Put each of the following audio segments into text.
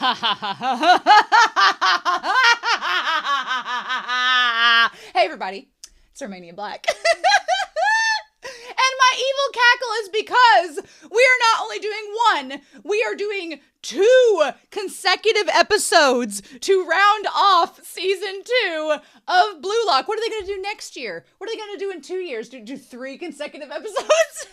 Hey everybody, it's Romania Black. And my evil cackle is because we are not only doing one, we are doing 2 consecutive episodes to round off season 2 of Blue Lock. What are they going to do next year? What are they going to do in 2 years? Do 3 consecutive episodes?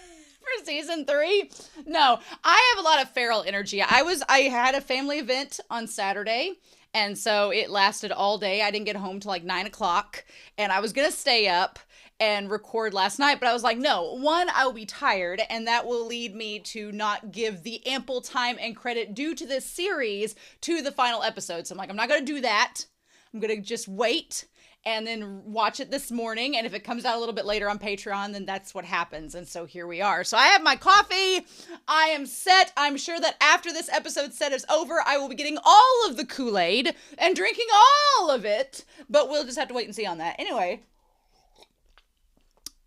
For season 3? No, I have a lot of feral energy. I had a family event on Saturday, and so it lasted all day. I didn't get home till like 9 o'clock, and I was gonna stay up and record last night, but I was like, no, one, I will be tired, and that will lead me to not give the ample time and credit due to this series to the final episode. So I'm like, I'm not gonna do that. I'm gonna just wait and then watch it this morning. And if it comes out a little bit later on Patreon, then that's what happens. And so here we are. So I have my coffee. I am set. I'm sure that after this episode set is over, I will be getting all of the Kool-Aid and drinking all of it. But we'll just have to wait and see on that. Anyway,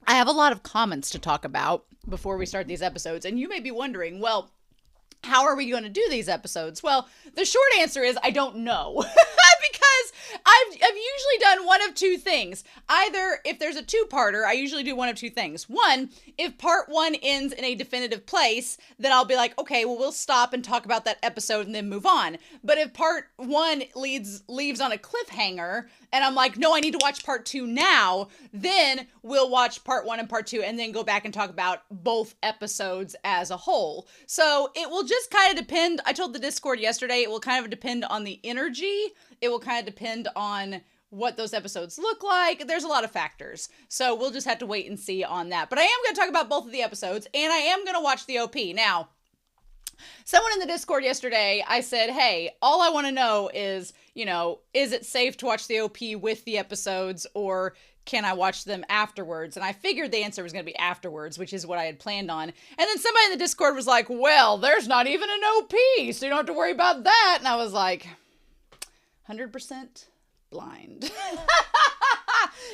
I have a lot of comments to talk about before we start these episodes. And you may be wondering, well, how are we going to do these episodes? Well, the short answer is I don't know. Because I've usually done one of 2 things. Either if there's a 2-parter, I usually do one of 2 things. One, if part 1 ends in a definitive place, then I'll be like, okay, well, we'll stop and talk about that episode and then move on. But if part 1 leaves on a cliffhanger, and I'm like, no, I need to watch part 2 now, then we'll watch part 1 and part 2 and then go back and talk about both episodes as a whole. So it will just kind of depend. I told the Discord yesterday, it will kind of depend on the energy. It will kind of depend on what those episodes look like. There's a lot of factors. So we'll just have to wait and see on that. But I am going to talk about both of the episodes, and I am going to watch the OP. Now, someone in the Discord yesterday, I said, hey, all I want to know is, is it safe to watch the OP with the episodes, or can I watch them afterwards? And I figured the answer was going to be afterwards, which is what I had planned on. And then somebody in the Discord was like, well, there's not even an OP, so you don't have to worry about that. And I was like, 100% blind.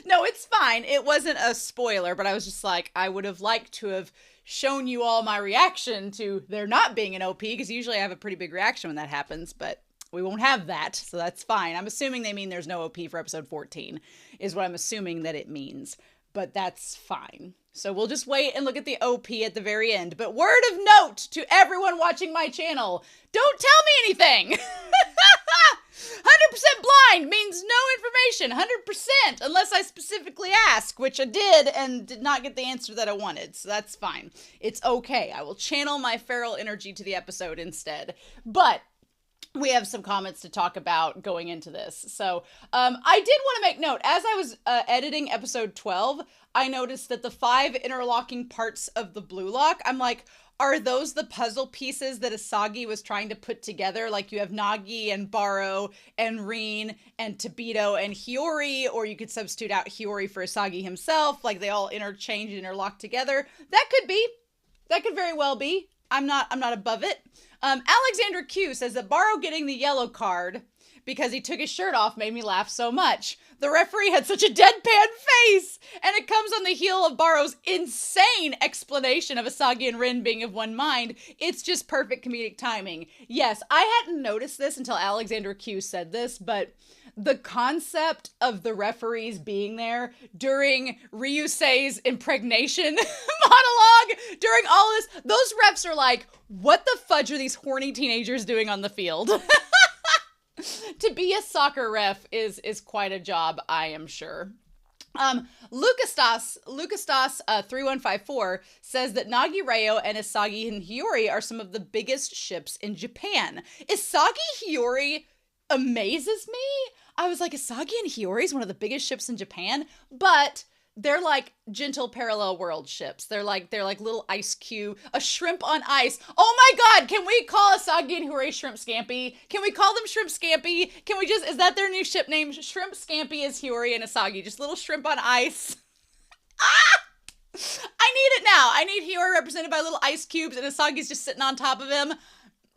No, it's fine. It wasn't a spoiler, but I was just like, I would have liked to have shown you all my reaction to there not being an OP, because usually I have a pretty big reaction when that happens, but we won't have that, so that's fine. I'm assuming they mean there's no OP for episode 14, is what I'm assuming that it means, but that's fine. So we'll just wait and look at the OP at the very end. But word of note to everyone watching my channel, don't tell me anything! 100% blind means no information, 100%, unless I specifically ask, which I did and did not get the answer that I wanted, so that's fine. It's okay. I will channel my feral energy to the episode instead. But we have some comments to talk about going into this. So I did want to make note, as I was editing episode 12, I noticed that the 5 interlocking parts of the Blue Lock, I'm like, are those the puzzle pieces that Isagi was trying to put together? Like you have Nagi and Baro and Rin and Tobito and Hiyori, or you could substitute out Hiyori for Isagi himself. Like they all interchange and interlock together. That could be. That could very well be. I'm not above it. Alexandra Q says that Baro getting the yellow card because he took his shirt off made me laugh so much. The referee had such a deadpan face, and it comes on the heel of Baro's insane explanation of Isagi and Rin being of one mind. It's just perfect comedic timing. Yes, I hadn't noticed this until Alexandra Q said this, but the concept of the referees being there during Ryusei's impregnation monologue, during all this, those refs are like, what the fudge are these horny teenagers doing on the field? To be a soccer ref is quite a job, I am sure. Lucastas 3154 says that Nagi Reo and Isagi and Hiyori are some of the biggest ships in Japan. Isagi Hiyori amazes me. I was like, Isagi and Hiyori is one of the biggest ships in Japan, but they're like gentle parallel world ships. They're like little ice cube, a shrimp on ice. Oh my God, can we call Isagi and Hiyori Shrimp Scampi? Can we call them Shrimp Scampi? Can we just, is that their new ship name? Shrimp Scampi is Hiyori and Isagi, just little shrimp on ice. Ah! I need it now. I need Hiyori represented by little ice cubes and Isagi's just sitting on top of him.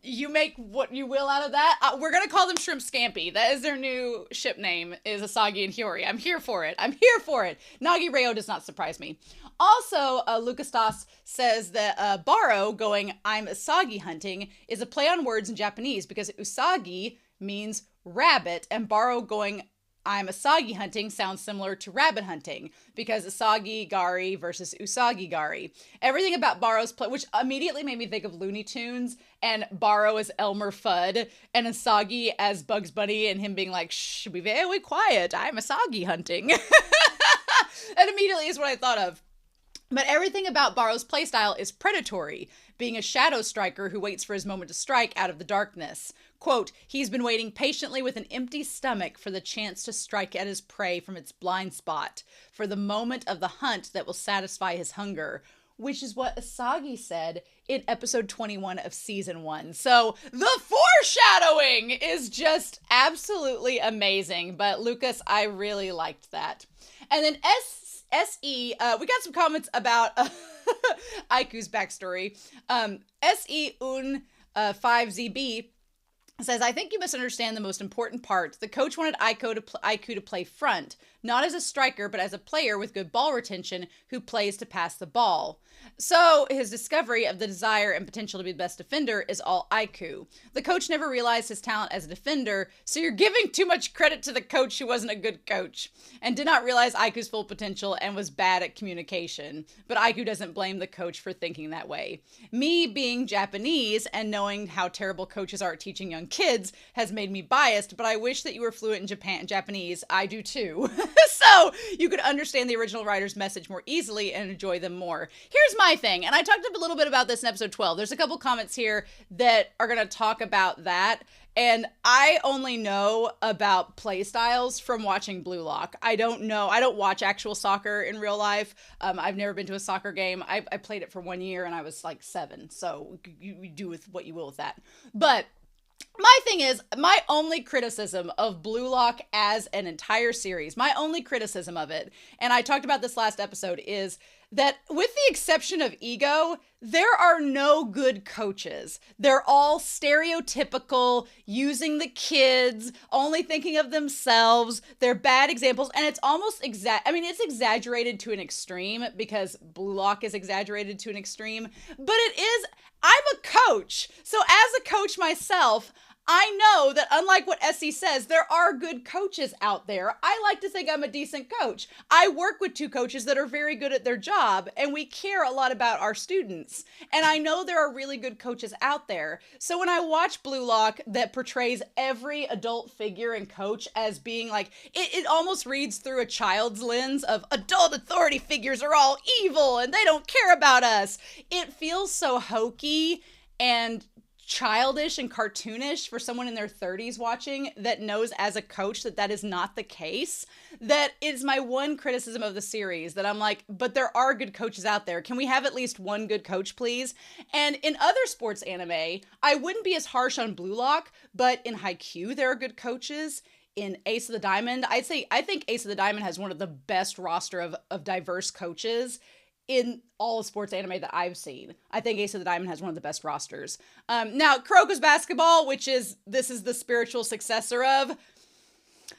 You make what you will out of that. We're gonna call them Shrimp Scampi. That is their new ship name, is Isagi and Hiyori. I'm here for it. I'm here for it. Nagi Reo does not surprise me. Also, Lucas Das says that Baro going, I'm Isagi hunting, is a play on words in Japanese because Usagi means rabbit, and Baro going, I'm Isagi hunting sounds similar to rabbit hunting because Isagi Gari versus Usagi Gari. Everything about Baro's play, which immediately made me think of Looney Tunes and Baro as Elmer Fudd and Isagi as Bugs Bunny and him being like, shh, be very quiet, I'm Isagi hunting. That immediately is what I thought of. But everything about Baro's playstyle is predatory, being a shadow striker who waits for his moment to strike out of the darkness. Quote, he's been waiting patiently with an empty stomach for the chance to strike at his prey from its blind spot, for the moment of the hunt that will satisfy his hunger, which is what Isagi said in episode 21 of season 1. So the foreshadowing is just absolutely amazing. But Lucas, I really liked that. And then SE, we got some comments about Aiku's backstory. SE5ZB says, I think you misunderstand the most important part. The coach wanted Aiku to play front, not as a striker, but as a player with good ball retention who plays to pass the ball. So his discovery of the desire and potential to be the best defender is all Aiku. The coach never realized his talent as a defender, so you're giving too much credit to the coach who wasn't a good coach and did not realize Aiku's full potential and was bad at communication. But Aiku doesn't blame the coach for thinking that way. Me being Japanese and knowing how terrible coaches are at teaching young kids has made me biased, but I wish that you were fluent in Japanese. I do too. So you could understand the original writer's message more easily and enjoy them more. Here's my thing, and I talked a little bit about this in episode 12. There's a couple comments here that are going to talk about that, and I only know about play styles from watching Blue Lock. I don't watch actual soccer in real life. I've never been to a soccer game. I played it for 1 year and I was like 7, so you do with what you will with that. But my thing is, my only criticism of Blue Lock as an entire series, my only criticism of it, and I talked about this last episode, is that with the exception of Ego, there are no good coaches. They're all stereotypical, using the kids, only thinking of themselves. They're bad examples, and it's almost it's exaggerated to an extreme because Blue Lock is exaggerated to an extreme, but I'm a coach. So as a coach myself, I know that unlike what Essie says, there are good coaches out there. I like to think I'm a decent coach. I work with 2 coaches that are very good at their job, and we care a lot about our students. And I know there are really good coaches out there. So when I watch Blue Lock that portrays every adult figure and coach as being like, it almost reads through a child's lens of adult authority figures are all evil and they don't care about us. It feels so hokey and childish and cartoonish for someone in their 30s watching that knows as a coach that is not the case. That is my one criticism of the series, that I'm like, but there are good coaches out there. Can we have at least one good coach, please? And in other sports anime, I wouldn't be as harsh on Blue Lock, but in Haikyuu, there are good coaches. In Ace of the Diamond, I think Ace of the Diamond has one of the best roster of diverse coaches in all of sports anime that I've seen. I think Ace of the Diamond has one of the best rosters. Now, Kuroko's Basketball, this is the spiritual successor of,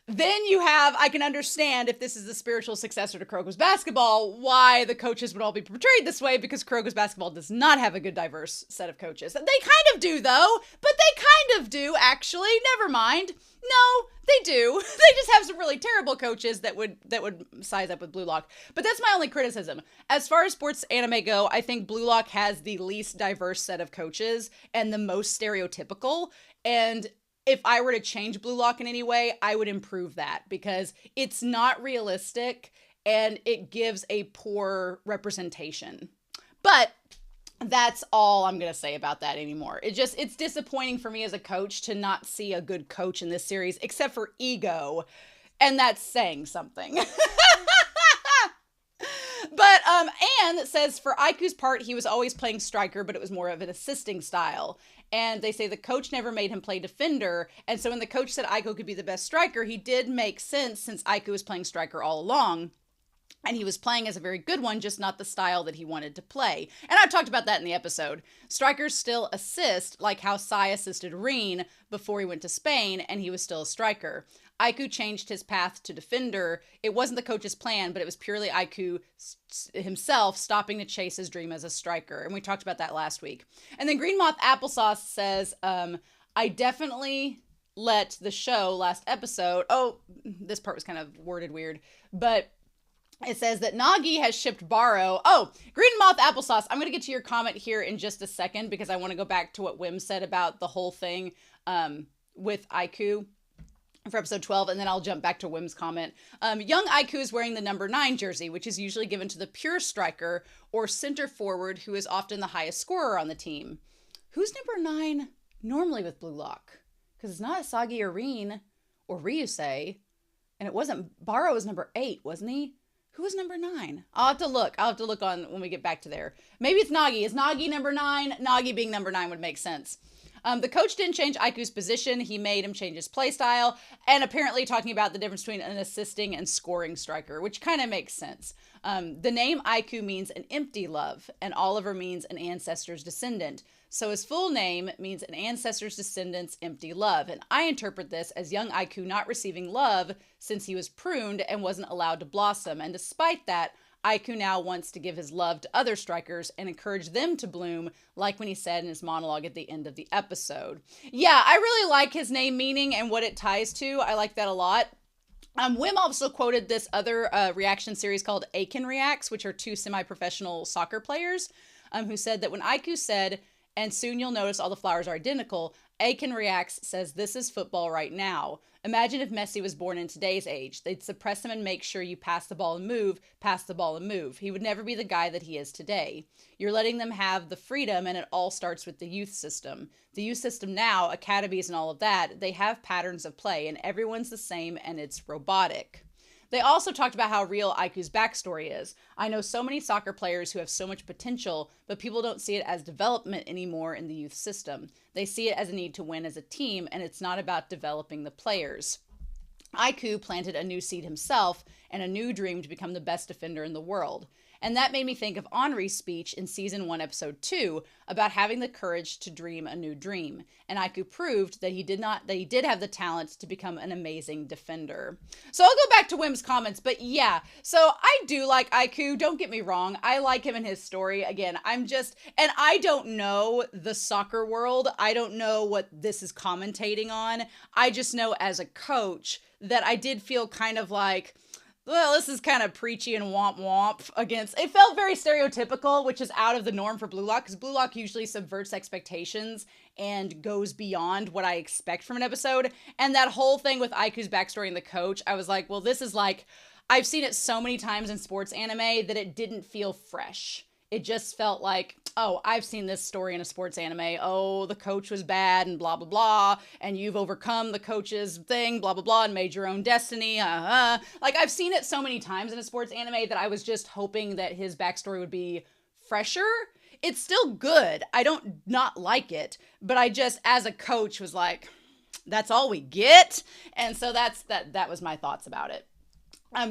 then you have, I can understand if this is the spiritual successor to Kuroko's Basketball, why the coaches would all be portrayed this way, because Kuroko's Basketball does not have a good diverse set of coaches. They kind of do though, but they kind of do actually, never mind. No, they do. They just have some really terrible coaches that would size up with Blue Lock. But that's my only criticism. As far as sports anime go, I think Blue Lock has the least diverse set of coaches and the most stereotypical. And if I were to change Blue Lock in any way, I would improve that because it's not realistic and it gives a poor representation. But that's all I'm going to say about that anymore. It's disappointing for me as a coach to not see a good coach in this series, except for Ego. And that's saying something. But Anne says for Aiku's part, he was always playing striker, but it was more of an assisting style. And they say the coach never made him play defender. And so when the coach said Aiku could be the best striker, he did make sense since Aiku was playing striker all along. And he was playing as a very good one, just not the style that he wanted to play. And I talked about that in the episode. Strikers still assist, like how Sai assisted Rin before he went to Spain, and he was still a striker. Aiku changed his path to defender. It wasn't the coach's plan, but it was purely Aiku himself stopping to chase his dream as a striker. And we talked about that last week. And then Green Moth Applesauce says, I definitely let the show last episode. Oh, this part was kind of worded weird, but it says that Nagi has shipped Baro. Oh, Green Moth Applesauce. I'm going to get to your comment here in just a second because I want to go back to what Wim said about the whole thing with Aiku for episode 12, and then I'll jump back to Wim's comment. Young Aiku is wearing the number 9 jersey, which is usually given to the pure striker or center forward, who is often the highest scorer on the team. Who's number 9 normally with Blue Lock? Because it's not Isagi or Rin or Ryusei, and it wasn't. Baro was number 8, wasn't he? Who was number 9? I'll have to look. I'll have to look on when we get back to there. Maybe it's Nagi. Is Nagi number 9? Nagi being number 9 would make sense. The coach didn't change Aiku's position. He made him change his play style, and apparently talking about the difference between an assisting and scoring striker, which kind of makes sense. The name Aiku means an empty love, and Oliver means an ancestor's descendant. So his full name means an ancestor's descendant's empty love. And I interpret this as young Aiku not receiving love since he was pruned and wasn't allowed to blossom. And despite that, Aiku now wants to give his love to other strikers and encourage them to bloom, like when he said in his monologue at the end of the episode. Yeah, I really like his name meaning and what it ties to. I like that a lot. Wim also quoted this other reaction series called Aiken Reacts, which are 2 semi-professional soccer players, who said that when Aiku said, "And soon you'll notice all the flowers are identical," Aiken Reacts says, "This is football right now. Imagine if Messi was born in today's age. They'd suppress him and make sure you pass the ball and move, pass the ball and move. He would never be the guy that he is today. You're letting them have the freedom, and it all starts with the youth system. The youth system now, academies and all of that, they have patterns of play, and everyone's the same, and it's robotic." They also talked about how real Aiku's backstory is. "I know so many soccer players who have so much potential, but people don't see it as development anymore in the youth system. They see it as a need to win as a team, and it's not about developing the players." Aiku planted a new seed himself and a new dream to become the best defender in the world. And that made me think of Henri's speech in season 1, episode 2, about having the courage to dream a new dream. And Aiku proved that he did have the talent to become an amazing defender. So I'll go back to Wim's comments, but yeah, so I do like Aiku. Don't get me wrong. I like him and his story. Again, and I don't know the soccer world. I don't know what this is commentating on. I just know as a coach that I did feel kind of like, well, this is kind of preachy and womp against. It felt very stereotypical, which is out of the norm for Blue Lock, because Blue Lock usually subverts expectations and goes beyond what I expect from an episode. And that whole thing with Aiku's backstory and the coach, I was like, well, this is like, I've seen it so many times in sports anime that it didn't feel fresh. It just felt like, oh, I've seen this story in a sports anime. Oh, the coach was bad and blah, blah, blah. And you've overcome the coach's thing, blah, blah, blah, and made your own destiny. Like, I've seen it so many times in a sports anime that I was just hoping that his backstory would be fresher. It's still good. I don't not like it. But I just, as a coach, was like, that's all we get? And so that was my thoughts about it.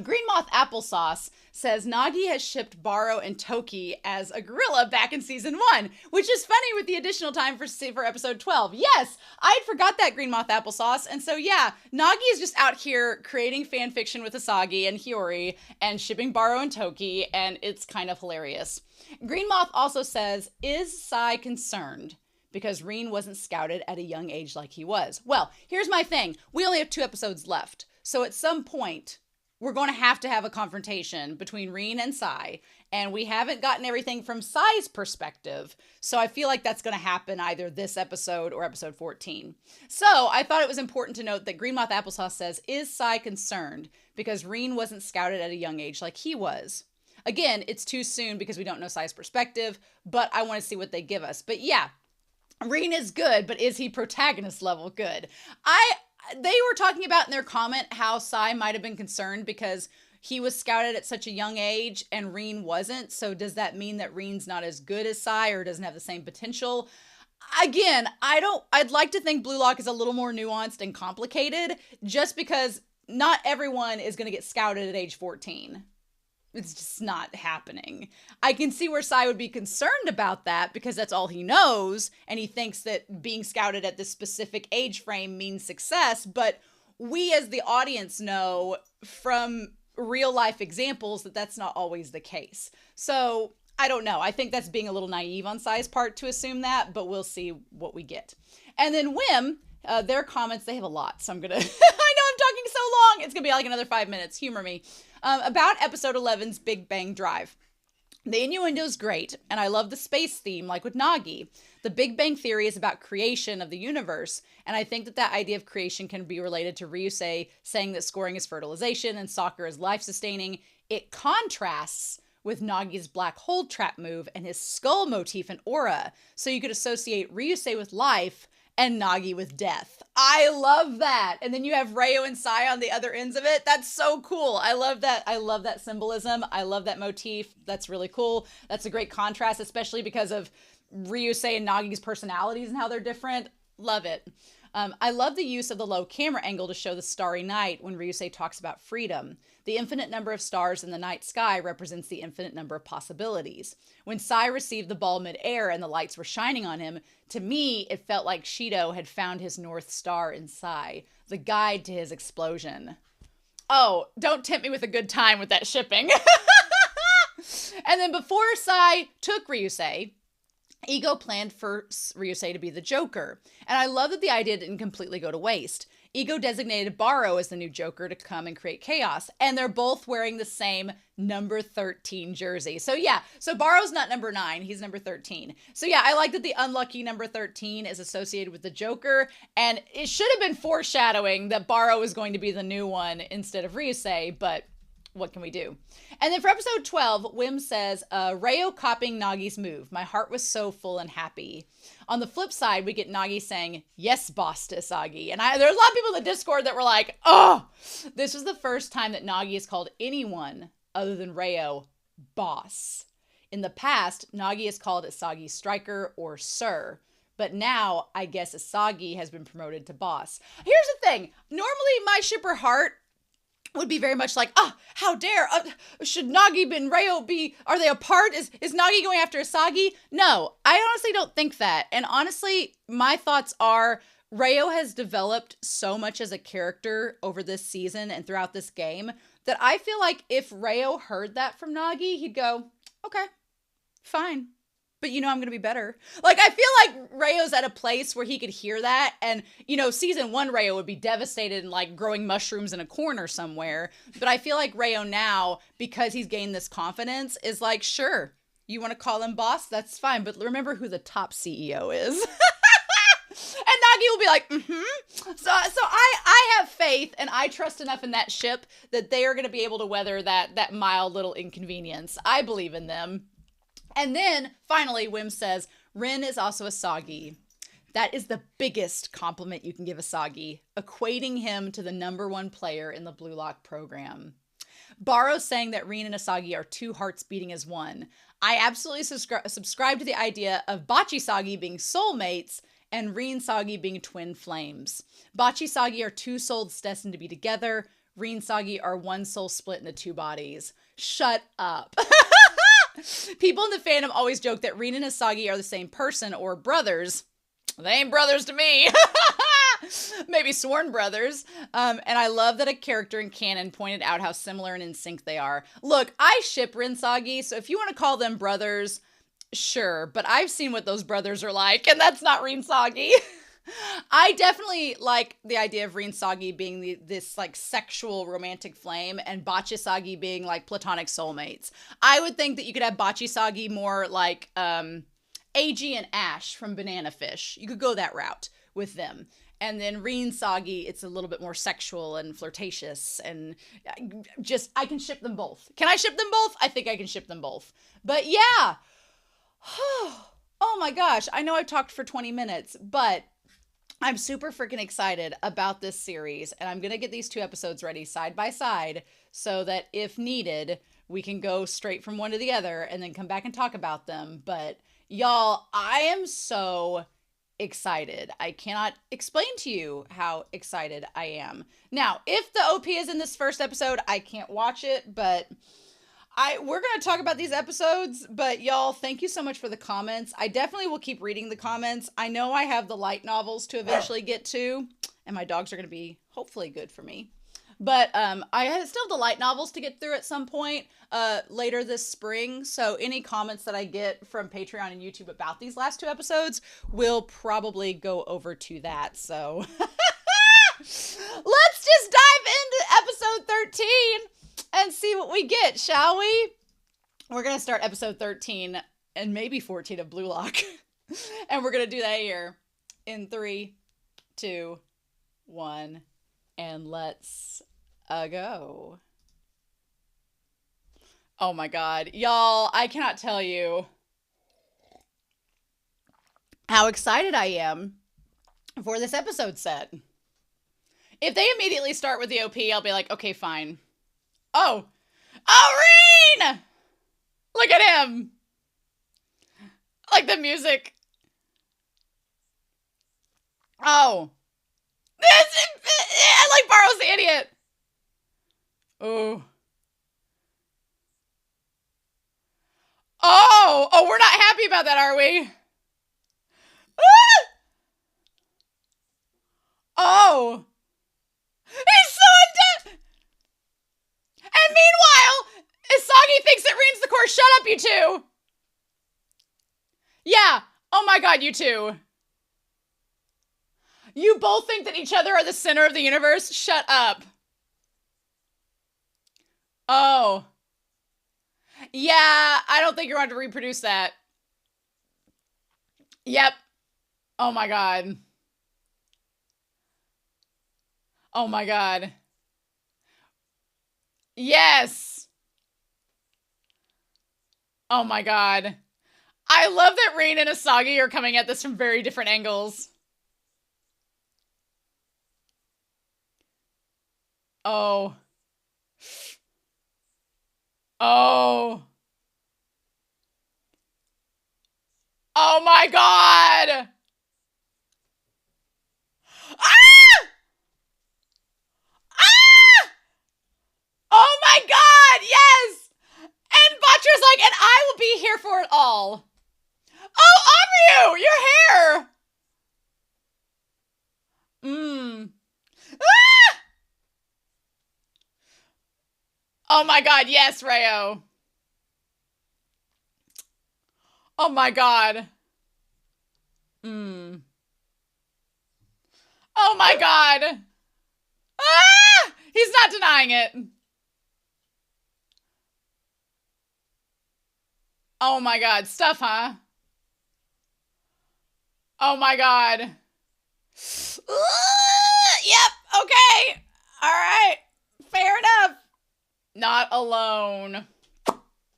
Green Moth Applesauce says Nagi has shipped Baro and Toki as a gorilla back in season 1, which is funny with the additional time for episode 12. Yes, I forgot that, Green Moth Applesauce. And so yeah, Nagi is just out here creating fan fiction with Isagi and Hiyori and shipping Baro and Toki, and it's kind of hilarious. Green Moth also says, is Sai concerned because Rin wasn't scouted at a young age like he was? Well, here's my thing. We only have 2 episodes left. So at some point, we're going to have a confrontation between Rin and Sai, and we haven't gotten everything from Sai's perspective, so I feel like that's going to happen either this episode or episode 14. So I thought it was important to note that Green Moth Applesauce says, is Sai concerned because Rin wasn't scouted at a young age like he was? Again, it's too soon because we don't know Sai's perspective, but I want to see what they give us. But yeah, Rin is good, but is he protagonist level good? They were talking about in their comment how Sai might have been concerned because he was scouted at such a young age and Rin wasn't. So does that mean that Rin's not as good as Sai or doesn't have the same potential? Again, I'd like to think Blue Lock is a little more nuanced and complicated just because not everyone is going to get scouted at age 14. it's just not happening. I can see where Sai would be concerned about that because that's all he knows, and he thinks that being scouted at this specific age frame means success, but we as the audience know from real life examples that that's not always the case. So I don't know. I think that's being a little naive on Sai's part to assume that, but we'll see what we get. And then Whim, their comments, they have a lot, so I'm gonna, I know I'm talking so long, it's gonna be like another 5 minutes, humor me. About episode 11's Big Bang Drive. The innuendo's great, and I love the space theme, like with Nagi. The Big Bang Theory is about creation of the universe, and I think that that idea of creation can be related to Ryusei saying that scoring is fertilization and soccer is life-sustaining. It contrasts with Nagi's black hole trap move and his skull motif and aura, so you could associate Ryusei with life and Nagi with death. I love that. And then you have Ryo and Sai on the other ends of it. That's so cool. I love that. I love that symbolism. I love that motif. That's really cool. That's a great contrast, especially because of Ryusei and Nagi's personalities and how they're different. Love it. I love the use of the low camera angle to show the starry night when Ryusei talks about freedom. The infinite number of stars in the night sky represents the infinite number of possibilities. When Sai received the ball mid-air and the lights were shining on him, to me, it felt like Shido had found his North Star in Sai, the guide to his explosion. Oh, don't tempt me with a good time with that shipping. And then before Sai took Ryusei, Ego planned for Ryusei to be the Joker. And I love that the idea didn't completely go to waste. Ego designated Baro as the new Joker to come and create chaos. And they're both wearing the same number 13 jersey. So yeah, so Baro's not number 9, he's number 13. So yeah, I like that the unlucky number 13 is associated with the Joker. And it should have been foreshadowing that Baro is going to be the new one instead of Ryusei, but what can we do? And then for episode 12, Whim says, Ryo copying Nagi's move. My heart was so full and happy. On the flip side, we get Nagi saying, yes, boss to Isagi. And there's a lot of people in the Discord that were like, oh, this was the first time that Nagi has called anyone other than Ryo boss. In the past, Nagi has called Isagi striker or sir. But now, I guess Isagi has been promoted to boss. Here's the thing. Normally, my shipper heart would be very much like, how dare, should Nagi and Ryo be, are they apart? Is Nagi going after Isagi? No, I honestly don't think that. And honestly, my thoughts are Ryo has developed so much as a character over this season and throughout this game that I feel like if Ryo heard that from Nagi, he'd go, okay, fine. But I'm going to be better. Like, I feel like Ryo's at a place where he could hear that. And, season 1 Ryo would be devastated and like growing mushrooms in a corner somewhere. But I feel like Ryo now, because he's gained this confidence, is like, sure, you want to call him boss? That's fine. But remember who the top CEO is. And Nagi will be like, So I have faith and I trust enough in that ship that they are going to be able to weather that mild little inconvenience. I believe in them. And then, finally, Whim says, Rin is also Isagi. That is the biggest compliment you can give Isagi, equating him to the number 1 player in the Blue Lock program. Baro saying that Rin and Isagi are 2 hearts beating as one. I absolutely subscribe to the idea of Bachisagi being soulmates and Rin Sagi being twin flames. Bachisagi are 2 souls destined to be together. Rin Sagi are 1 soul split into 2 bodies. Shut up. People in the fandom always joke that Rin and Isagi are the same person or brothers. They ain't brothers to me. Maybe sworn brothers. And I love that a character in canon pointed out how similar and in sync they are. Look, I ship Rin Sagi, so if you want to call them brothers, sure. But I've seen what those brothers are like, and that's not Rin Sagi. I definitely like the idea of Rin Sagi being this like sexual romantic flame and Bachisagi being like platonic soulmates. I would think that you could have Bachisagi more like Eiji and Ash from Banana Fish. You could go that route with them. And then Rin Sagi, it's a little bit more sexual and flirtatious and I can ship them both. Can I ship them both? I think I can ship them both. But yeah. Oh my gosh. I know I've talked for 20 minutes, but I'm super freaking excited about this series, and I'm going to get these 2 episodes ready side by side so that if needed, we can go straight from one to the other and then come back and talk about them. But y'all, I am so excited. I cannot explain to you how excited I am. Now, if the OP is in this first episode, I can't watch it, but we're gonna talk about these episodes, but y'all, thank you so much for the comments. I definitely will keep reading the comments. I know I have the light novels to eventually get to, and my dogs are gonna be hopefully good for me. But I still have the light novels to get through at some point later this spring. So any comments that I get from Patreon and YouTube about these last 2 episodes will probably go over to that. So let's just dive into episode 13 and see what we get, shall we? We're going to start episode 13 and maybe 14 of Blue Lock. And we're going to do that here in 3, 2, 1, and let's go. Oh my god. Y'all, I cannot tell you how excited I am for this episode set. If they immediately start with the OP, I'll be like, okay, fine. Oh, Rin! Look at him. Like the music. Oh. I like Barrow's the idiot. Oh. Oh, we're not happy about that, are we? Ah! Oh. He's so undead. And meanwhile, Isagi thinks that Rin's the core. Shut up, you two. Yeah. Oh my god, you two. You both think that each other are the center of the universe? Shut up. Oh. Yeah, I don't think you're going to reproduce that. Yep. Oh my god. Oh my god. Yes. Oh my god. I love that Rin and Isagi are coming at this from very different angles. Oh. Oh. Oh my god! Ah! Ah! Oh my god, yes! And Butcher's like, and I will be here for it all. Oh, Amryu, your hair! Ah! Oh my god, yes, Rayo. Oh my god. Oh my god. Ah! He's not denying it. Oh my god. Stuff, huh? Oh my god. Yep. Okay. All right. Fair enough. Not alone.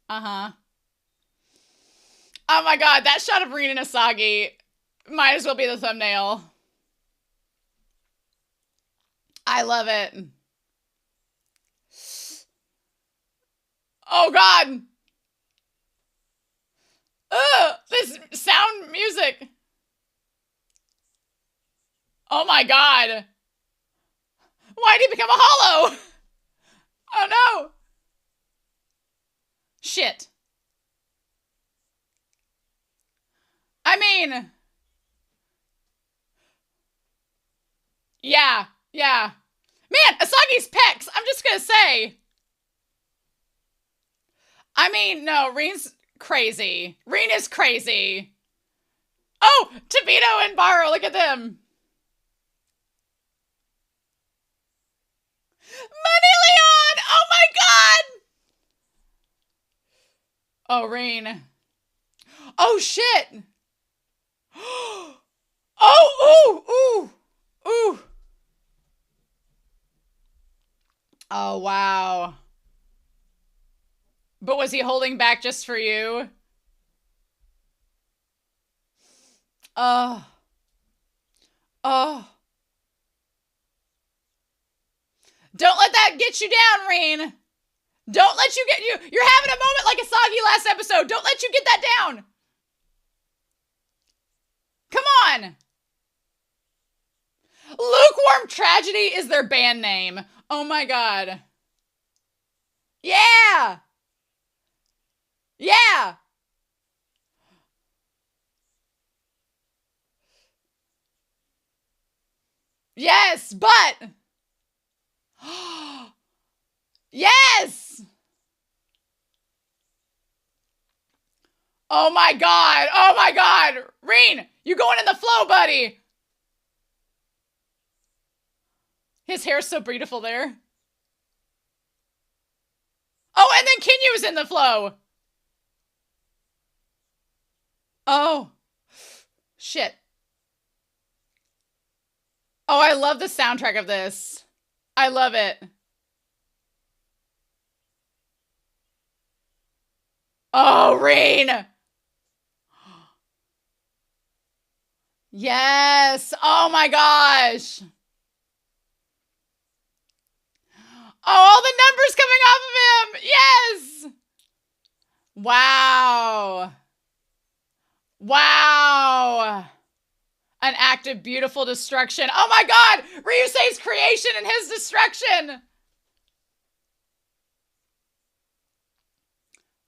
Uh-huh. Oh my god. That shot of Rin and Isagi might as well be the thumbnail. I love it. Oh god. Ugh, this sound music. Oh my god. Why did he become a hollow? Oh no. Shit. I mean. Yeah. Man, Asagi's pecs. I'm just gonna say. I mean, no, Rin's crazy. Rin is crazy. Oh, Tobito and Barrow, look at them. Money Leon! Oh my god! Oh, Rin. Oh, shit. Oh, ooh. Oh, wow. But was he holding back just for you? Oh. Don't let that get you down, Rin. Don't let you get you. You're having a moment like Isagi last episode. Don't let you get that down. Come on. Lukewarm Tragedy is their band name. Oh my god. Yeah. Yeah. Yes, but yes. Oh my god. Oh my god. Rin, you going in the flow, buddy. His hair's so beautiful there. Oh, and then Kinyu's in the flow. Oh. Shit. Oh, I love the soundtrack of this. I love it. Oh, Rin. Yes. Oh my gosh. Oh, all the numbers coming off of him. Yes. Wow. Wow. An act of beautiful destruction. Oh my god! Ryusei's creation and his destruction!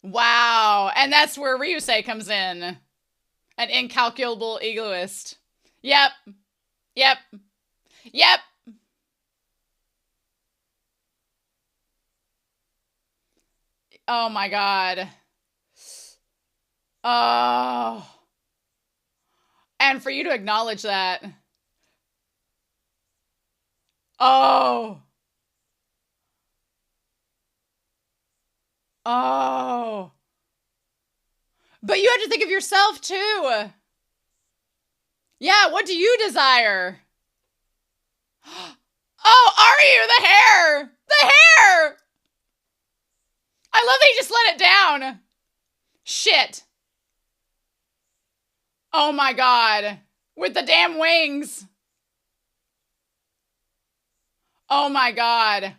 Wow. And that's where Ryusei comes in. An incalculable egoist. Yep. Yep. Yep. Oh my god. Oh. And for you to acknowledge that. Oh. Oh. But you have to think of yourself too. Yeah, what do you desire? Oh, are you? The hair! The hair! I love that he just let it down. Shit. Oh my god. With the damn wings. Oh my god.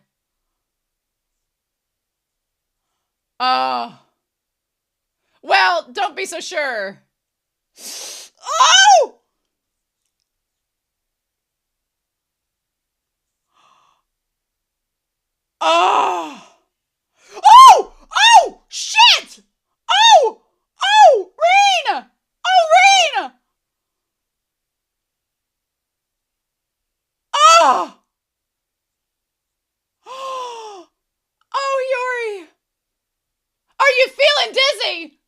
Oh. Well, don't be so sure. Oh! Oh! Oh! Oh! Shit! Oh! Oh! Rin! Oh, Rin! Oh! Oh, Yuri! Are you feeling dizzy?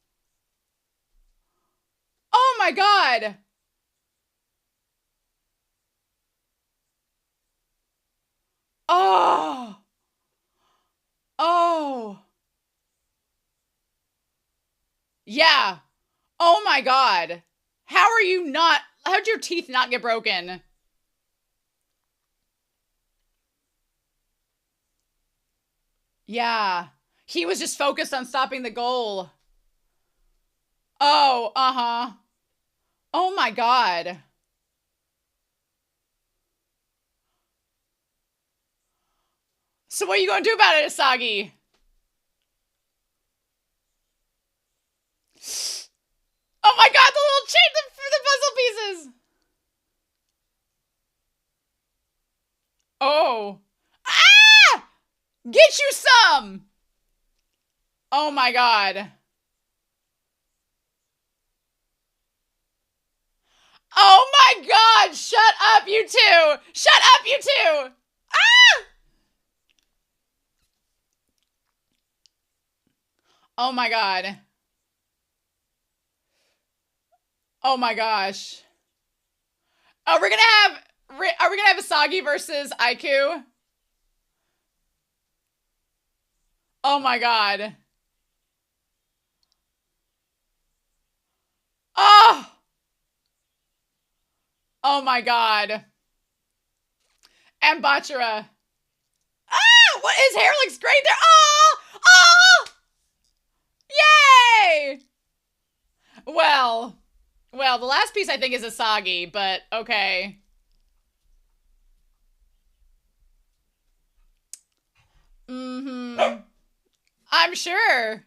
Oh my god! Oh! Oh! Yeah. Oh my god. How are you not... How'd your teeth not get broken? Yeah. He was just focused on stopping the goal. Oh, uh-huh. Oh my god. So what are you gonna do about it, Isagi? Oh my god, the little chain, the puzzle pieces! Oh. Ah! Get you some! Oh my god. Oh my god! Shut up, you two! Shut up, you two! Ah! Oh my god. Oh my gosh. Oh, we're gonna have Isagi versus Aiku? Oh my god. Oh! Oh my god. And Bachara. Ah! What? His hair looks great there. Oh! Oh! Yay! Well, the last piece I think is Isagi, but okay. Mm-hmm. I'm sure.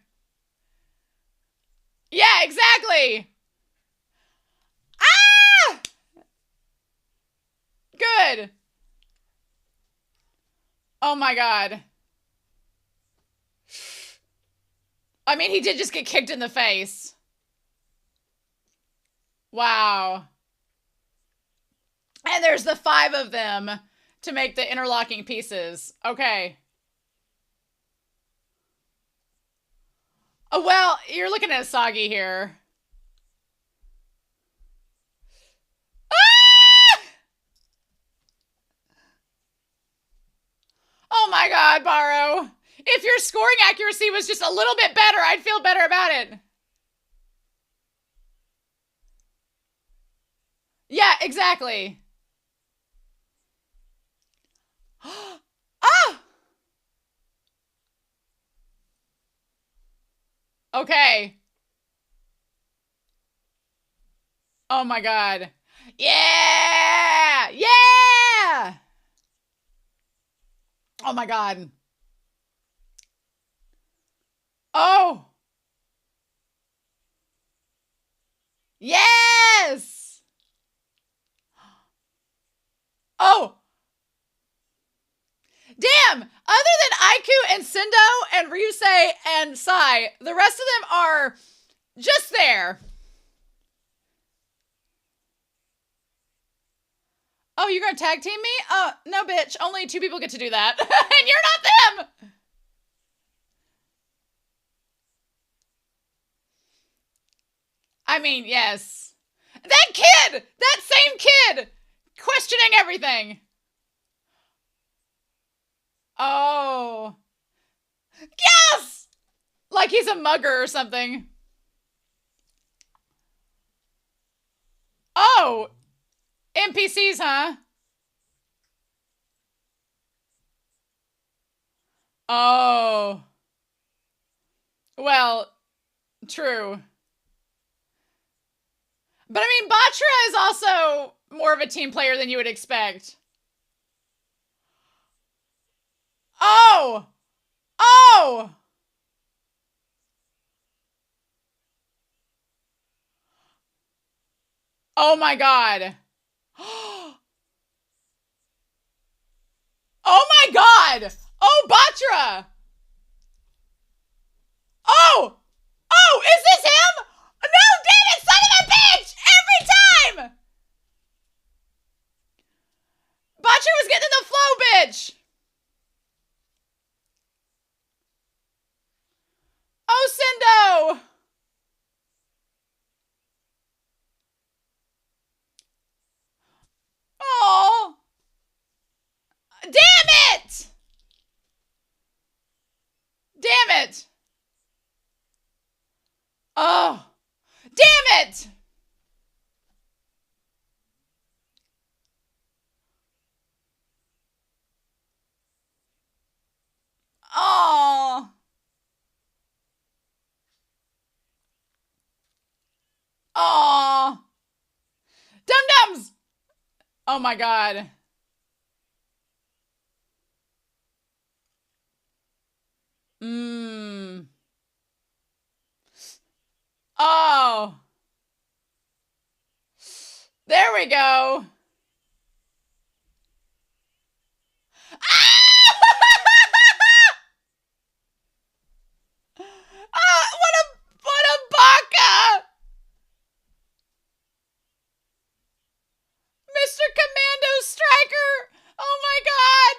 Yeah, exactly. Ah! Good. Oh my god. I mean, he did just get kicked in the face. Wow. And there's the 5 of them to make the interlocking pieces. Okay. Oh, well, you're looking at Isagi here. Ah! Oh my god, Baro. If your scoring accuracy was just a little bit better, I'd feel better about it. Yeah, exactly. Ah! Okay. Oh my god. Yeah! Yeah! Oh my god. Oh! Yes! Oh! Damn! Other than Aiku and Sendo and Ryusei and Sai, the rest of them are just there. Oh, you're gonna tag team me? No, bitch. Only 2 people get to do that. And you're not them! I mean, yes. That kid! That same kid! Questioning everything. Oh. Yes! Like he's a mugger or something. Oh. NPCs, huh? Oh. Well, true. But I mean, Batra is also more of a team player than you would expect. Oh! Oh! Oh my god. Oh my god! Oh, Batra! Oh! Oh, is this him? No, damn it, son of a bitch! Every time! Batra was getting in the flow, bitch! Oh, Sendo! Oh! Damn it! Damn it! Oh! Damn it! Oh! Oh! Dum-dums! Oh my god. Mmm. Oh! There we go. Ah! Ah, what a baka! Mr. Commando Striker! Oh my god!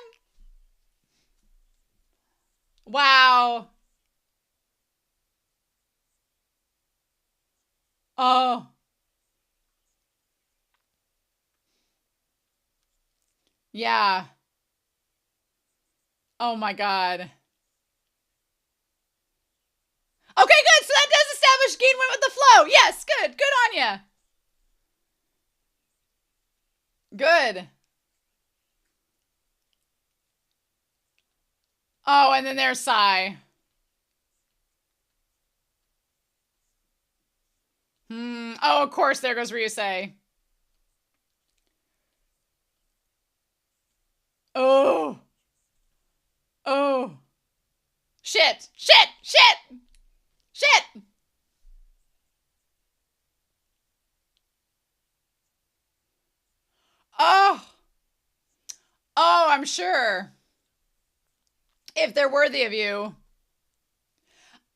Wow. Oh. Yeah. Oh my god. Okay, good. So that does establish Geen went with the flow. Yes, good. Good on ya. Good. Oh, and then there's Sai. Oh, of course, there goes Ryusei. Oh. Oh. Shit. Shit. Shit. Shit. Oh. Oh, I'm sure. If they're worthy of you.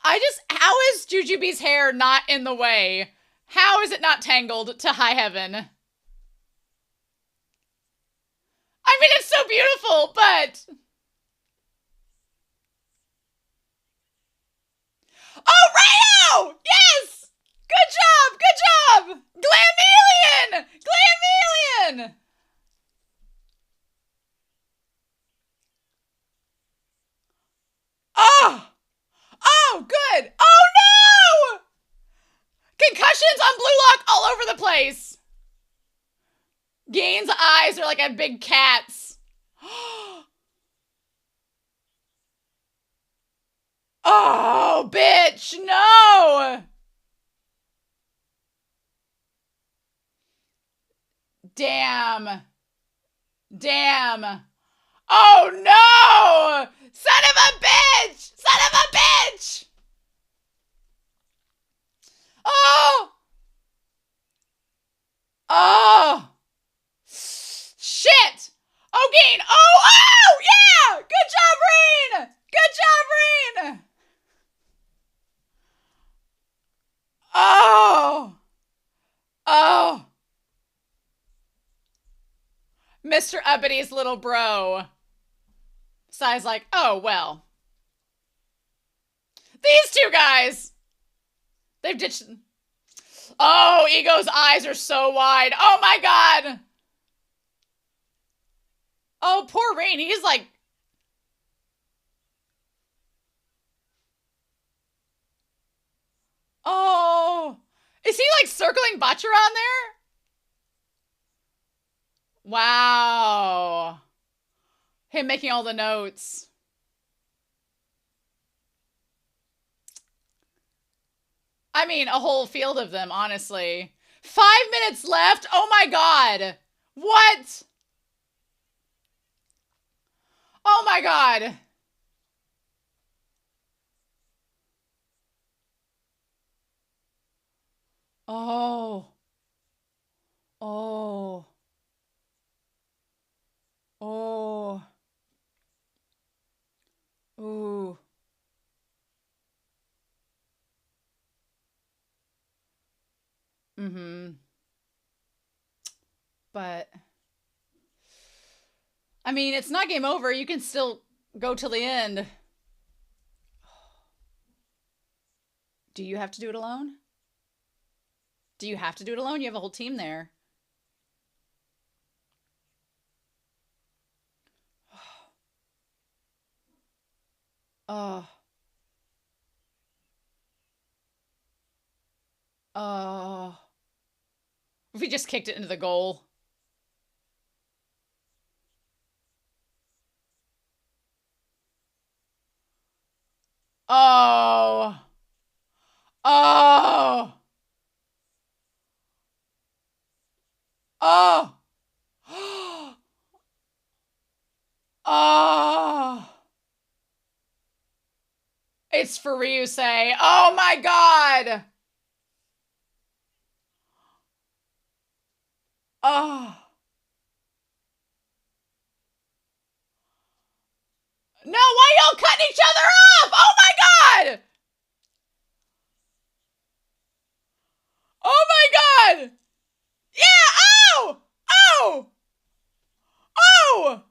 How is Jujubee's hair not in the way? How is it not tangled to high heaven? I mean, it's so beautiful, but... Oh, Rayo! Yes! Good job! Good job! Glamelian! Glamelian! Oh! Oh, good! Oh, no! Concussions on Blue Lock all over the place. Gain's eyes are like a big cat's. Oh, bitch, no! Damn. Damn. Oh, no! Son of a bitch! Son of a bitch! Oh! Oh! Shit! Oh, Gain! Oh, oh! Yeah! Good job, Rin! Good job, Rin! Oh! Oh! Mr. Uppity's little bro. Sai's like, oh, well. These two guys! They've ditched... Oh, Ego's eyes are so wide. Oh, my God! Oh, poor Rin. He's like... Oh! Is he like circling Bachiran there? Wow. Him making all the notes. I mean, a whole field of them, honestly. 5 minutes left? Oh my God. What? Oh my God. Oh. Oh. Oh. Ooh. Mm-hmm. But, I mean, it's not game over. You can still go till the end. Do you have to do it alone? Do you have to do it alone? You have a whole team there. Oh. Oh. If he just kicked it into the goal. Oh. Oh. Oh. Oh. It's for Ryusei. Oh my God. Oh. No, why y'all cutting each other off? Oh my God. Oh my God. Yeah. Oh. Oh. Oh.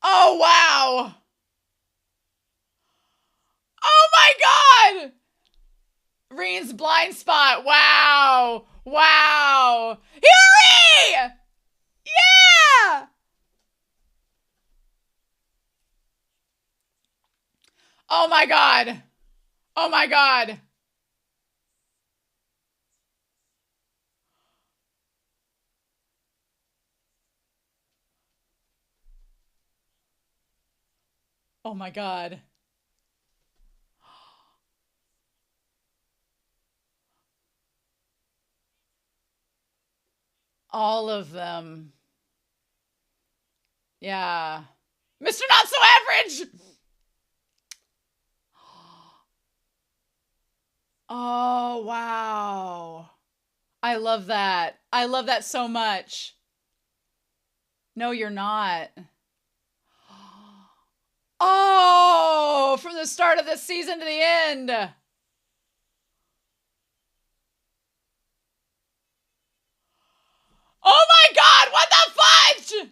Oh, wow. Oh my God. Rin's blind spot. Wow. Wow. Hiri! Yeah! Oh my God. Oh my God. Oh my God. All of them. Yeah. Mr. Not So Average! Oh, wow. I love that. I love that so much. No, you're not. Oh, from the start of this season to the end. Oh my god, what the fudge?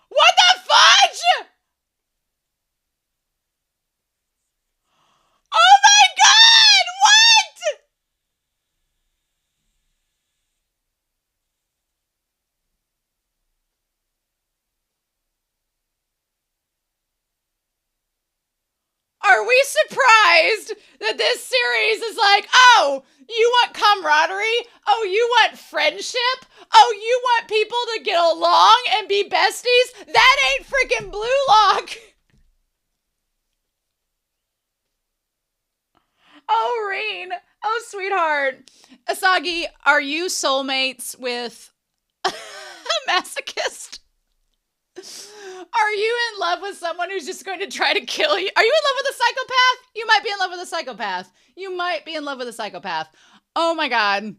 What the fudge? Oh my god, what? Are we surprised that this series is like, oh, you want camaraderie? Oh, you want friendship? Oh, you want people to get along and be besties? That ain't freaking Blue Lock. Oh, Rin. Oh, sweetheart. Isagi, are you soulmates with a masochist? Are you in love with someone who's just going to try to kill you? Are you in love with a psychopath? You might be in love with a psychopath. You might be in love with a psychopath. Oh my god.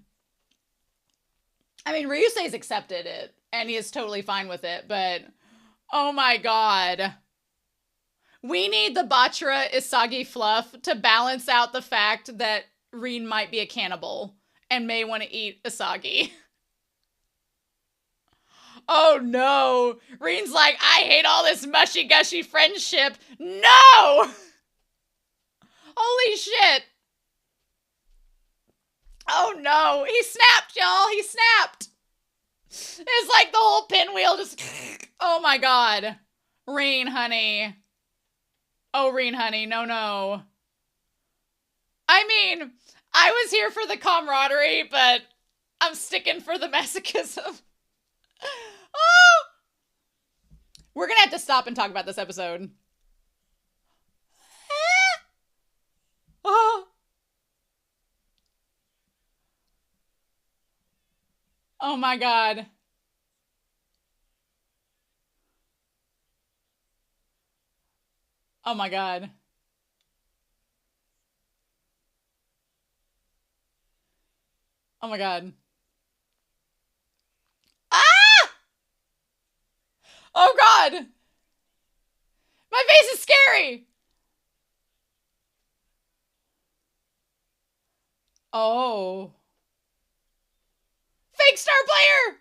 I mean, Ryusei's accepted it, and he is totally fine with it, but oh my god. We need the Bachira Isagi fluff to balance out the fact that Rin might be a cannibal and may want to eat Isagi. Oh no. Rin's like, I hate all this mushy-gushy friendship. No! Holy shit. Oh no. He snapped, y'all. He snapped. It's like the whole pinwheel just... Oh my god. Rin, honey. Oh, Rin, honey. No, no. I mean, I was here for the camaraderie, but I'm sticking for the masochism. Oh! We're gonna have to stop and talk about this episode. Oh. Oh my god. Oh my god. Oh my god. Ah! Oh god! My face is scary! Oh. Fake star player!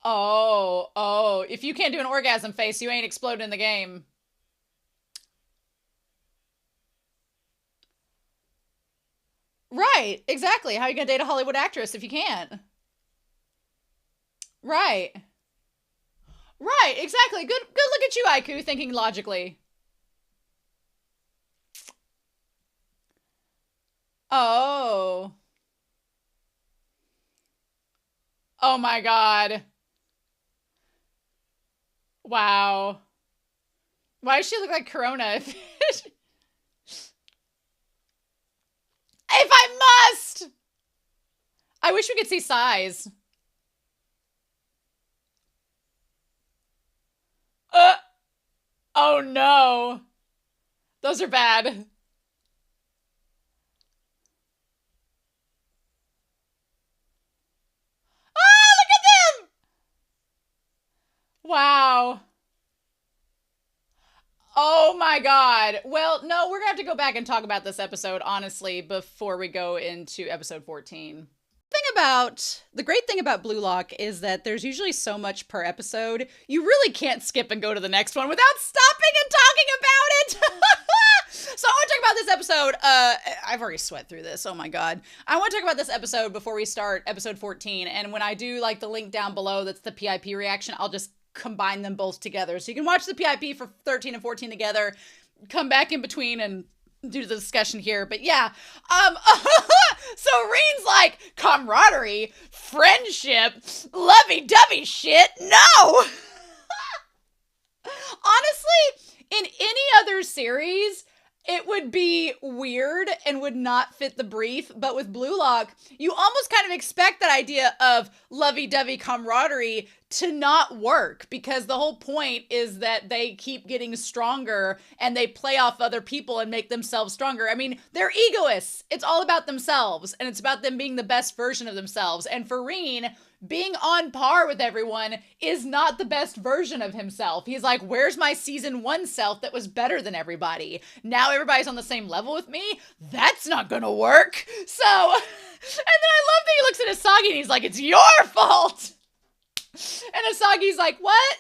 Oh, oh. If you can't do an orgasm face, you ain't exploding the game. Right, exactly. How are you gonna date a Hollywood actress if you can't? Right. Right, exactly. Good look at you, Aiku, thinking logically. Oh. Oh my god. Wow. Why does she look like Corona? If I must! I wish we could see size. Oh no. Those are bad. Ah, look at them! Wow. Oh my god. Well, no, we're gonna have to go back and talk about this episode, honestly, before we go into episode 14. The great thing about Blue Lock is that there's usually so much per episode, you really can't skip and go to the next one without stopping and talking about it. So I want to talk about this episode. I've already sweat through this. Oh my god. I want to talk about this episode before we start episode 14. And when I do like the link down below, that's the PIP reaction, I'll just combine them both together. So you can watch the PIP for 13 and 14 together, come back in between and do the discussion here. But yeah, so Rin's like, camaraderie, friendship, lovey-dovey shit. No! Honestly, in any other series, it would be weird and would not fit the brief. But with Blue Lock, you almost kind of expect that idea of lovey-dovey camaraderie to not work, because the whole point is that they keep getting stronger and they play off other people and make themselves stronger. I mean, they're egoists. It's all about themselves, and it's about them being the best version of themselves. And for Rin, being on par with everyone is not the best version of himself. He's like, where's my season 1 self that was better than everybody? Now everybody's on the same level with me? That's not gonna work. So, and then I love that he looks at Isagi and he's like, it's your fault. And Asagi's like, what?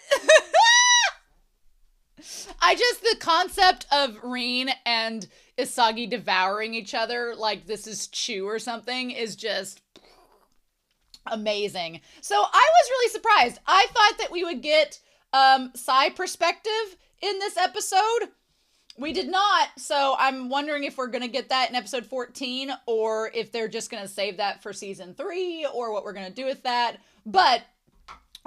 The concept of Rin and Isagi devouring each other like this is chew or something is just amazing. So I was really surprised. I thought that we would get Sai perspective in this episode. We did not, so I'm wondering if we're going to get that in episode 14, or if they're just going to save that for season 3, or what we're going to do with that. But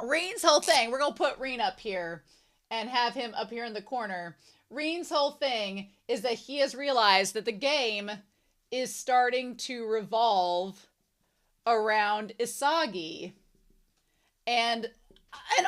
Rin's whole thing, we're going to put Rin up here and have him up here in the corner. Rin's whole thing is that he has realized that the game is starting to revolve around Isagi. And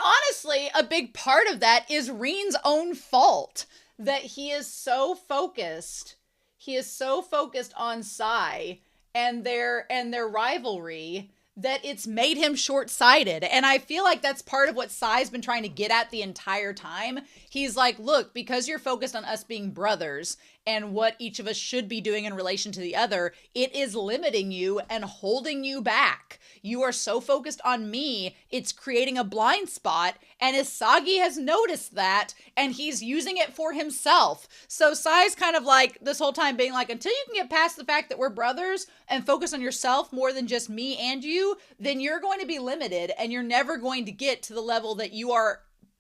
honestly, a big part of that is Rin's own fault. That he is so focused. He is so focused on Sai and their rivalry that it's made him short-sighted. And I feel like that's part of what Sai's been trying to get at the entire time. He's like, look, because you're focused on us being brothers and what each of us should be doing in relation to the other, it is limiting you and holding you back. You are so focused on me, it's creating a blind spot, and Isagi has noticed that, and he's using it for himself. So Sai's kind of like, this whole time being like, until you can get past the fact that we're brothers and focus on yourself more than just me and you, then you're going to be limited, and you're never going to get to the level that you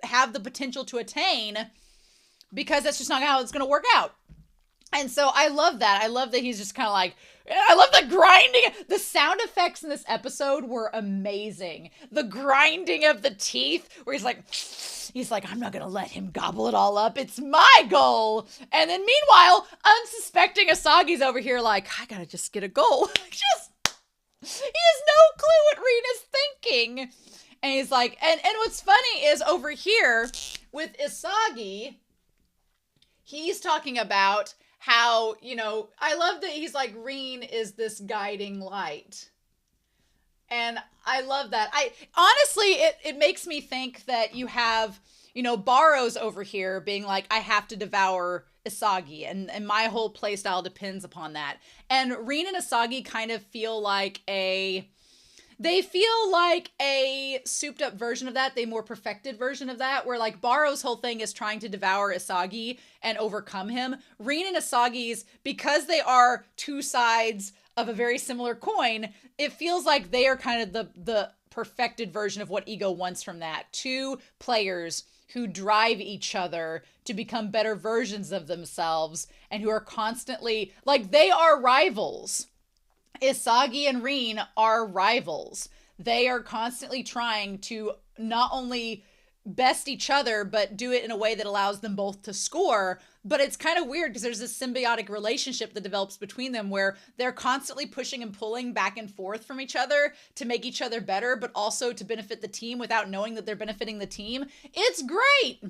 have the potential to attain, because that's just not how it's going to work out. And so I love that. I love that he's just kind of like, I love the grinding. The sound effects in this episode were amazing. The grinding of the teeth, where he's like, I'm not going to let him gobble it all up. It's my goal. And then meanwhile, unsuspecting Asagi's over here like, I got to just get a goal. He has no clue what Rin is thinking. And he's like, and what's funny is over here with Isagi, he's talking about how, I love that he's like, Rin is this guiding light. And I love that. Honestly, it makes me think that you have, Barrow's over here being like, I have to devour Isagi, and my whole playstyle depends upon that. And Rin and Isagi kind of feel like a souped up version of that, the more perfected version of that, where like Barrow's whole thing is trying to devour Isagi and overcome him. Rin and Isagi's, because they are two sides of a very similar coin, it feels like they are kind of the perfected version of what Ego wants from that. Two players who drive each other to become better versions of themselves, and who are constantly, like, they are rivals. Isagi and Rin are rivals. They are constantly trying to not only best each other, but do it in a way that allows them both to score. But it's kind of weird because there's this symbiotic relationship that develops between them where they're constantly pushing and pulling back and forth from each other to make each other better, but also to benefit the team without knowing that they're benefiting the team. It's great.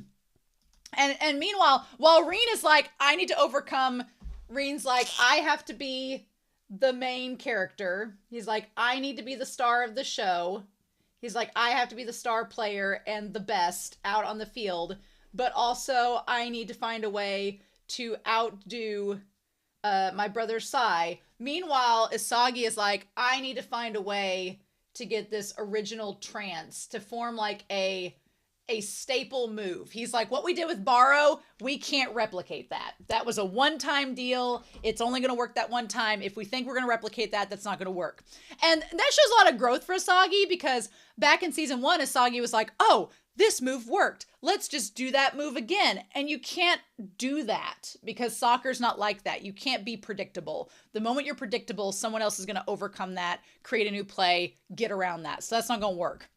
And meanwhile, while Rin is like, I need to overcome, Rin's like, I have to be the main character. He's like, I need to be the star of the show. He's like, I have to be the star player and the best out on the field, but also I need to find a way to outdo my brother Sai. Meanwhile, Isagi is like, I need to find a way to get this original trance to form like a staple move. He's like, what we did with Barrow, we can't replicate that. That was a one-time deal. It's only going to work that one time. If we think we're going to replicate that, that's not going to work. And that shows a lot of growth for Isagi, because back in season 1, Isagi was like, oh, this move worked. Let's just do that move again. And you can't do that because soccer's not like that. You can't be predictable. The moment you're predictable, someone else is going to overcome that, create a new play, get around that. So that's not going to work.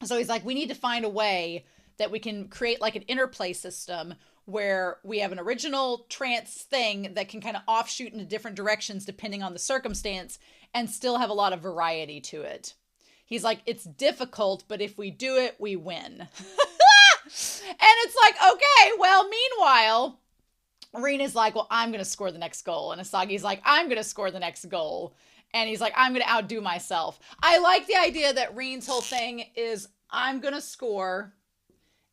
So he's like, we need to find a way that we can create like an interplay system where we have an original trance thing that can kind of offshoot into different directions depending on the circumstance and still have a lot of variety to it. He's like, it's difficult, but if we do it, we win. And it's like, okay, well, meanwhile, Rin is like, well, I'm going to score the next goal. And Isagi's like, I'm going to score the next goal. And he's like, I'm going to outdo myself. I like the idea that Rin's whole thing is, I'm going to score.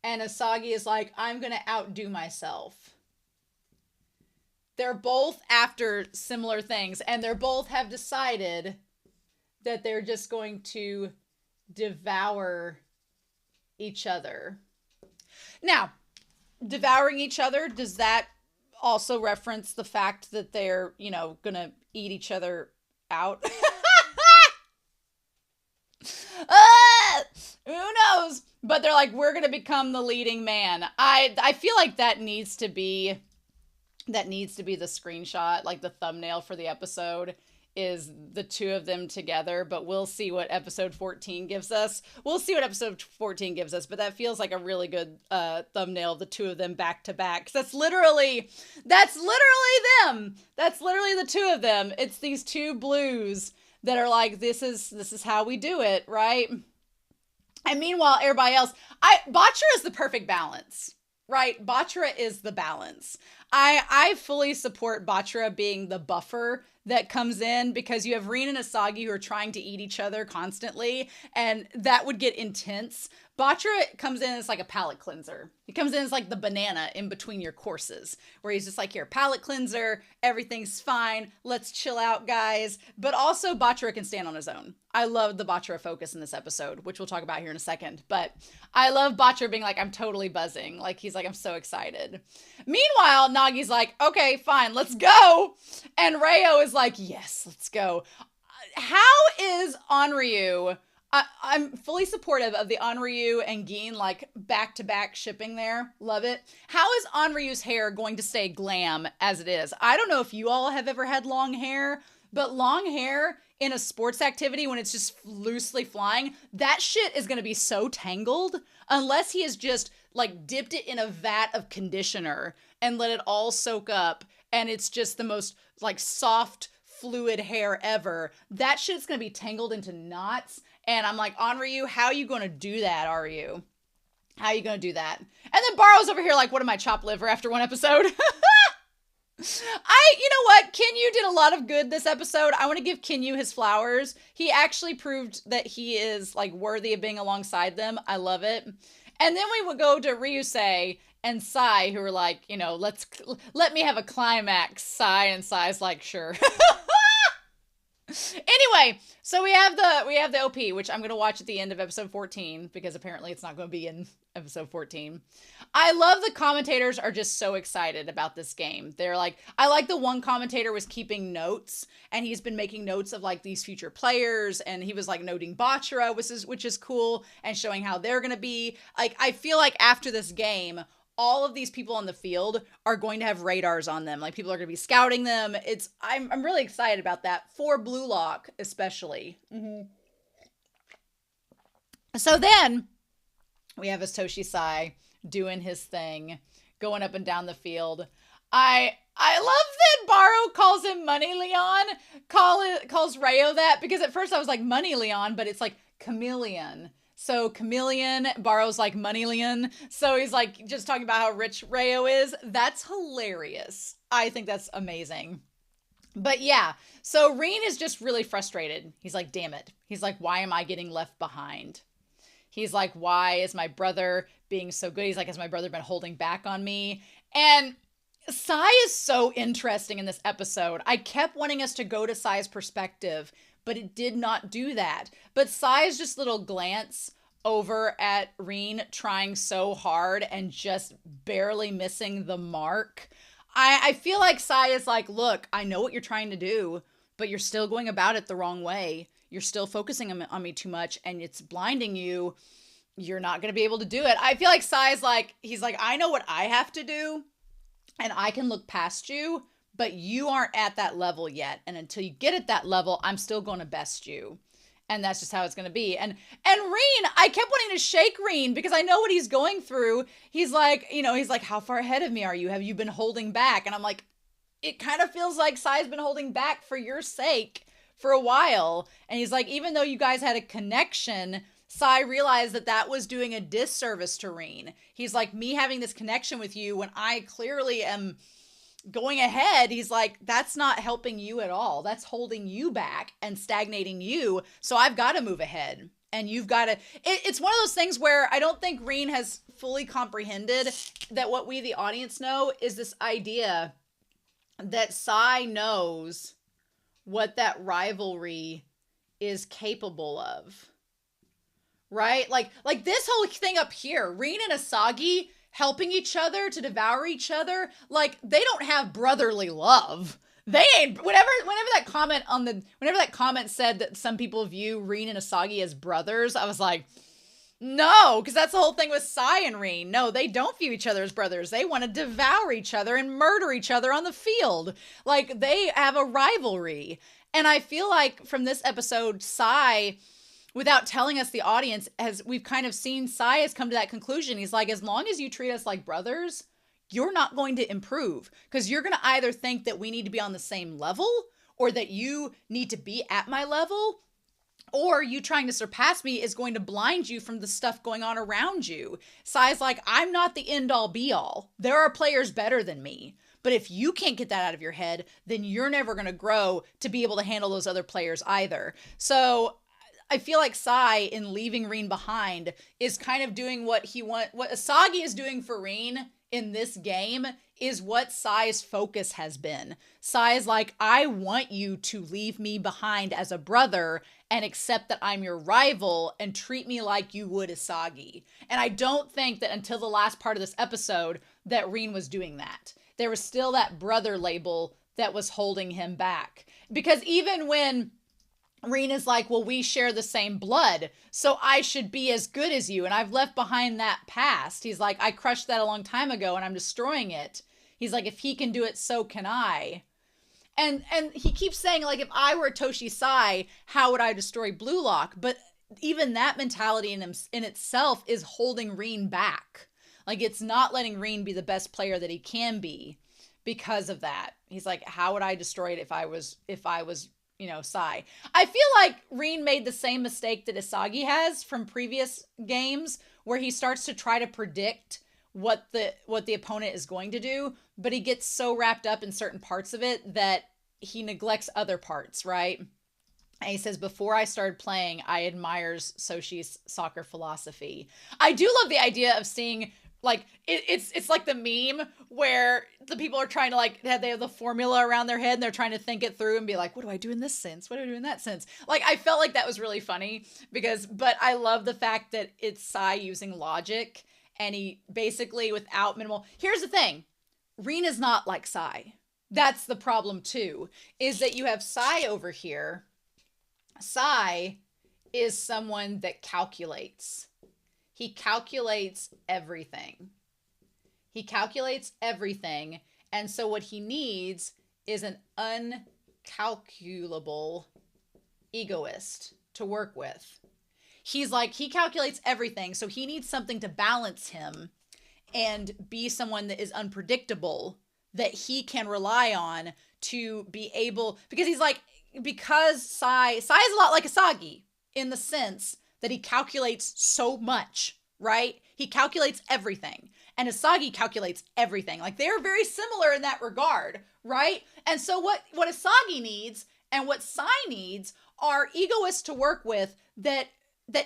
And Isagi is like, I'm going to outdo myself. They're both after similar things. And they're both have decided that they're just going to devour each other. Now, devouring each other, does that also reference the fact that they're, you know, gonna eat each other out? Who knows? But they're like, we're gonna become the leading man. I feel like that needs to be the screenshot, like the thumbnail for the episode is the two of them together, but we'll see what episode 14 gives us. But that feels like a really good thumbnail of the two of them back to back. 'Cause that's literally them. That's literally the two of them. It's these two blues that are like, this is how we do it, right? And meanwhile, everybody else, Bachara is the perfect balance, right? Bachara is the balance. I fully support Bachara being the buffer that comes in, because you have Rin and Isagi who are trying to eat each other constantly, and that would get intense. Bachara comes in as like a palate cleanser. He comes in as like the banana in between your courses, where he's just like, here, palate cleanser, everything's fine, let's chill out, guys. But also Bachara can stand on his own. I love the Bachara focus in this episode, which we'll talk about here in a second. But I love Bachara being like, I'm totally buzzing. Like, he's like, I'm so excited. Meanwhile, Nagi's like, okay, fine, let's go. And Reo is like, yes, let's go. How is Onryu? I'm fully supportive of the Onryu and Gin like back-to-back shipping there. Love it. How is Onryu's hair going to stay glam as it is? I don't know if you all have ever had long hair, but long hair in a sports activity when it's just loosely flying, that shit is going to be so tangled unless he has just like dipped it in a vat of conditioner and let it all soak up, and it's just the most like soft fluid hair ever. That shit's going to be tangled into knots. And I'm like, Onryu, how are you going to do that, are you? How are you going to do that? And then Baro's over here like, what am I, chopped liver after one episode? You know what? Kinyu did a lot of good this episode. I want to give Kinyu his flowers. He actually proved that he is like worthy of being alongside them. I love it. And then we would go to Ryusei and Sai, who are like, you know, let me have a climax. Sai, and Sai's like, sure. Anyway, so we have the OP, which I'm going to watch at the end of episode 14, because apparently it's not going to be in episode 14. I love the commentators are just so excited about this game. They're like, I like the one commentator was keeping notes, and he's been making notes of like these future players, and he was like noting Bachara, which is cool, and showing how they're going to be. Like, I feel like after this game, all of these people on the field are going to have radars on them. Like, people are going to be scouting them. I'm really excited about that for Blue Lock, especially. Mm-hmm. So then we have Itoshi Sai doing his thing, going up and down the field. I love that Baro calls him Money Leon, calls Reo that, because at first I was like Money Leon, but it's like Chameleon. So Chameleon, Baro's like Money Leon. So he's like just talking about how rich Reo is. That's hilarious. I think that's amazing. But yeah, so Rin is just really frustrated. He's like, damn it. He's like, why am I getting left behind? He's like, why is my brother being so good? He's like, has my brother been holding back on me? And Sai is so interesting in this episode. I kept wanting us to go to Sai's perspective, but it did not do that. But Sai's just little glance over at Rin trying so hard and just barely missing the mark. I feel like Sai is like, look, I know what you're trying to do, but you're still going about it the wrong way. You're still focusing on me too much, and it's blinding you. You're not going to be able to do it. I feel like Sai's like, he's like, I know what I have to do, and I can look past you, but you aren't at that level yet. And until you get at that level, I'm still going to best you. And that's just how it's going to be. And Rin, I kept wanting to shake Rin because I know what he's going through. He's like, how far ahead of me are you? Have you been holding back? And I'm like, it kind of feels like Sai's been holding back for your sake. for a while. And he's like, even though you guys had a connection, Sai realized that that was doing a disservice to Rin. He's like, me having this connection with you when I clearly am going ahead, he's like, that's not helping you at all. That's holding you back and stagnating you. So I've got to move ahead. And you've got to, it's one of those things where I don't think Rin has fully comprehended that what we, the audience, know is this idea that Sai knows what that rivalry is capable of. Right? Like this whole thing up here, Rin and Isagi helping each other to devour each other, like they don't have brotherly love. They ain't, whenever that comment said that some people view Rin and Isagi as brothers, I was like, no, because that's the whole thing with Sai and Rin. No, they don't view each other as brothers. They want to devour each other and murder each other on the field. Like, they have a rivalry. And I feel like from this episode, Sai, without telling us, the audience, as we've kind of seen, Sai has come to that conclusion. He's like, as long as you treat us like brothers, you're not going to improve, because you're going to either think that we need to be on the same level, or that you need to be at my level, or you trying to surpass me is going to blind you from the stuff going on around you. Sai's like, I'm not the end all be all. There are players better than me. But if you can't get that out of your head, then you're never going to grow to be able to handle those other players either. So I feel like Sai, in leaving Rin behind, is kind of doing what Isagi is doing for Rin in this game is what Sai's focus has been. Sai is like, I want you to leave me behind as a brother and accept that I'm your rival and treat me like you would Isagi. And I don't think that until the last part of this episode that Rin was doing that. There was still that brother label that was holding him back. Because even when Rin is like, well, we share the same blood, so I should be as good as you, and I've left behind that past. He's like, I crushed that a long time ago, and I'm destroying it. He's like, if he can do it, so can I. And he keeps saying, like, if I were Itoshi Sai, how would I destroy Blue Lock? But even that mentality in itself is holding Rin back. Like, it's not letting Rin be the best player that he can be because of that. He's like, how would I destroy it if I was Sai? I feel like Rin made the same mistake that Isagi has from previous games, where he starts to try to predict what the opponent is going to do, but he gets so wrapped up in certain parts of it that he neglects other parts, right? And he says, before I started playing, I admires Soshi's soccer philosophy. I do love the idea of seeing, like, it's like the meme where the people are trying to, they have the formula around their head and they're trying to think it through and be like, what do I do in this sense? What do I do in that sense? Like, I felt like that was really funny but I love the fact that it's Sai using logic, and he basically, without minimal, here's the thing, Rin is not like Sai. That's the problem too, is that you have Sai over here. Sai is someone that calculates. He calculates everything. And so what he needs is an uncalculable egoist to work with. He's like, he calculates everything, so he needs something to balance him and be someone that is unpredictable, that he can rely on to be able, because Sai is a lot like Isagi in the sense that he calculates so much, right? He calculates everything. And Isagi calculates everything. Like, they're very similar in that regard, right? And so what Isagi needs and what Sai needs are egoists to work with that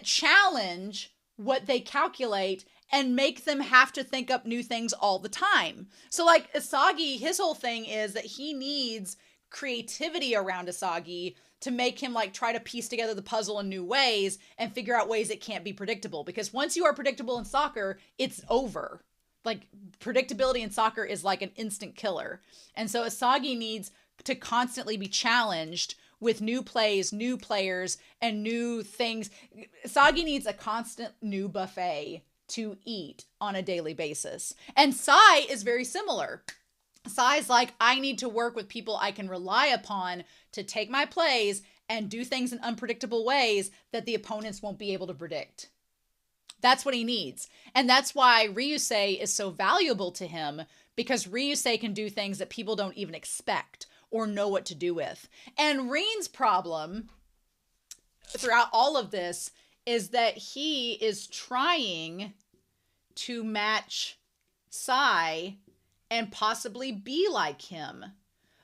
challenge what they calculate and make them have to think up new things all the time. So, like, Isagi, his whole thing is that he needs creativity around Isagi to make him, like, try to piece together the puzzle in new ways and figure out ways it can't be predictable. Because once you are predictable in soccer, it's over. Like, predictability in soccer is like an instant killer. And so Isagi needs to constantly be challenged with new plays, new players, and new things. Isagi needs a constant new buffet to eat on a daily basis. And Sai is very similar. Sai's like, I need to work with people I can rely upon to take my plays and do things in unpredictable ways that the opponents won't be able to predict. That's what he needs. And that's why Ryusei is so valuable to him, because Ryusei can do things that people don't even expect, or know what to do with. And Rin's problem throughout all of this is that he is trying to match Sai and possibly be like him.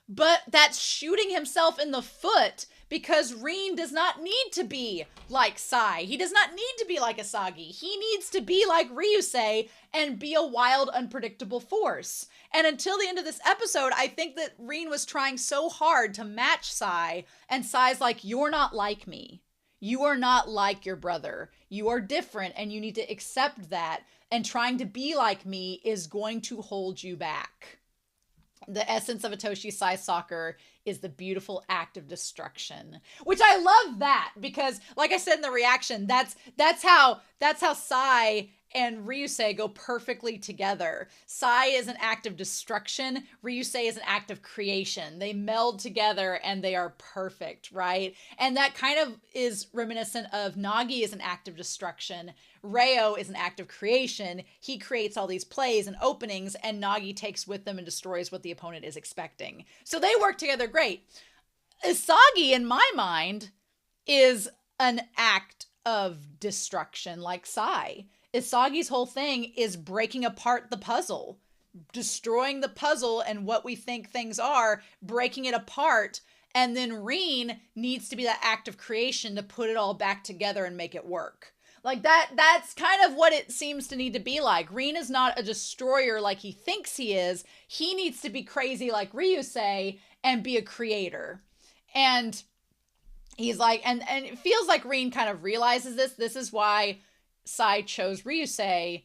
But that's shooting himself in the foot because Rin does not need to be like Sai. He does not need to be like Isagi. He needs to be like Ryusei and be a wild, unpredictable force. And until the end of this episode, I think that Rin was trying so hard to match Sai, and Sai's like, you're not like me. You are not like your brother. You are different, and you need to accept that. And trying to be like me is going to hold you back. The essence of Itoshi Sai soccer is the beautiful act of destruction, which I love that because, like I said in the reaction, that's how Sai and Ryusei go perfectly together. Sai is an act of destruction. Ryusei is an act of creation. They meld together and they are perfect, right? And that kind of is reminiscent of Nagi is an act of destruction. Reo is an act of creation. He creates all these plays and openings, and Nagi takes with them and destroys what the opponent is expecting. So they work together great. Isagi, in my mind, is an act of destruction like Sai. Isagi's whole thing is breaking apart the puzzle, destroying the puzzle and what we think things are, breaking it apart. And then Rin needs to be that act of creation to put it all back together and make it work. Like that's kind of what it seems to need to be like. Rin is not a destroyer like he thinks he is. He needs to be crazy like Ryusei and be a creator. And he's like, and it feels like Rin kind of realizes this. This is why Sai chose Ryusei,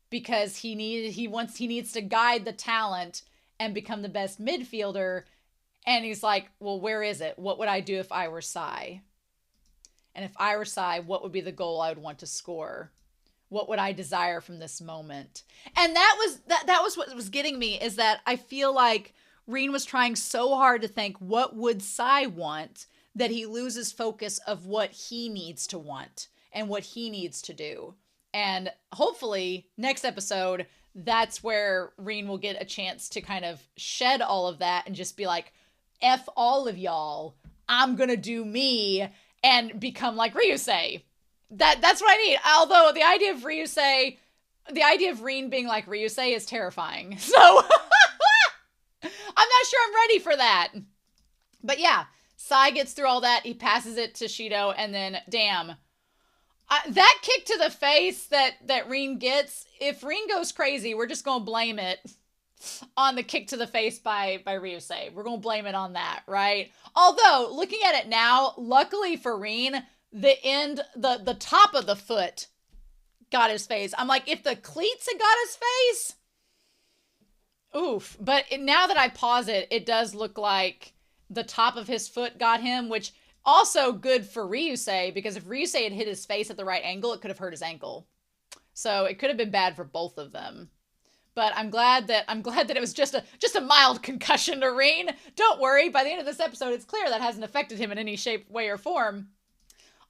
because he needs to guide the talent and become the best midfielder. And he's like, well, where is it? What would I do if I were Sai? And if I were Sai, what would be the goal I would want to score? What would I desire from this moment? And that was what was getting me, is that I feel like Rin was trying so hard to think, what would Sai want, that he loses focus of what he needs to want and what he needs to do. And hopefully next episode, that's where Rin will get a chance to kind of shed all of that and just be like, F all of y'all, I'm gonna do me and become like Ryusei. That's what I need. Although the idea of Rin being like Ryusei is terrifying. So I'm not sure I'm ready for that. But yeah, Sai gets through all that. He passes it to Shido, and then damn, that kick to the face that Rin gets, if Rin goes crazy, we're just going to blame it on the kick to the face by Ryusei. We're going to blame it on that, right? Although, looking at it now, luckily for Rin, the top of the foot got his face. I'm like, if the cleats had got his face, oof. But now that I pause it, it does look like the top of his foot got him, which also good for Ryusei, because if Ryusei had hit his face at the right angle, it could have hurt his ankle. So it could have been bad for both of them. But I'm glad that it was just a mild concussion to Rin. Don't worry, by the end of this episode, it's clear that hasn't affected him in any shape, way, or form.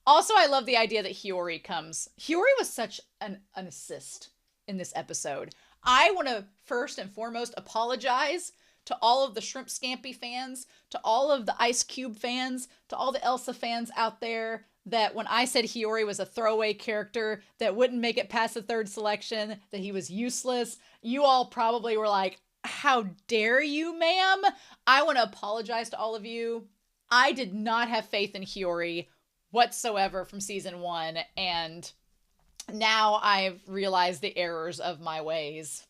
Also, I love the idea that Hiyori comes. Hiyori was such an assist in this episode. I want to first and foremost apologize to all of the Shrimp Scampi fans, to all of the Ice Cube fans, to all the Elsa fans out there, that when I said Hiyori was a throwaway character that wouldn't make it past the third selection, that he was useless, you all probably were like, how dare you, ma'am? I want to apologize to all of you. I did not have faith in Hiyori whatsoever from season 1, and now I've realized the errors of my ways.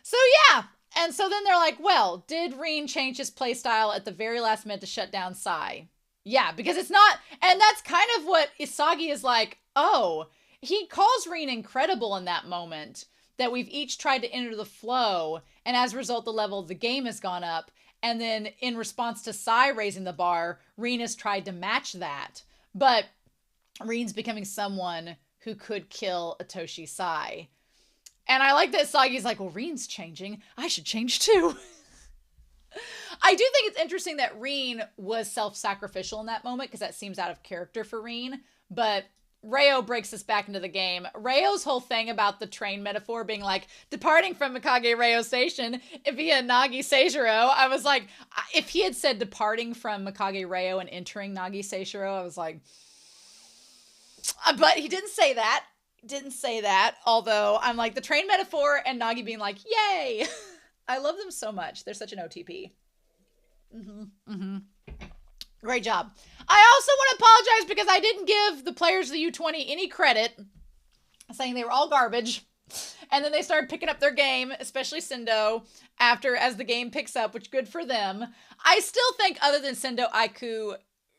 So yeah, and so then they're like, well, did Rin change his playstyle at the very last minute to shut down Sai? Yeah, because it's not, and that's kind of what Isagi is like, oh, he calls Rin incredible in that moment, that we've each tried to enter the flow, and as a result, the level of the game has gone up, and then in response to Sai raising the bar, Rin has tried to match that, but Rin's becoming someone who could kill Itoshi Sai. And I like that Isagi's like, well, Rin's changing, I should change too. I do think it's interesting that Rin was self-sacrificial in that moment, because that seems out of character for Rin. But Reo breaks us back into the game. Reo's whole thing about the train metaphor being like, departing from Mikage Reo Station via Nagi Seishiro, I was like, if he had said departing from Mikage Reo and entering Nagi Seishiro, I was like, but he didn't say that. Didn't say that. Although I'm like, the train metaphor and Nagi being like, yay. I love them so much. They're such an OTP. Great job. I also want to apologize because I didn't give the players of the U20 any credit, saying they were all garbage. And then they started picking up their game, especially Sendo, as the game picks up, which good for them. I still think other than Sendo, Aiku,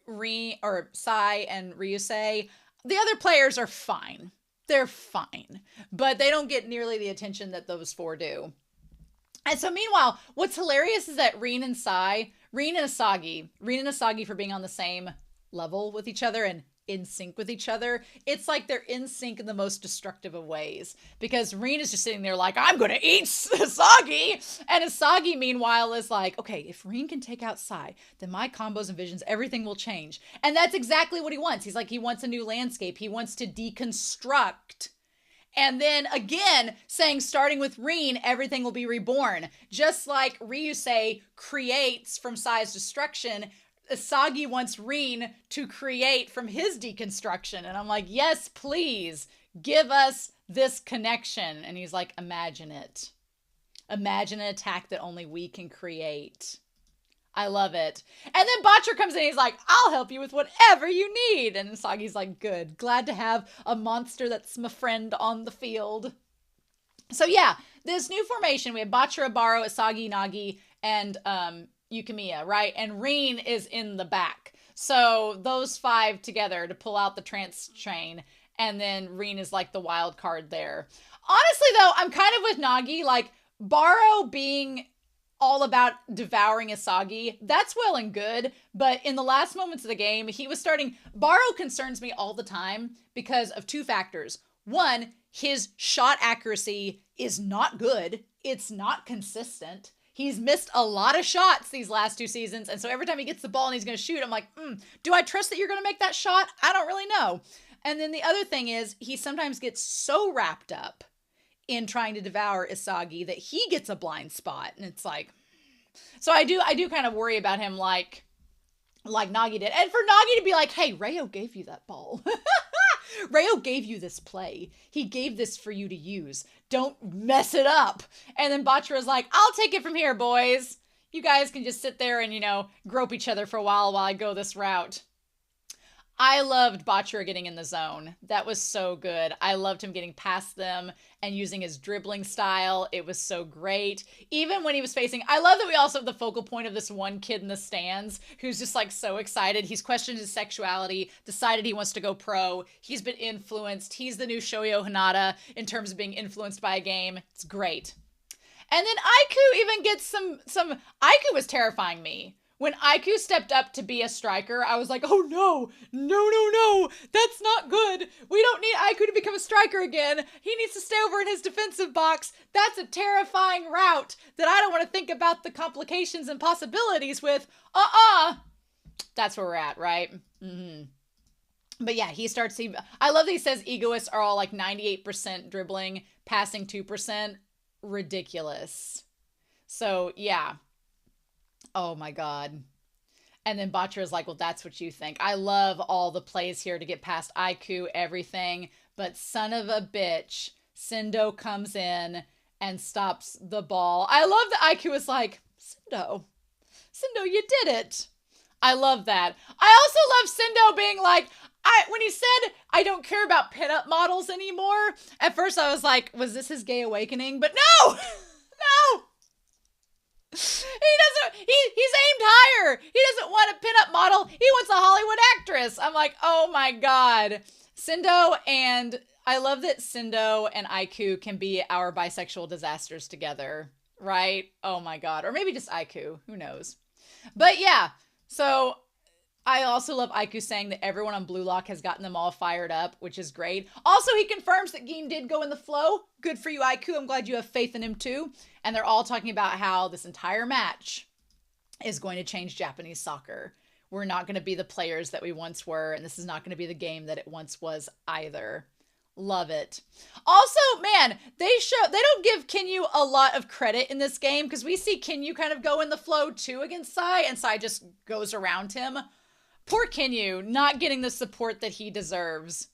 Rin, or Sai, and Ryusei, the other players are fine. They're fine. But they don't get nearly the attention that those four do. And so meanwhile, what's hilarious is that Rin and Isagi for being on the same level with each other and in sync with each other, it's like they're in sync in the most destructive of ways. Because Rin is just sitting there like, I'm gonna eat Isagi! And Isagi, meanwhile, is like, okay, if Rin can take out Sai, then my combos and visions, everything will change. And that's exactly what he wants. He's like, he wants a new landscape. He wants to deconstruct. And then again, saying starting with Rin, everything will be reborn. Just like Ryusei creates from Sai's destruction, Isagi wants Rin to create from his deconstruction. And I'm like, yes, please, give us this connection. And he's like, imagine it. Imagine an attack that only we can create. I love it. And then Bachar comes in, he's like, I'll help you with whatever you need. And Isagi's like, good. Glad to have a monster that's my friend on the field. So yeah, this new formation, we have Bachar, Abaro, Isagi, Nagi, and Yukimiya, right? And Rin is in the back. So those five together to pull out the trance chain. And then Rin is like the wild card there. Honestly, though, I'm kind of with Nagi. Like, Baro being all about devouring Isagi, that's well and good, but in the last moments of the game, he was starting... Baro concerns me all the time because of two factors. One, his shot accuracy is not good. It's not consistent. He's missed a lot of shots these last two seasons, and so every time he gets the ball and he's going to shoot, I'm like, do I trust that you're going to make that shot? I don't really know. And then the other thing is, he sometimes gets so wrapped up in trying to devour Isagi that he gets a blind spot, and it's like... So I do kind of worry about him like Nagi did. And for Nagi to be like, hey, Reo gave you that ball. Reo gave you this play. He gave this for you to use. Don't mess it up. And then Bachar is like, I'll take it from here, boys. You guys can just sit there and, grope each other for a while I go this route. I loved Bachar getting in the zone. That was so good. I loved him getting past them and using his dribbling style. It was so great. Even when he was facing... I love that we also have the focal point of this one kid in the stands who's just like so excited. He's questioned his sexuality, decided he wants to go pro. He's been influenced. He's the new Shoyo Hanada in terms of being influenced by a game. It's great. And then Aiku even gets some... Aiku was terrifying me. When Aiku stepped up to be a striker, I was like, oh no, that's not good. We don't need Aiku to become a striker again. He needs to stay over in his defensive box. That's a terrifying route that I don't want to think about the complications and possibilities with. That's where we're at, right? But yeah, he starts... I love that he says egoists are all like 98% dribbling, passing 2%. Ridiculous. So yeah. Oh my God. And then Bachar is like, well, that's what you think. I love all the plays here to get past Aiku, everything. But son of a bitch, Sendo comes in and stops the ball. I love that Aiku is like, Sendo, you did it. I love that. I also love Sendo being like, when he said, I don't care about pinup models anymore, at first I was like, was this his gay awakening? But no! No! He's aimed higher. He doesn't want a pinup model. He wants a Hollywood actress. I'm like, oh my God. I love that Sendo and Aiku can be our bisexual disasters together, right? Oh my God. Or maybe just Aiku. Who knows? But yeah, so I also love Aiku saying that everyone on Blue Lock has gotten them all fired up, which is great. Also, he confirms that Gin did go in the flow. Good for you, Aiku. I'm glad you have faith in him too. And they're all talking about how this entire match is going to change Japanese soccer, We're not going to be the players that we once were, and this is not going to be the game that it once was either. Love it. Also, man, they don't give Kinyu a lot of credit in this game, because we see Kinyu kind of go in the flow too against Sai, and Sai just goes around him. Poor Kinyu, not getting the support that he deserves.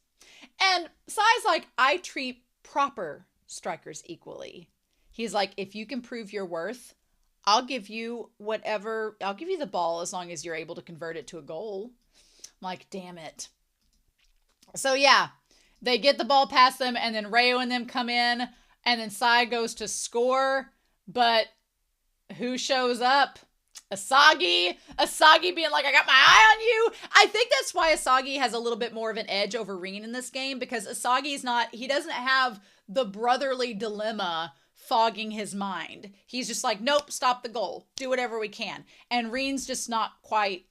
And Sai's like, I treat proper strikers equally. He's like, if you can prove your worth, I'll give you whatever, I'll give you the ball as long as you're able to convert it to a goal. I'm like, damn it. So yeah, they get the ball past them, and then Reo and them come in, and then Sai goes to score, but who shows up? Isagi being like, I got my eye on you. I think that's why Isagi has a little bit more of an edge over Rin in this game, because he doesn't have the brotherly dilemma fogging his mind. He's just like, nope, stop the goal. Do whatever we can. And Rin's just not quite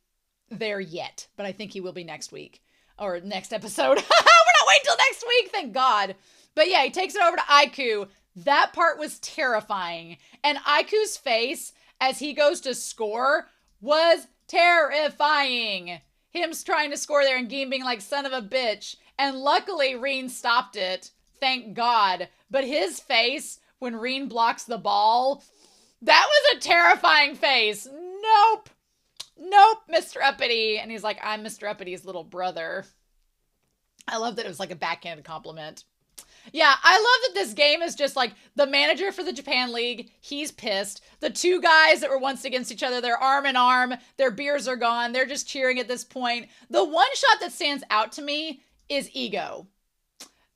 there yet, but I think he will be next week. Or next episode. We're not waiting till next week, thank God. But yeah, he takes it over to Aiku. That part was terrifying. And Aiku's face as he goes to score was terrifying. Him trying to score there and Gin being like, son of a bitch. And luckily, Rin stopped it. Thank God. But his face when Rin blocks the ball, that was a terrifying face. Nope, Mr. Uppity. And he's like, I'm Mr. Uppity's little brother. I love that it was like a backhanded compliment. Yeah, I love that this game is just like the manager for the Japan League. He's pissed. The two guys that were once against each other, they're arm in arm. Their beers are gone. They're just cheering at this point. The one shot that stands out to me is Ego.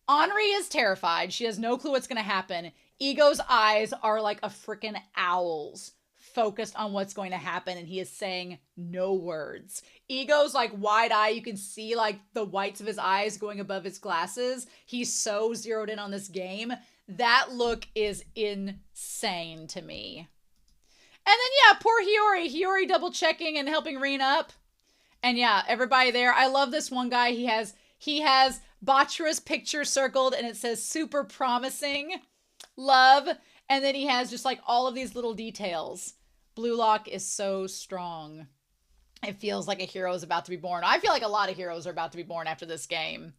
Henri is terrified. She has no clue what's going to happen. Ego's eyes are like a freaking owl's, focused on what's going to happen, and he is saying no words. Ego's like wide eye, you can see like the whites of his eyes going above his glasses. He's so zeroed in on this game. That look is insane to me. And then yeah, poor Hiyori double checking and helping Rin up. And yeah, everybody there. I love this one guy. He has Bachira's picture circled and it says super promising. Love. And then he has just like all of these little details. Blue Lock is so strong. It feels like a hero is about to be born. I feel like a lot of heroes are about to be born after this game.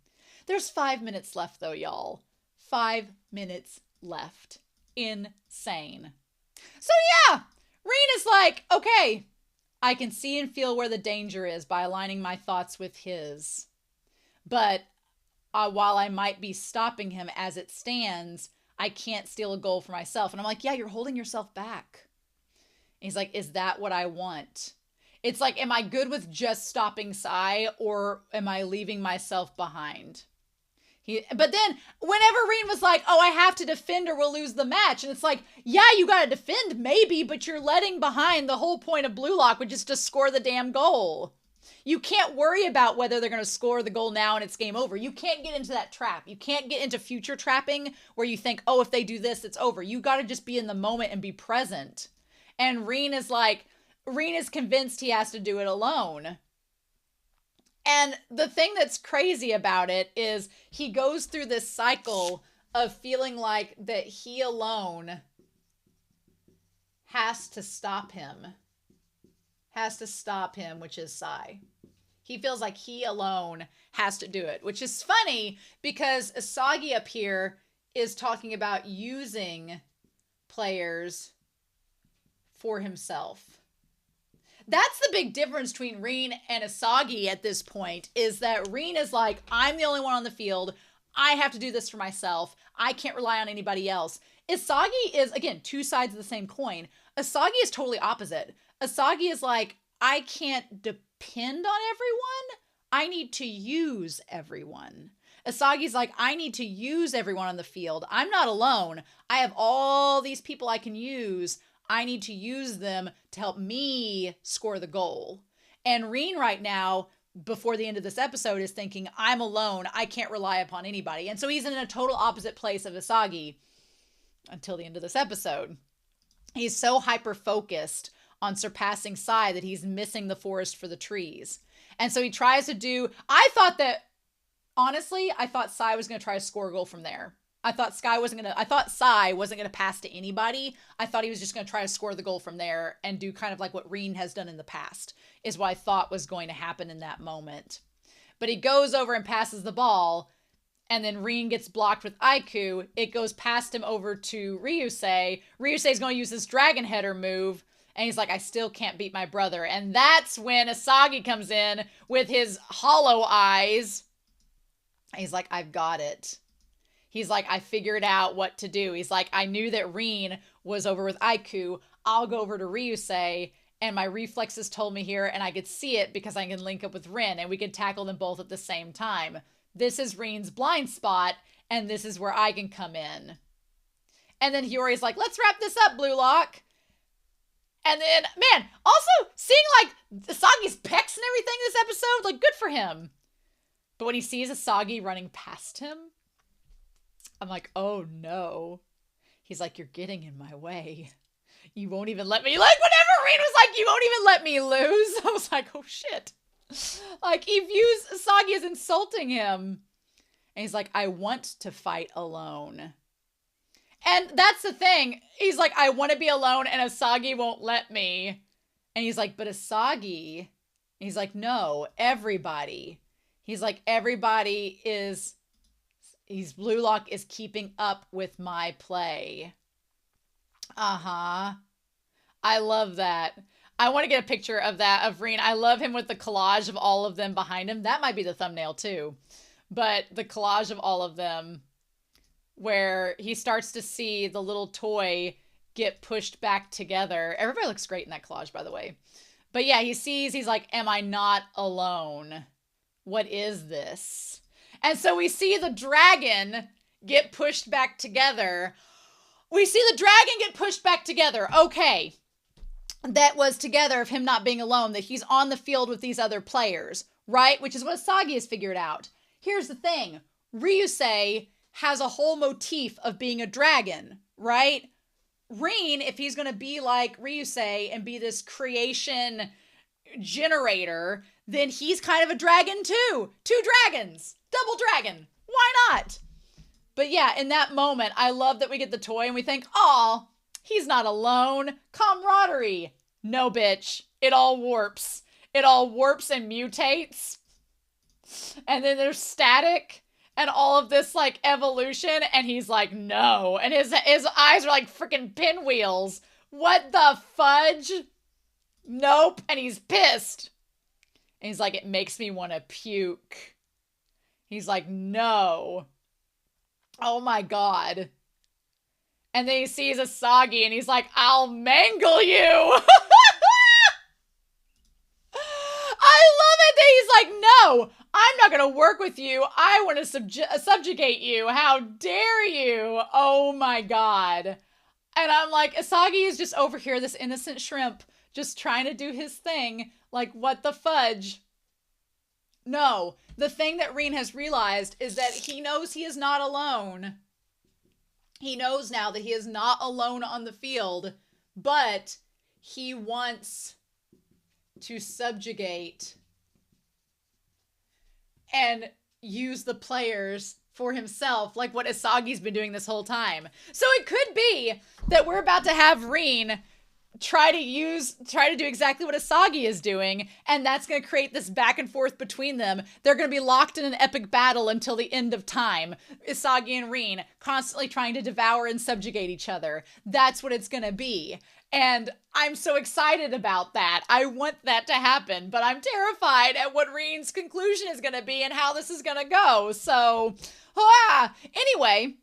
There's 5 minutes left though, y'all. 5 minutes left. Insane. So yeah, Rin is like, okay, I can see and feel where the danger is by aligning my thoughts with his. But while I might be stopping him as it stands, I can't steal a goal for myself. And I'm like, yeah, you're holding yourself back. And he's like, is that what I want? It's like, am I good with just stopping Sai, or am I leaving myself behind? But then whenever Rin was like, oh, I have to defend or we'll lose the match. And it's like, yeah, you got to defend maybe, but you're letting behind the whole point of Blue Lock, which is to score the damn goal. You can't worry about whether they're going to score the goal now and it's game over. You can't get into that trap. You can't get into future trapping where you think, oh, if they do this, it's over. You got to just be in the moment and be present. And Rin is convinced he has to do it alone. And the thing that's crazy about it is he goes through this cycle of feeling like that he alone has to stop him. Which is Sai. He feels like he alone has to do it, which is funny because Isagi up here is talking about using players for himself. That's the big difference between Rin and Isagi at this point, is that Rin is like, I'm the only one on the field. I have to do this for myself. I can't rely on anybody else. Isagi is, again, two sides of the same coin. Isagi is totally opposite. Isagi is like, I can't depend on everyone. I need to use everyone. Isagi's like, I need to use everyone on the field. I'm not alone. I have all these people I can use. I need to use them to help me score the goal. And Rin right now, before the end of this episode, is thinking, I'm alone. I can't rely upon anybody. And so he's in a total opposite place of Isagi until the end of this episode. He's so hyper-focused on surpassing Sai that he's missing the forest for the trees. And so he tries to do, honestly, I thought Sai was going to try to score a goal from there. I thought Sai wasn't gonna pass to anybody. I thought he was just gonna try to score the goal from there and do kind of like what Rin has done in the past, is what I thought was going to happen in that moment. But he goes over and passes the ball, and then Rin gets blocked with Aiku. It goes past him over to Ryusei. Ryusei's going to use this dragon header move, and he's like, I still can't beat my brother. And that's when Isagi comes in with his hollow eyes. He's like, I've got it. He's like, I figured out what to do. He's like, I knew that Rin was over with Aiku. I'll go over to Ryusei, and my reflexes told me here, and I could see it because I can link up with Rin, and we can tackle them both at the same time. This is Rin's blind spot, and this is where I can come in. And then Hiyori's like, let's wrap this up, Blue Lock. And then, man, also seeing like Asagi's pecs and everything this episode, like, good for him. But when he sees Isagi running past him, I'm like, oh no. He's like, you're getting in my way. You won't even let me, like, whenever Rin was like, you won't even let me lose. I was like, oh shit. Like, he views Isagi as insulting him. And he's like, I want to fight alone. And that's the thing. He's like, I want to be alone and Isagi won't let me. And he's like, but Isagi. He's like, no, everybody. He's like, Blue Lock is keeping up with my play. Uh-huh. I love that. I want to get a picture of that, of Rin. I love him with the collage of all of them behind him. That might be the thumbnail too. But the collage of all of them, where he starts to see the little toy get pushed back together. Everybody looks great in that collage, by the way. But yeah, he's like, am I not alone? What is this? And so we see the dragon get pushed back together. Okay. That was together of him not being alone, that he's on the field with these other players, right? Which is what Isagi has figured out. Here's the thing. Ryusei has a whole motif of being a dragon, right? Rin, if he's going to be like Ryusei and be this creation generator, then he's kind of a dragon too. 2 dragons. Double dragon. Why not? But yeah, in that moment, I love that we get the toy and we think, aw, he's not alone. Camaraderie. No, bitch. It all warps. It all warps and mutates. And then there's static and all of this like evolution. And he's like, no. And his eyes are like freaking pinwheels. What the fudge? Nope. And he's pissed. And he's like, it makes me want to puke. He's like, no. Oh my God. And then he sees Isagi and he's like, I'll mangle you. I love it that he's like, no, I'm not going to work with you. I want to subjugate you. How dare you? Oh my God. And I'm like, Isagi is just over here, this innocent shrimp, just trying to do his thing. Like, what the fudge? No, the thing that Rin has realized is that he knows he is not alone. He knows now that he is not alone on the field, but he wants to subjugate and use the players for himself, like what Isagi's been doing this whole time. So it could be that we're about to have Rin try to do exactly what Isagi is doing, and that's going to create this back and forth between them. They're going to be locked in an epic battle until the end of time. Isagi and Rin constantly trying to devour and subjugate each other. That's what it's going to be. And I'm so excited about that. I want that to happen, but I'm terrified at what Rin's conclusion is going to be and how this is going to go. So, anyway,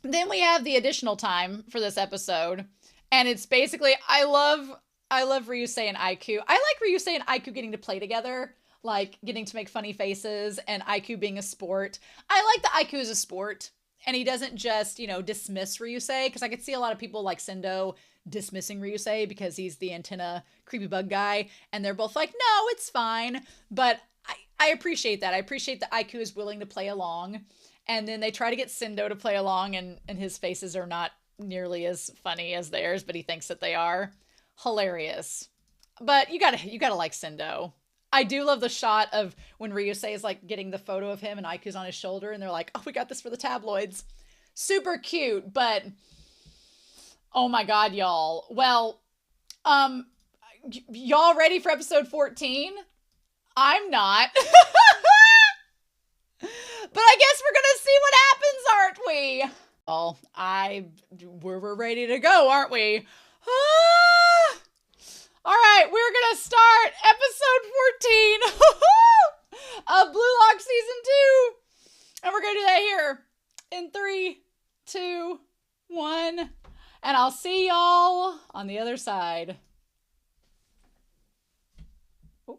then we have the additional time for this episode. And it's basically, I love Ryusei and Aiku. I like Ryusei and Aiku getting to play together, like getting to make funny faces, and Aiku being a sport. I like that Aiku is a sport, and he doesn't just, dismiss Ryusei, because I could see a lot of people like Sendo dismissing Ryusei because he's the antenna creepy bug guy, and they're both like, no, it's fine. But I appreciate that. I appreciate that Aiku is willing to play along, and then they try to get Sendo to play along, and his faces are not nearly as funny as theirs, but he thinks that they are. Hilarious. But you gotta like Sendo. I do love the shot of when Ryusei is like getting the photo of him and Aiku's on his shoulder, and they're like, oh, we got this for the tabloids. super cute, but oh my god, y'all. Well, um, y'all ready for episode 14? I'm not. But I guess we're gonna see what happens, aren't we? Well, we're ready to go, aren't we? Ah! All right, we're gonna start episode 14 of Blue Lock season 2, and we're gonna do that here in 3, 2, 1, and I'll see y'all on the other side. Oh,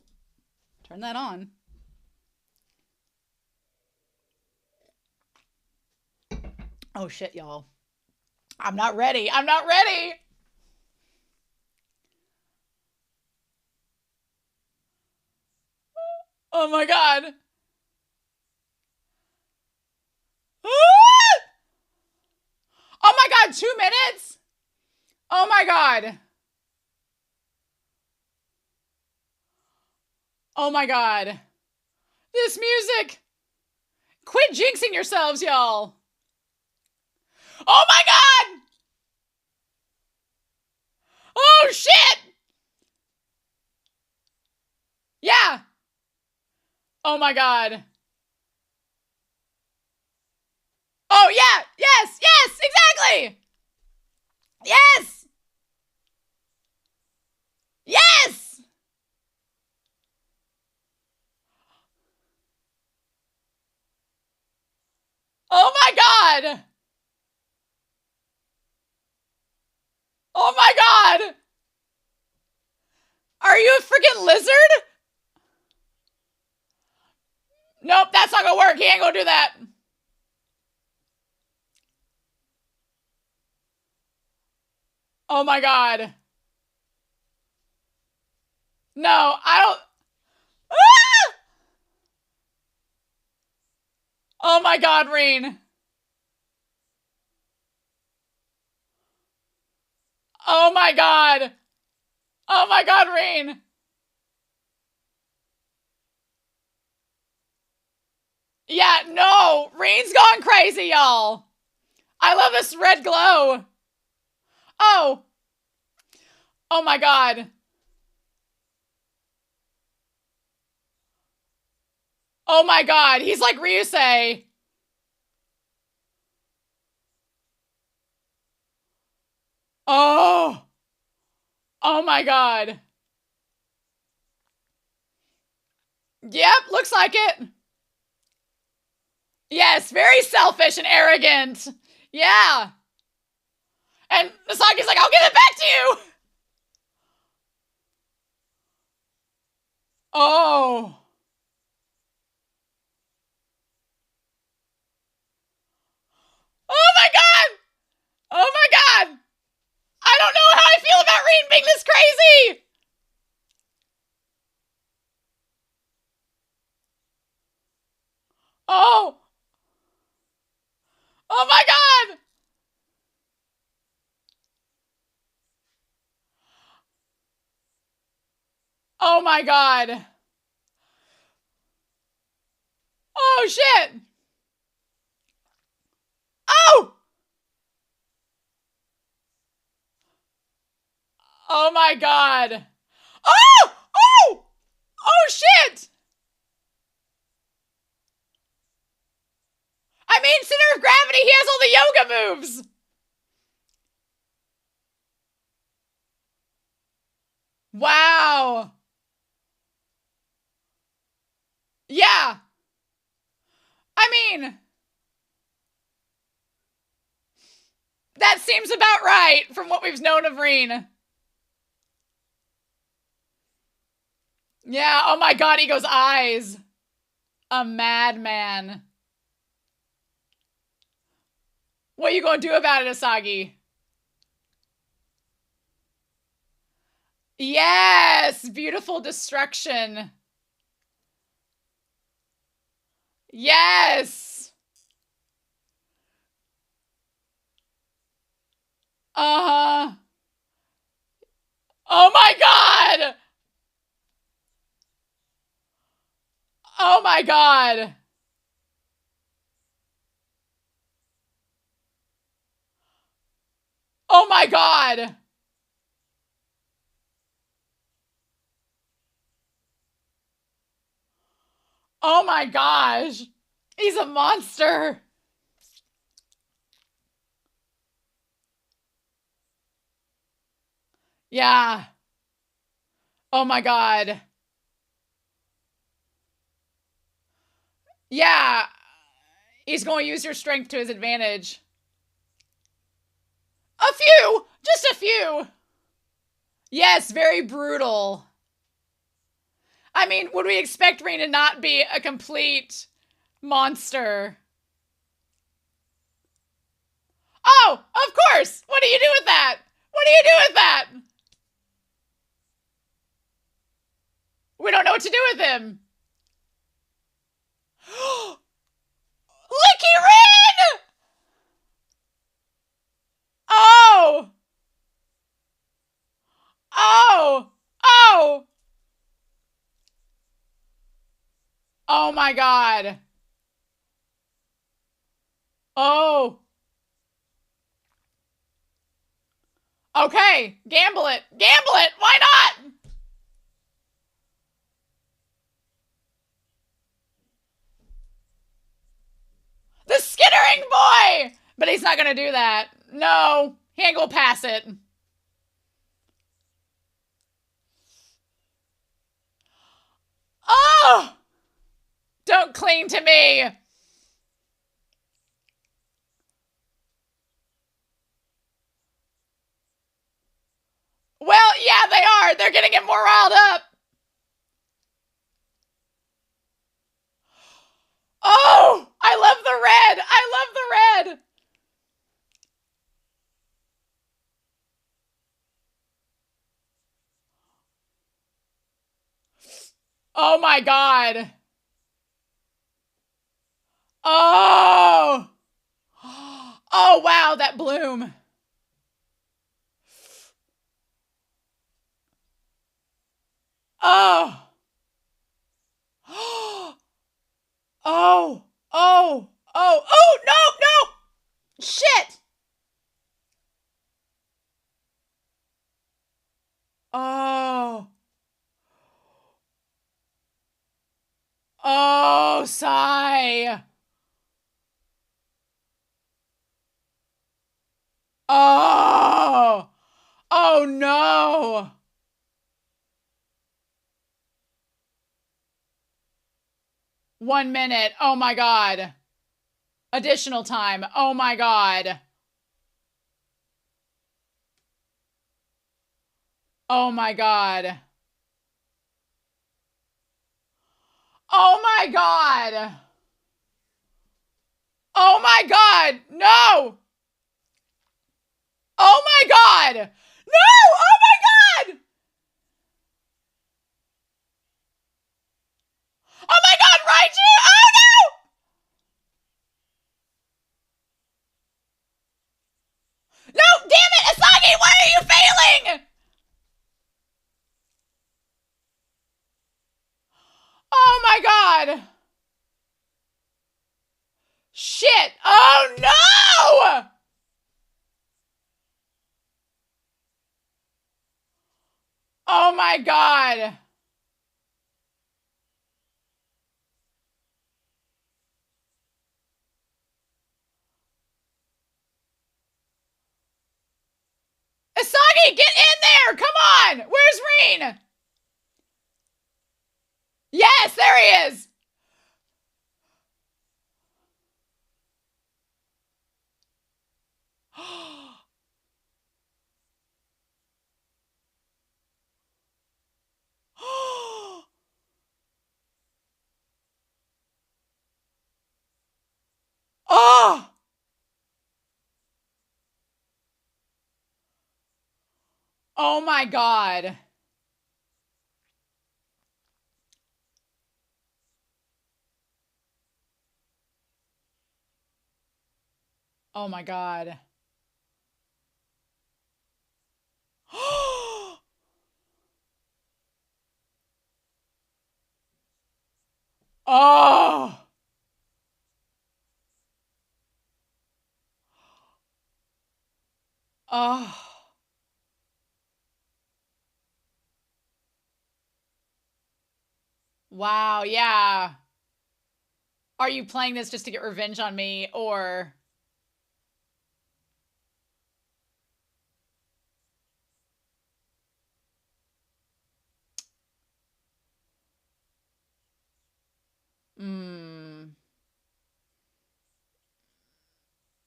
turn that on. Oh shit, y'all. I'm not ready. I'm not ready. Oh my god. Oh my god, 2 minutes? Oh my god. Oh my god. This music. Quit jinxing yourselves, y'all. Oh my god. Oh shit. Yeah. Oh my god. Oh yeah. Yes. Yes. Exactly. Yes. Yes. Oh my god. Oh my god. Are you a freaking lizard? Nope, that's not gonna work. He ain't gonna do that. Oh my god. No, I don't. Ah! Oh my god, Rin. Oh my god. Oh my god, Rin. Yeah, no. Rin's gone crazy, y'all. I love this red glow. Oh. Oh my god. Oh my god. He's like Ryusei. Oh. Oh my god. Yep, looks like it. Yes, very selfish and arrogant. Yeah. And Isagi's like, I'll give it back to you. Oh. Oh my god. Oh my god. I don't know how I feel about Rin being this crazy. Oh. Oh my god. Oh my god. Oh shit. Oh. Oh my god. Oh. Oh. Oh shit. I mean, center of gravity, he has all the yoga moves. Wow. Yeah. I mean, that seems about right from what we've known of Rin. Yeah, oh my god, Ego's eyes. A madman. What are you gonna do about it, Isagi? Yes! Beautiful destruction. Yes! Uh-huh. Oh my god! Oh my god! Oh my god. Oh my gosh. He's a monster. Yeah. Oh my god. Yeah. He's going to use your strength to his advantage. A few! Just a few! Yes, very brutal. I mean, would we expect Rin to not be a complete monster? Oh, of course! What do you do with that? What do you do with that? We don't know what to do with him. Licky Rin! Oh! Oh! Oh! Oh my god. Oh. Okay. Gamble it. Gamble it. Why not? The skittering boy! But he's not gonna do that. No. He ain't gonna pass it. Oh! Don't cling to me. Well, yeah, they are. They're getting him more riled up. Oh! I love the red. I love the red. Oh my god. Oh! Oh wow, that bloom. Oh! Oh! Oh! Oh! Oh! No! No! Shit! Oh! Oh, sigh. Oh! Oh no! 1 minute. Oh my god. Additional time. Oh my god. Oh my god. Oh my god. Oh my god. No. Oh my god. No. Oh my god. Oh my god, Raichu. Oh no. No, damn it, Isagi, why are you failing? Oh my god. Shit. Oh no. Oh my god. Isagi, get in there! Come on! Where's Rin? Yes, there he is! Oh! Oh my god. Oh my god. Oh! Oh. Wow, yeah. Are you playing this just to get revenge on me, or...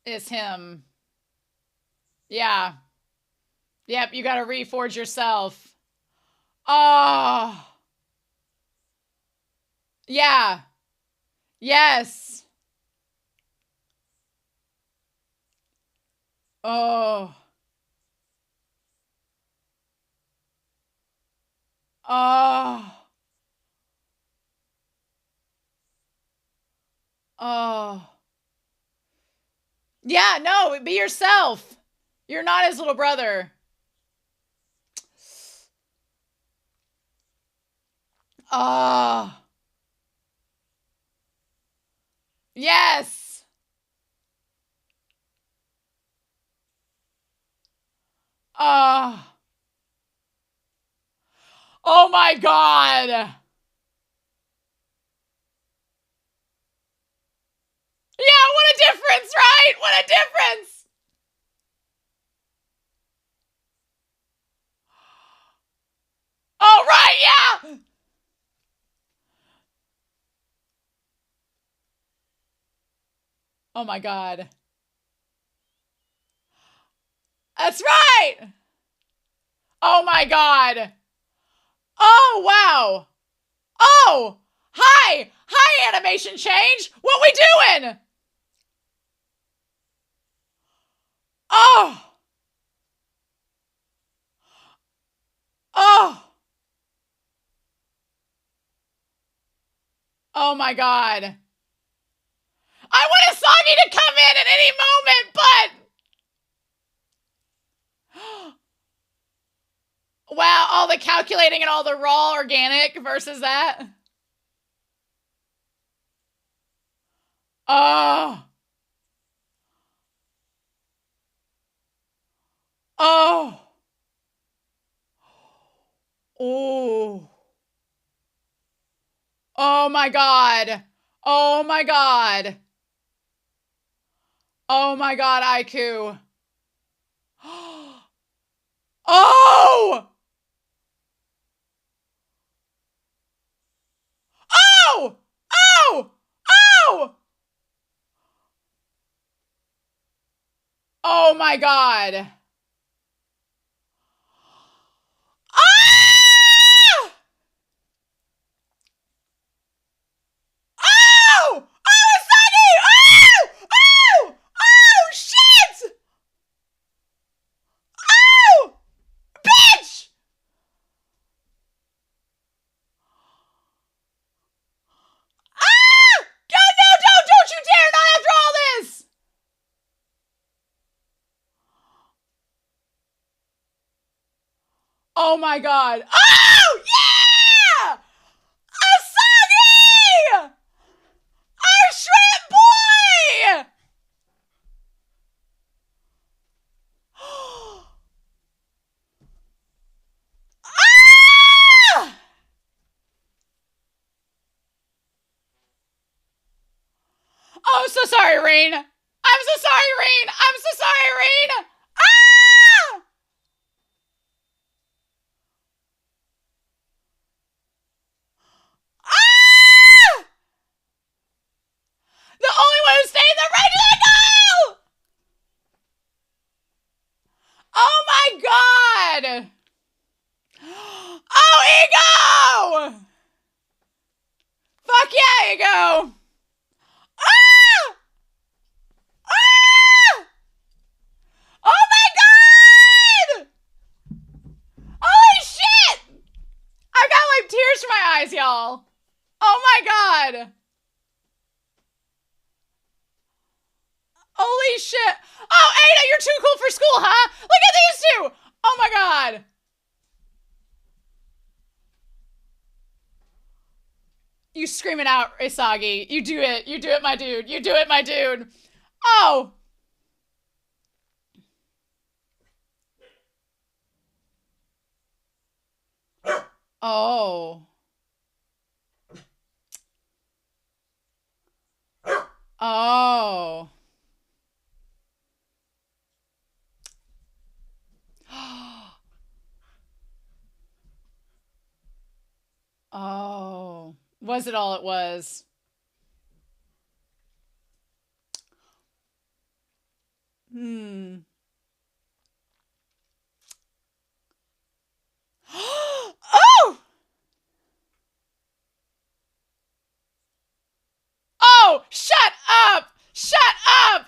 It's him. Yeah. Yep, you gotta reforge yourself. Oh. Yeah. Yes. Oh. Oh. Oh. Yeah, no, be yourself. You're not his little brother. Oh. Yes. Oh. Oh my God. Yeah, what a difference, right? What a difference. Oh, right, yeah. Oh my God. That's right. Oh my God. Oh, wow. Oh, hi. Hi, animation change. What we doing? Oh. Oh. Oh my God. I want Isagi to come in at any moment, but... Wow, all the calculating and all the raw organic versus that. Oh. Oh. Oh. Oh my God. Oh my God. Oh my God, Aiku. Oh! Oh! Oh! Oh! Oh my God. Ah! Oh! Oh, Isagi! Oh! Oh! Oh, shit! Oh! Bitch! Ah! God, no, don't you dare, not after all this! Oh my God. Oh, yeah! Isagi! Our shrimp boy! Ah! Oh, I'm so sorry, Rin. I'm so sorry, Rin. I'm so sorry, Rin. Ah! Ah! The only one who stayed in the regular goal! Oh my God! Oh, ego! Fuck yeah, ego! Ah! Ah! Oh my God! Holy shit! I've got like tears to my eyes, y'all. Oh my God! Holy shit! Oh, Ada, you're too cool for school, huh? Look at these two! Oh my God! You scream it out, Isagi. You do it. You do it, my dude. You do it, my dude. Oh! Oh. Oh. Oh. Was it all it was? Hmm. Oh! Oh! Shut up! Shut up!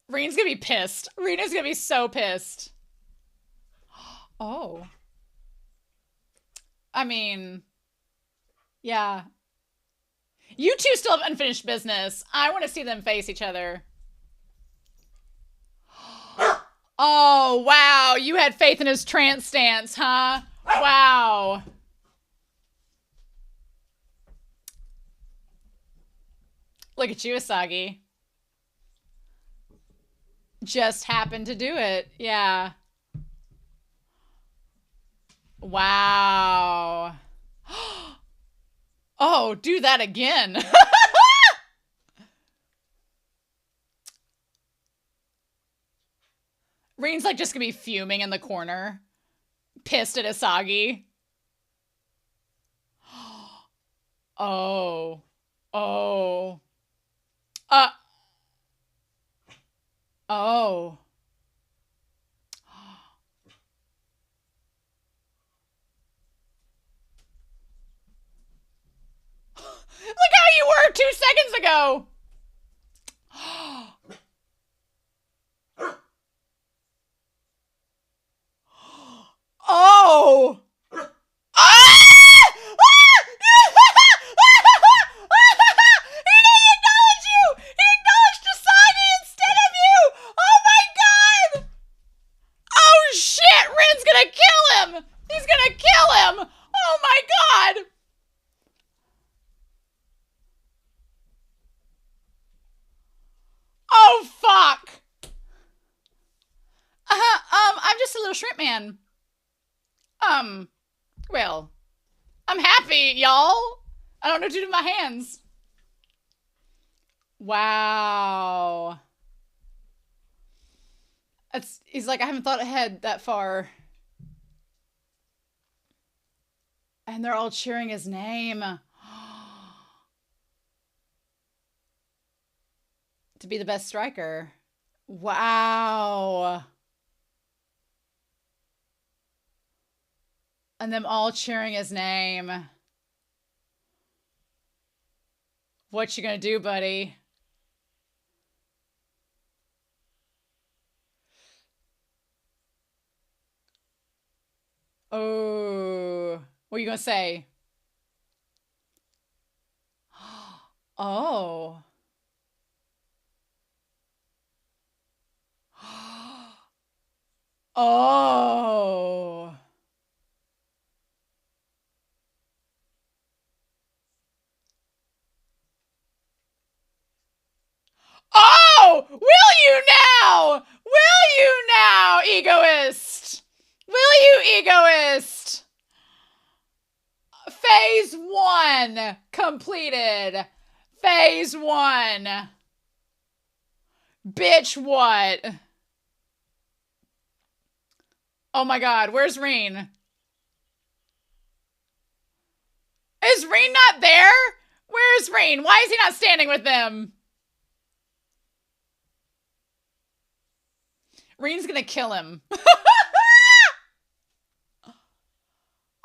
Rin's gonna be pissed. Rina's gonna be so pissed. Oh. I mean, yeah. You two still have unfinished business. I want to see them face each other. Oh, wow. You had faith in his trance stance, huh? Wow. Look at you, Isagi. Just happened to do it. Yeah. Wow. Oh, do that again. Rin's like just gonna be fuming in the corner, pissed at Isagi. Oh. Oh. Uh. Oh. Look how you were 2 seconds ago. Oh. Ah! He didn't acknowledge you! He acknowledged Asagi instead of you! Oh my god! Oh shit! Rin's gonna kill him! He's gonna kill him! Oh my god! Oh fuck! I'm just a little shrimp man. Well, I'm happy, y'all. I don't know what to do with my hands. Wow. He's like, I haven't thought ahead that far. And they're all cheering his name. To be the best striker. Wow. And them all cheering his name. What you gonna do, buddy? Oh. What are you gonna say? Oh. Oh. Oh! Will you now? Will you now, egoist? Will you, egoist? Phase 1 completed. Phase 1. Bitch, what? Oh my god, where's Rin? Is Rin not there? Where's Rin? Why is he not standing with them? Rin's gonna kill him.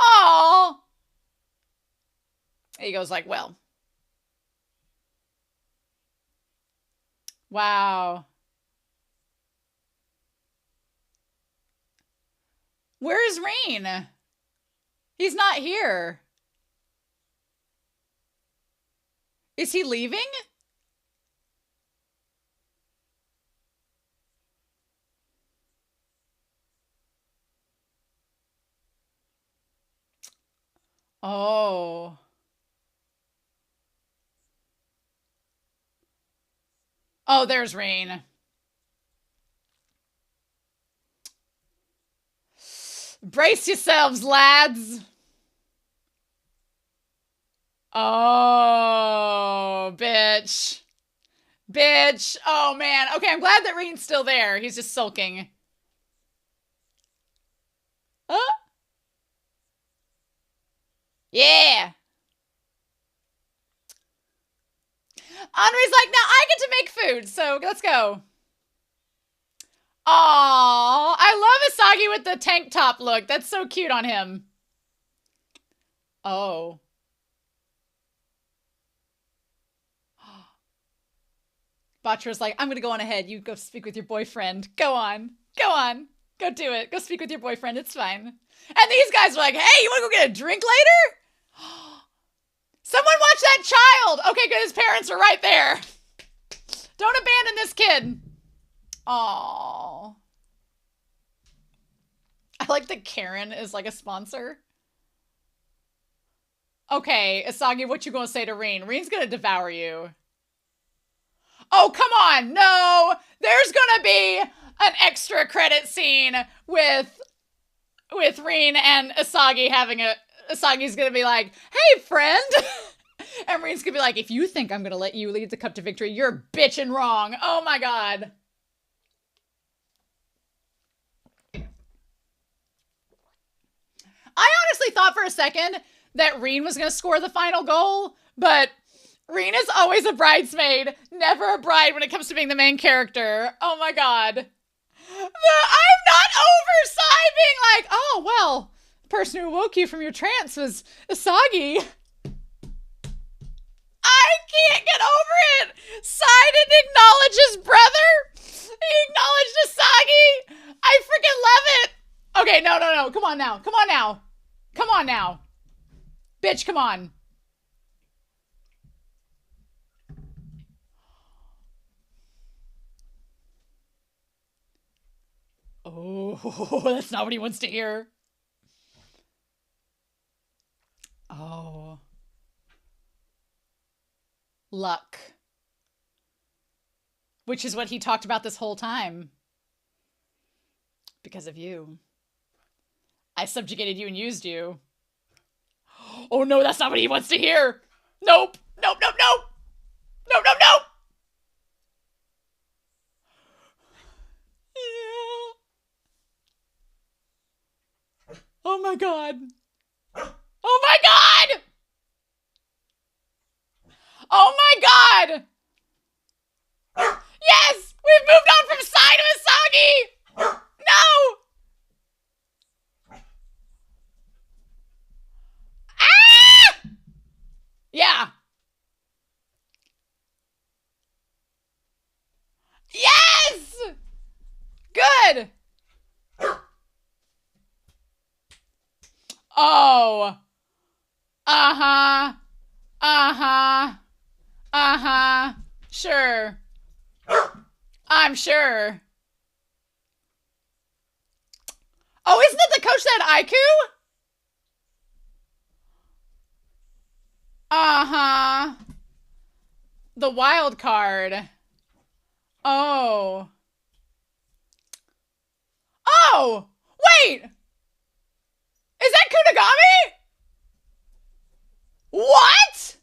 Aww. He goes like, well. Wow. Where's Rin? He's not here. Is he leaving? Oh. Oh, there's Rin. Brace yourselves, lads. Oh, bitch. Bitch. Oh, man. Okay, I'm glad that Rin's still there. He's just sulking. Yeah. Henri's like, now I get to make food, so let's go. Aww, I love Isagi with the tank top look. That's so cute on him. Oh. Bachira's like, I'm gonna go on ahead. You go speak with your boyfriend. Go on. Go on. Go do it. Go speak with your boyfriend. It's fine. And these guys were like, hey, you wanna go get a drink later? Someone watch that child! Okay, good, his parents are right there. Don't abandon this kid. Aww. I like that Karen is like a sponsor. Okay, Isagi, what you gonna say to Rin? Rin's gonna devour you. Oh, come on! No! There's gonna be an extra credit scene with Rin and Isagi having a... Isagi's gonna be like, hey, friend! And Rin's gonna be like, if you think I'm gonna let you lead the cup to victory, you're bitchin' wrong. Oh my god. I honestly thought for a second that Rin was gonna score the final goal, but Rin is always a bridesmaid, never a bride when it comes to being the main character. Oh my god. I'm not over Sai being like, oh, well, the person who woke you from your trance was Isagi. I can't get over it. Sai didn't acknowledge his brother. He acknowledged Isagi. I freaking love it. Okay, no. Come on now. Come on now. Come on now. Bitch, come on. Oh, that's not what he wants to hear. Oh. Luck. Which is what he talked about this whole time. Because of you. I subjugated you and used you. Oh no, that's not what he wants to hear. Nope. Nope. Yeah. Oh my god. Oh my god! Oh my god! Yes! We've moved on from Sai to Isagi! No! Ah! Yeah. Yes! Good! Oh. Uh-huh. Sure. I'm sure. Oh, isn't it the coach that Aiku? Uh-huh. The wild card. Oh. Oh! Wait! Is that Kunigami? What?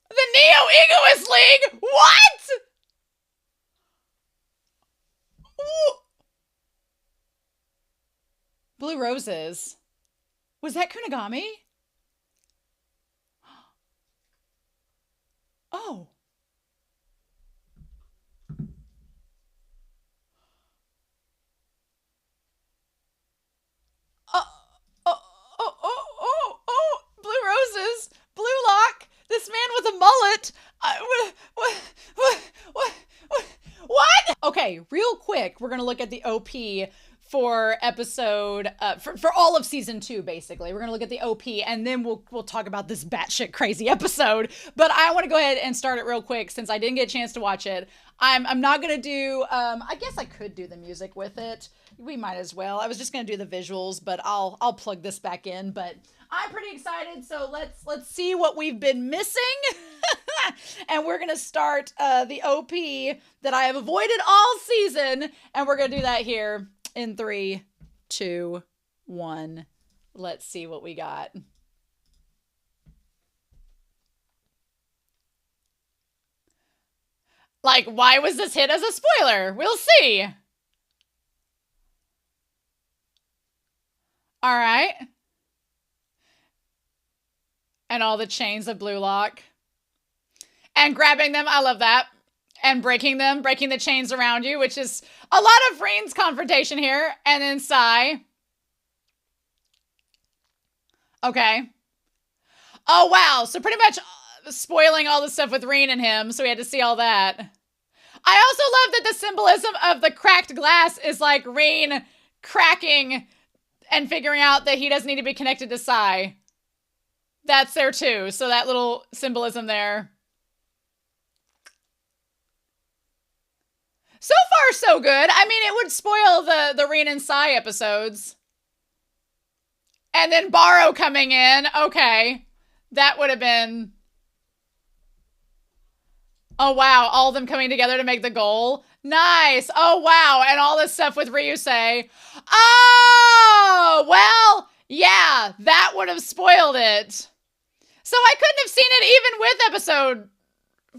The Neo-Egoist League? What? Blue Roses. Was that Kunigami? Oh. Blue Roses, Blue Lock, this man with a mullet. What? Okay, real quick, we're gonna look at the OP for episode, for all of season 2, basically. We're gonna look at the OP, and then we'll talk about this batshit crazy episode. But I want to go ahead and start it real quick since I didn't get a chance to watch it. I'm not gonna do. I guess I could do the music with it. We might as well. I was just gonna do the visuals, but I'll plug this back in. But I'm pretty excited. So let's see what we've been missing. And we're going to start the OP that I have avoided all season. And we're going to do that here in 3, 2, 1. Let's see what we got. Like, why was this hit as a spoiler? We'll see. All right. And all the chains of Blue Lock. And grabbing them, I love that. And breaking them, breaking the chains around you, which is a lot of Rin's confrontation here. And then Sai. Okay. Oh, wow. So pretty much spoiling all the stuff with Rin and him, so we had to see all that. I also love that the symbolism of the cracked glass is like Rin cracking and figuring out that he doesn't need to be connected to Sai. That's there too, so that little symbolism there. So far, so good. I mean, it would spoil the Rin and Sai episodes. And then Baro coming in. Okay. That would have been... Oh, wow. All of them coming together to make the goal. Nice. Oh, wow. And all this stuff with Ryusei. Oh, well, yeah. That would have spoiled it. So I couldn't have seen it even with episode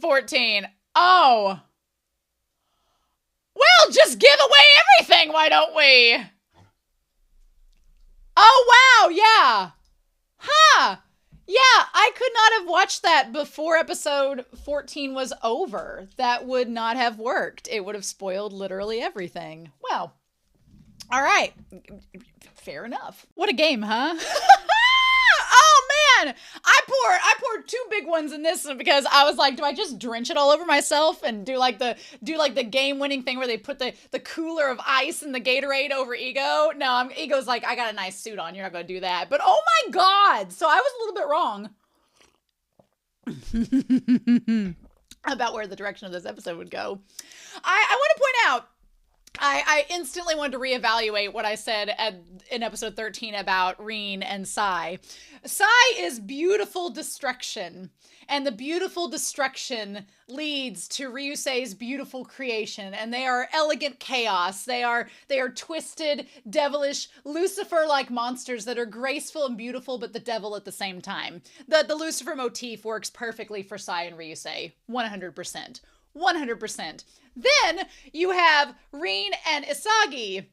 14. Oh. Well, just give away everything, why don't we? Oh, wow. Yeah. Huh. Yeah, I could not have watched that before episode 14 was over. That would not have worked. It would have spoiled literally everything. Well, all right. Fair enough. What a game, huh? Oh, man. I poured 2 big ones in this one because I was like, do I just drench it all over myself and do like the game-winning thing where they put the cooler of ice and the Gatorade over Ego? No, Ego's like, I got a nice suit on. You're not going to do that. But oh my God. So I was a little bit wrong about where the direction of this episode would go. I want to point out, I instantly wanted to reevaluate what I said in episode 13 about Rin and Sai. Sai is beautiful destruction, and the beautiful destruction leads to Ryusei's beautiful creation, and they are elegant chaos. They are twisted, devilish, Lucifer-like monsters that are graceful and beautiful, but the devil at the same time. The Lucifer motif works perfectly for Sai and Ryusei, 100%. 100%. Then you have Rin and Isagi.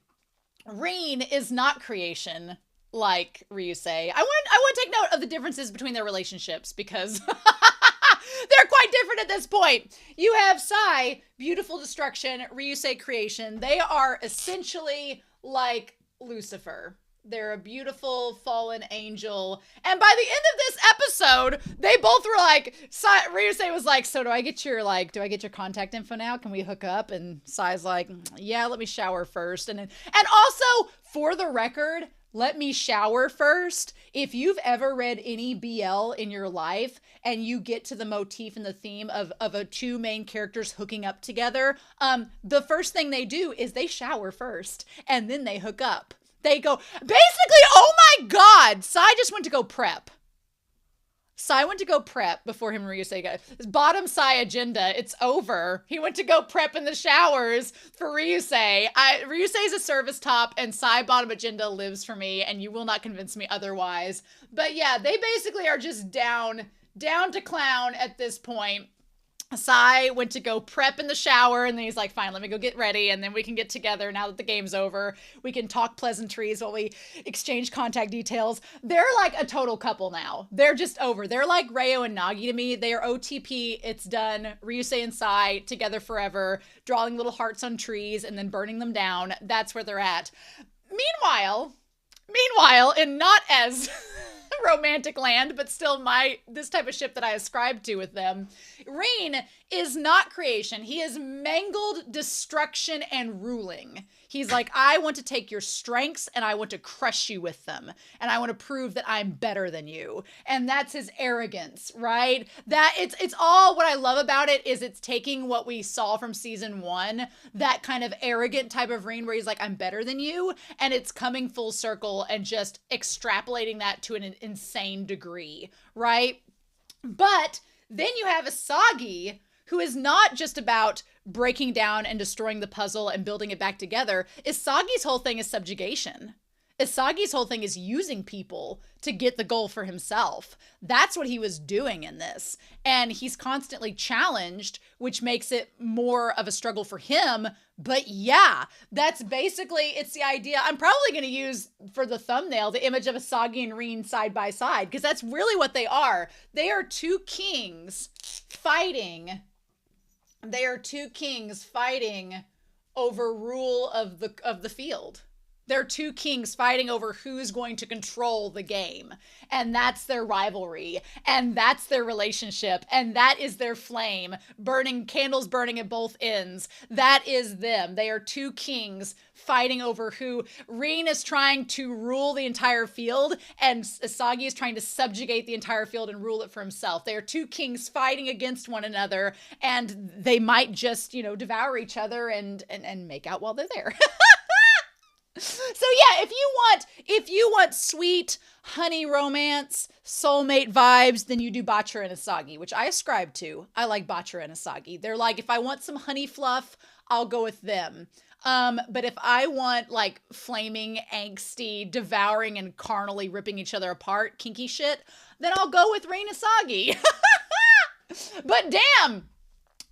Rin is not creation like Ryusei. I want to take note of the differences between their relationships because they're quite different at this point. You have Sai, beautiful destruction, Ryusei creation. They are essentially like Lucifer. They're a beautiful fallen angel. And by the end of this episode, they both were like, Ryusei was like, so do I get your contact info now? Can we hook up? And Sai's like, yeah, let me shower first. And also, for the record, let me shower first. If you've ever read any BL in your life and you get to the motif and the theme of 2 main characters hooking up together, the first thing they do is they shower first and then they hook up. They go, basically, oh my God, Sai just went to go prep. Sai went to go prep before him and Ryusei got his bottom Sai agenda. It's over. He went to go prep in the showers for Ryusei. Ryusei is a service top and Sai bottom agenda lives for me and you will not convince me otherwise. But yeah, they basically are just down to clown at this point. Sai went to go prep in the shower and then he's like, fine, let me go get ready and then we can get together now that the game's over. We can talk pleasantries while we exchange contact details. They're like a total couple now. They're just over. They're like Reo and Nagi to me. They are OTP. It's done. Ryusei and Sai together forever, drawing little hearts on trees and then burning them down. That's where they're at. Meanwhile, in not as romantic land, but still this type of ship that I ascribe to with them, Rin is not creation. He is mangled destruction and ruling. He's like, I want to take your strengths and I want to crush you with them. And I want to prove that I'm better than you. And that's his arrogance, right? That it's all what I love about it is it's taking what we saw from season 1, that kind of arrogant type of Rin where he's like, I'm better than you. And it's coming full circle and just extrapolating that to an insane degree, right? But Then you have Isagi, who is not just about breaking down and destroying the puzzle and building it back together. Isagi's whole thing is subjugation. Isagi's whole thing is using people to get the goal for himself. That's what he was doing in this. And he's constantly challenged, which makes it more of a struggle for him. But yeah, that's basically, it's the idea. I'm probably going to use for the thumbnail the image of Isagi and Rin side by side, because that's really what they are. They are two kings fighting. They are two kings fighting over rule of the field. They're two kings fighting over who's going to control the game. And that's their rivalry. And that's their relationship. And that is their flame. Burning, candles burning at both ends. That is them. They are two kings fighting over who. Rin is trying to rule the entire field, and Isagi is trying to subjugate the entire field and rule it for himself. They are two kings fighting against one another, and they might just, devour each other and make out while they're there. So yeah, if you want sweet honey romance, soulmate vibes, then you do Bachara and Isagi, which I ascribe to. I like Bachara and Isagi. They're like, if I want some honey fluff, I'll go with them. But if I want like flaming, angsty, devouring, and carnally ripping each other apart, kinky shit, then I'll go with Rin Isagi. But damn,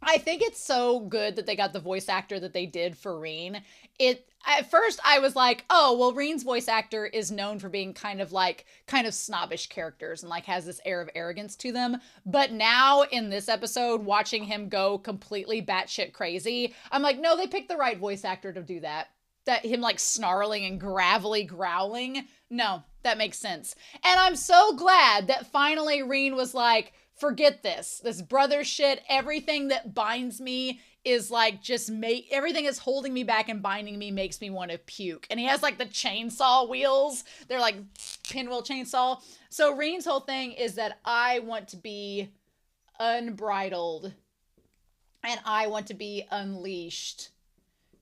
I think it's so good that they got the voice actor that they did for Rin. At first I was like, oh, well, Rin's voice actor is known for being kind of snobbish characters and like has this air of arrogance to them. But now in this episode, watching him go completely batshit crazy, I'm like, no, they picked the right voice actor to do that. That him like snarling and gravelly growling. No, that makes sense. And I'm so glad that finally Rin was like, forget this brother shit. Everything that binds me is like everything is holding me back and binding me makes me want to puke. And he has like the chainsaw wheels. They're like pinwheel chainsaw. So Rin's whole thing is that I want to be unbridled and I want to be unleashed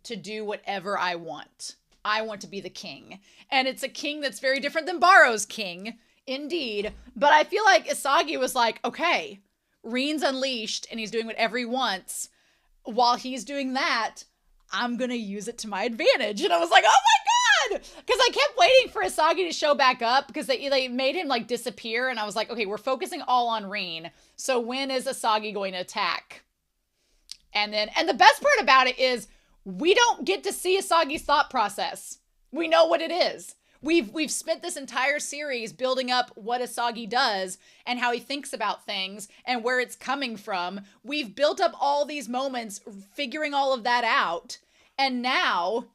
to do whatever I want. I want to be the king. And it's a king that's very different than Baro's king. Indeed. But I feel like Isagi was like, okay, Rin's unleashed and he's doing whatever he wants. While he's doing that, I'm going to use it to my advantage. And I was like, oh my God! Because I kept waiting for Isagi to show back up because they made him like disappear. And I was like, okay, we're focusing all on Rin. So when is Isagi going to attack? And the best part about it is we don't get to see Isagi's thought process. We know what it is. We've spent this entire series building up what Isagi does and how he thinks about things and where it's coming from. We've built up all these moments figuring all of that out. And now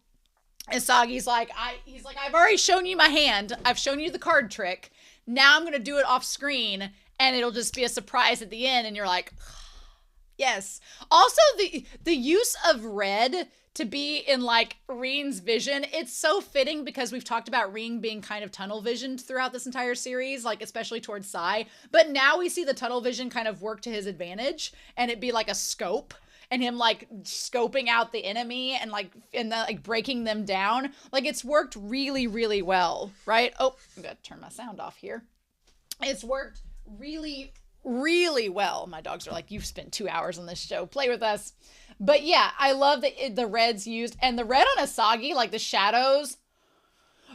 Isagi's like, I've already shown you my hand. I've shown you the card trick. Now I'm going to do it off screen and it'll just be a surprise at the end. And you're like, yes. Also, the use of red to be in like Rin's vision, it's so fitting because we've talked about Rin being kind of tunnel visioned throughout this entire series, like especially towards Sai. But now we see the tunnel vision kind of work to his advantage and it be like a scope and him like scoping out the enemy and breaking them down. Like it's worked really, really well, right? Oh, I'm gonna turn my sound off here. It's worked really, really well. My dogs are like, you've spent 2 hours on this show. Play with us. But yeah, I love the reds used. And the red on Isagi, like the shadows,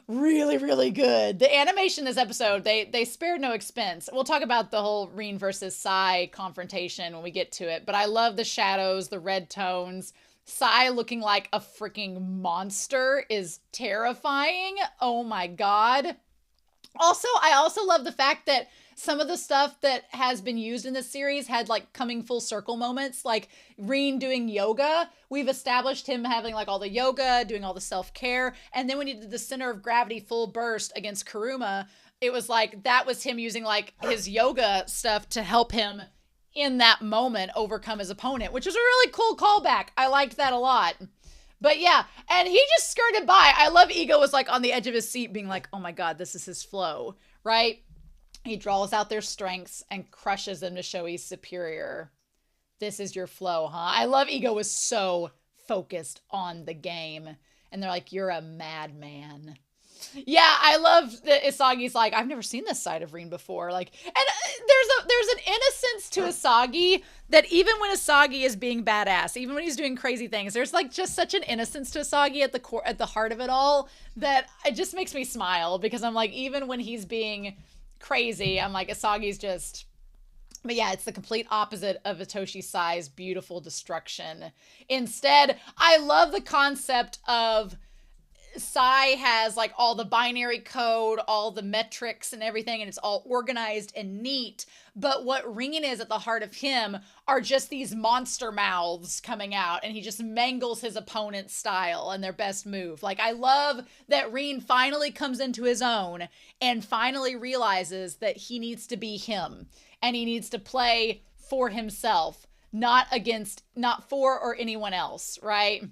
really, really good. The animation in this episode, they spared no expense. We'll talk about the whole Rin versus Sai confrontation when we get to it. But I love the shadows, the red tones. Sai looking like a freaking monster is terrifying. Oh my God. Also, I also love the fact that some of the stuff that has been used in this series had like coming full circle moments, like Rin doing yoga. We've established him having like all the yoga, doing all the self-care. And then when he did the center of gravity full burst against Kuruma, it was like, that was him using like his yoga stuff to help him in that moment overcome his opponent, which was a really cool callback. I liked that a lot. But yeah, and he just skirted by. I love Ego was like on the edge of his seat being like, oh my God, this is his flow, right? He draws out their strengths and crushes them to show he's superior. This is your flow, huh? I love Ego was so focused on the game. And they're like, you're a madman. Yeah, I love that Isagi's like, I've never seen this side of Rin before. Like, and there's an innocence to Isagi that even when Isagi is being badass, even when he's doing crazy things, there's like just such an innocence to Isagi at the core, at the heart of it all, that it just makes me smile, because I'm like, even when he's being crazy, I'm like, Isagi's just. But yeah, it's the complete opposite of Itoshi's Sai's beautiful destruction. Instead, I love the concept of Sai has like all the binary code, all the metrics and everything, and it's all organized and neat. But what Rin is at the heart of him are just these monster mouths coming out, and he just mangles his opponent's style and their best move. Like, I love that Rin finally comes into his own and finally realizes that he needs to be him, and he needs to play for himself, not for or anyone else, right?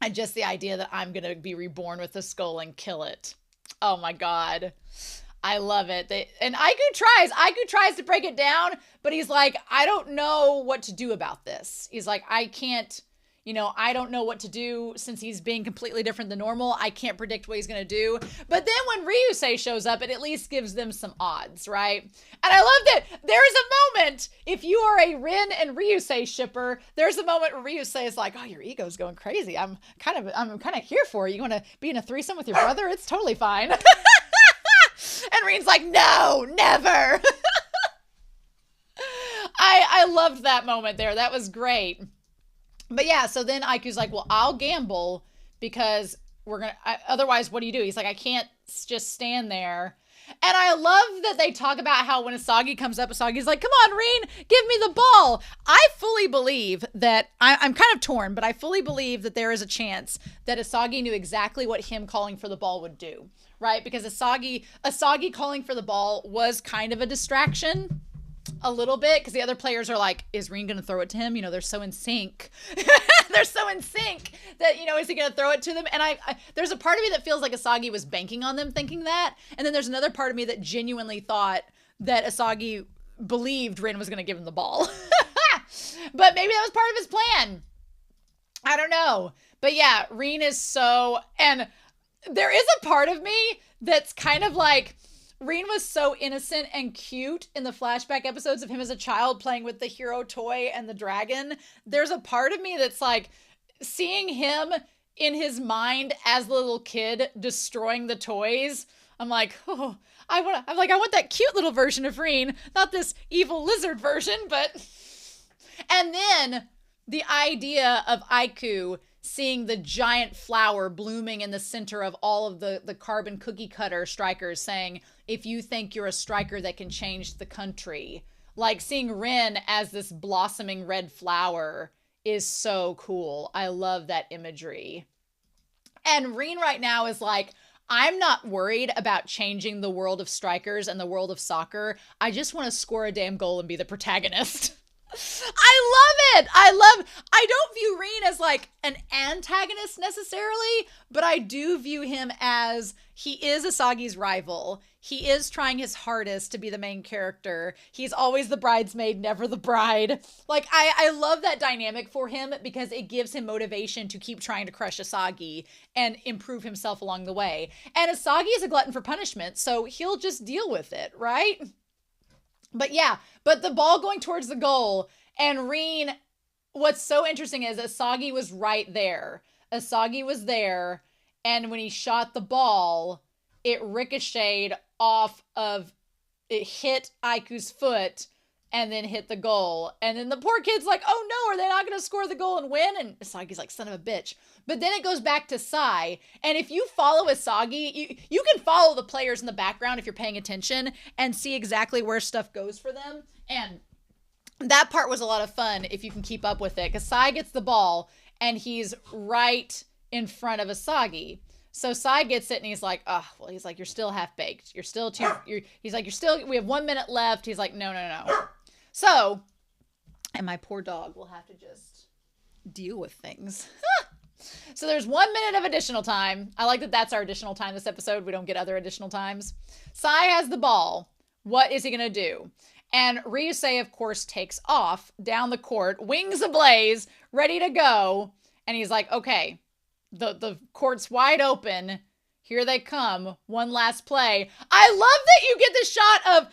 And just the idea that I'm going to be reborn with a skull and kill it. Oh my God. I love it. And Aiku tries to break it down, but he's like, I don't know what to do about this. He's like, I can't, I don't know what to do, since he's being completely different than normal. I can't predict what he's going to do. But then when Ryusei shows up, it at least gives them some odds, right? And I love that there's a moment, if you are a Rin and Ryusei shipper, there's a moment where Ryusei is like, oh, your ego's going crazy. I'm kind of here for you. You want to be in a threesome with your brother? It's totally fine. And Rin's like, no, never. I loved that moment there. That was great. But yeah, so then Aiku's like, well, I'll gamble, because otherwise, what do you do? He's like, I can't just stand there. And I love that they talk about how when Isagi comes up, Isagi's like, come on, Rin, give me the ball. I fully believe that, I'm kind of torn, but I fully believe that there is a chance that Isagi knew exactly what him calling for the ball would do, right? Because Isagi calling for the ball was kind of a distraction. A little bit, because the other players are like, is Rin gonna throw it to him? They're so in sync. They're so in sync that, is he gonna throw it to them? And I there's a part of me that feels like Isagi was banking on them thinking that, and then there's another part of me that genuinely thought that Isagi believed Rin was gonna give him the ball. But maybe that was part of his plan. I don't know. But yeah, Rin is so, and there is a part of me that's kind of like, Rin was so innocent and cute in the flashback episodes of him as a child playing with the hero toy and the dragon. There's a part of me that's like, seeing him in his mind as the little kid destroying the toys. I'm like, oh, I want that cute little version of Rin, not this evil lizard version, but. And then the idea of Aiku seeing the giant flower blooming in the center of all of the carbon cookie cutter strikers, saying, if you think you're a striker that can change the country, like seeing Rin as this blossoming red flower is so cool. I love that imagery. And Rin right now is like, I'm not worried about changing the world of strikers and the world of soccer. I just want to score a damn goal and be the protagonist. I love it. I don't view Rin as like an antagonist necessarily, but I do view him as, he is Asagi's rival. He is trying his hardest to be the main character. He's always the bridesmaid, never the bride. Like, I love that dynamic for him, because it gives him motivation to keep trying to crush Asagi and improve himself along the way. And Asagi is a glutton for punishment, so he'll just deal with it, right? But yeah, but the ball going towards the goal, and Rin, what's so interesting is Asagi was right there. Asagi was there, and when he shot the ball, it ricocheted it hit Aiku's foot, and then hit the goal. And then the poor kid's like, oh no, are they not going to score the goal and win? And Asagi's like, son of a bitch. But then it goes back to Sai. And if you follow Asagi, you can follow the players in the background if you're paying attention and see exactly where stuff goes for them. And that part was a lot of fun if you can keep up with it. Because Sai gets the ball and he's right in front of Asagi. So Sai gets it and he's like, oh, well, he's like, you're still half baked. He's like, we have 1 minute left. He's like, no. So, and my poor dog will have to just deal with things. So there's 1 minute of additional time. I like that that's our additional time this episode. We don't get other additional times. Sai has the ball. What is he going to do? And Ryusei, of course, takes off down the court, wings ablaze, ready to go. And he's like, okay, the court's wide open. Here they come. One last play. I love that you get the shot of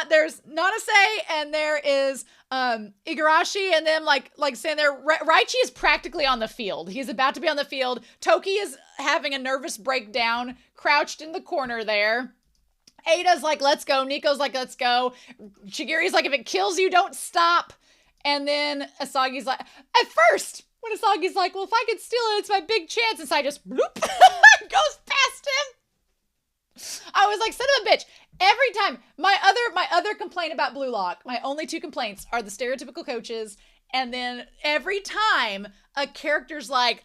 there's Nanase and there is Igarashi and then like saying there Raichi is practically on the field. He's about to be on the field. Toki is having a nervous breakdown, crouched in the corner there. Ada's like, let's go. Nico's like, let's go. Shigiri's like, if it kills you, don't stop. And then Asagi's like, at first, when Asagi's like, well, if I could steal it, it's my big chance. And Sai just bloop, goes past him. I was like, son of a bitch. Every time, my other complaint about Blue Lock, my only two complaints are the stereotypical coaches. And then every time a character's like,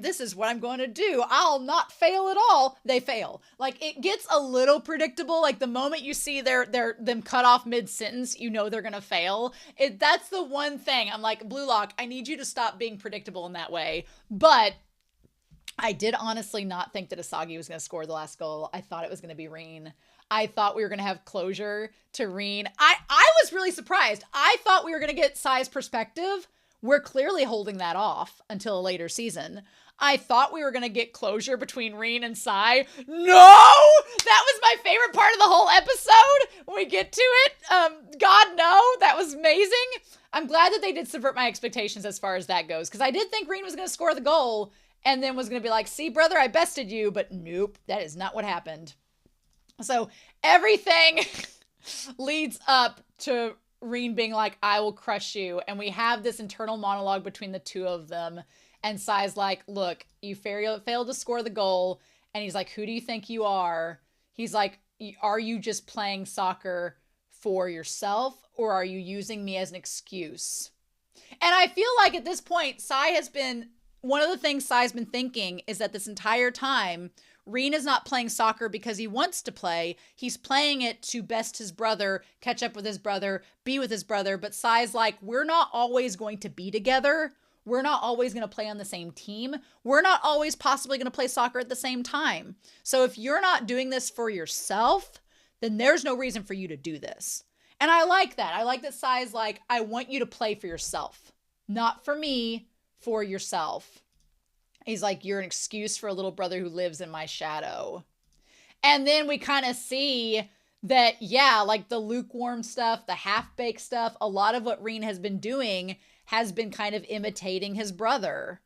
this is what I'm going to do. I'll not fail at all. They fail. Like, it gets a little predictable. Like, the moment you see them cut off mid-sentence, you know they're going to fail. That's the one thing. I'm like, Blue Lock, I need you to stop being predictable in that way. But I did honestly not think that Isagi was going to score the last goal. I thought it was going to be Rin. I thought we were going to have closure to Rin. I was really surprised. I thought we were going to get Sai's perspective. We're clearly holding that off until a later season. I thought we were going to get closure between Rin and Sai. No! That was my favorite part of the whole episode. When we get to it, God, no. That was amazing. I'm glad that they did subvert my expectations as far as that goes, because I did think Rin was going to score the goal and then was going to be like, see, brother, I bested you. But nope, that is not what happened. So everything leads up to Rin being like, I will crush you. And we have this internal monologue between the two of them. And Sai's like, look, you failed to score the goal. And he's like, who do you think you are? He's like, are you just playing soccer for yourself? Or are you using me as an excuse? And I feel like at this point, one of the things Sai's been thinking is that this entire time, Rin is not playing soccer because he wants to play. He's playing it to best his brother, catch up with his brother, be with his brother. But Sai's like, we're not always going to be together. We're not always going to play on the same team. We're not always possibly going to play soccer at the same time. So if you're not doing this for yourself, then there's no reason for you to do this. And I like that. I like that Sai's like, I want you to play for yourself. Not for me, for yourself. He's like, you're an excuse for a little brother who lives in my shadow. And then we kind of see that, yeah, like the lukewarm stuff, the half-baked stuff, a lot of what Rin has been doing has been kind of imitating his brother.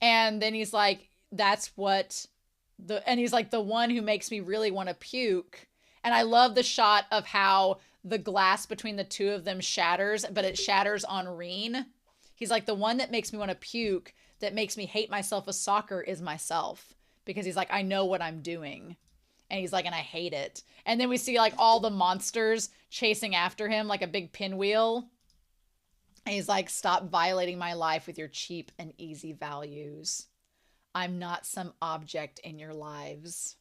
And then he's like, he's like, the one who makes me really want to puke. And I love the shot of how the glass between the two of them shatters, but it shatters on Rin. He's like, the one that makes me want to puke, that makes me hate myself with soccer is myself. Because he's like, I know what I'm doing. And he's like, and I hate it. And then we see like all the monsters chasing after him like a big pinwheel. And he's like, stop violating my life with your cheap and easy values. I'm not some object in your lives.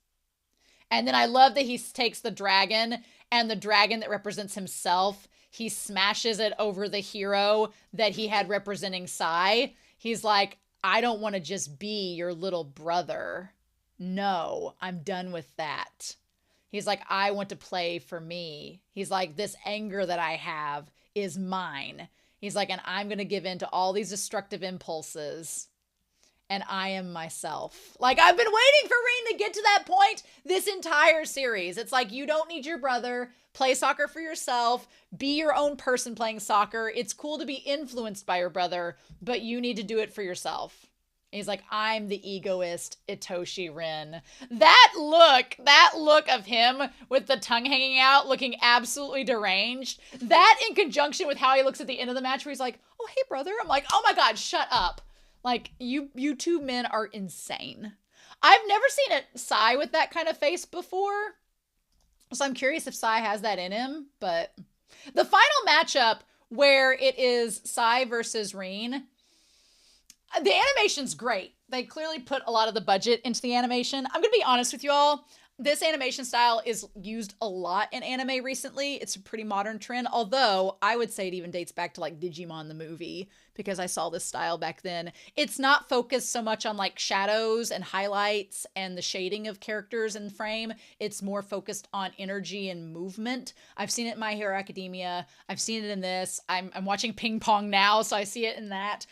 And then I love that he takes the dragon, and the dragon that represents himself, he smashes it over the hero that he had representing Sai. He's like, I don't want to just be your little brother. No, I'm done with that. He's like, I want to play for me. He's like, this anger that I have is mine. He's like, and I'm going to give in to all these destructive impulses. And I am myself. Like, I've been waiting for Rin to get to that point this entire series. It's like, you don't need your brother. Play soccer for yourself. Be your own person playing soccer. It's cool to be influenced by your brother, but you need to do it for yourself. And he's like, I'm the egoist, Itoshi Rin. That look of him with the tongue hanging out, looking absolutely deranged. That in conjunction with how he looks at the end of the match where he's like, oh, hey, brother. I'm like, oh my God, shut up. Like, you two men are insane. I've never seen a Sai with that kind of face before. So I'm curious if Sai has that in him. But the final matchup where it is Sai versus Rin, the animation's great. They clearly put a lot of the budget into the animation. I'm going to be honest with you all. This animation style is used a lot in anime recently. It's a pretty modern trend, although I would say it even dates back to like Digimon the movie, because I saw this style back then. It's not focused so much on like shadows and highlights and the shading of characters in frame. It's more focused on energy and movement. I've seen it in My Hero Academia. I've seen it in this. I'm watching Ping Pong now, so I see it in that.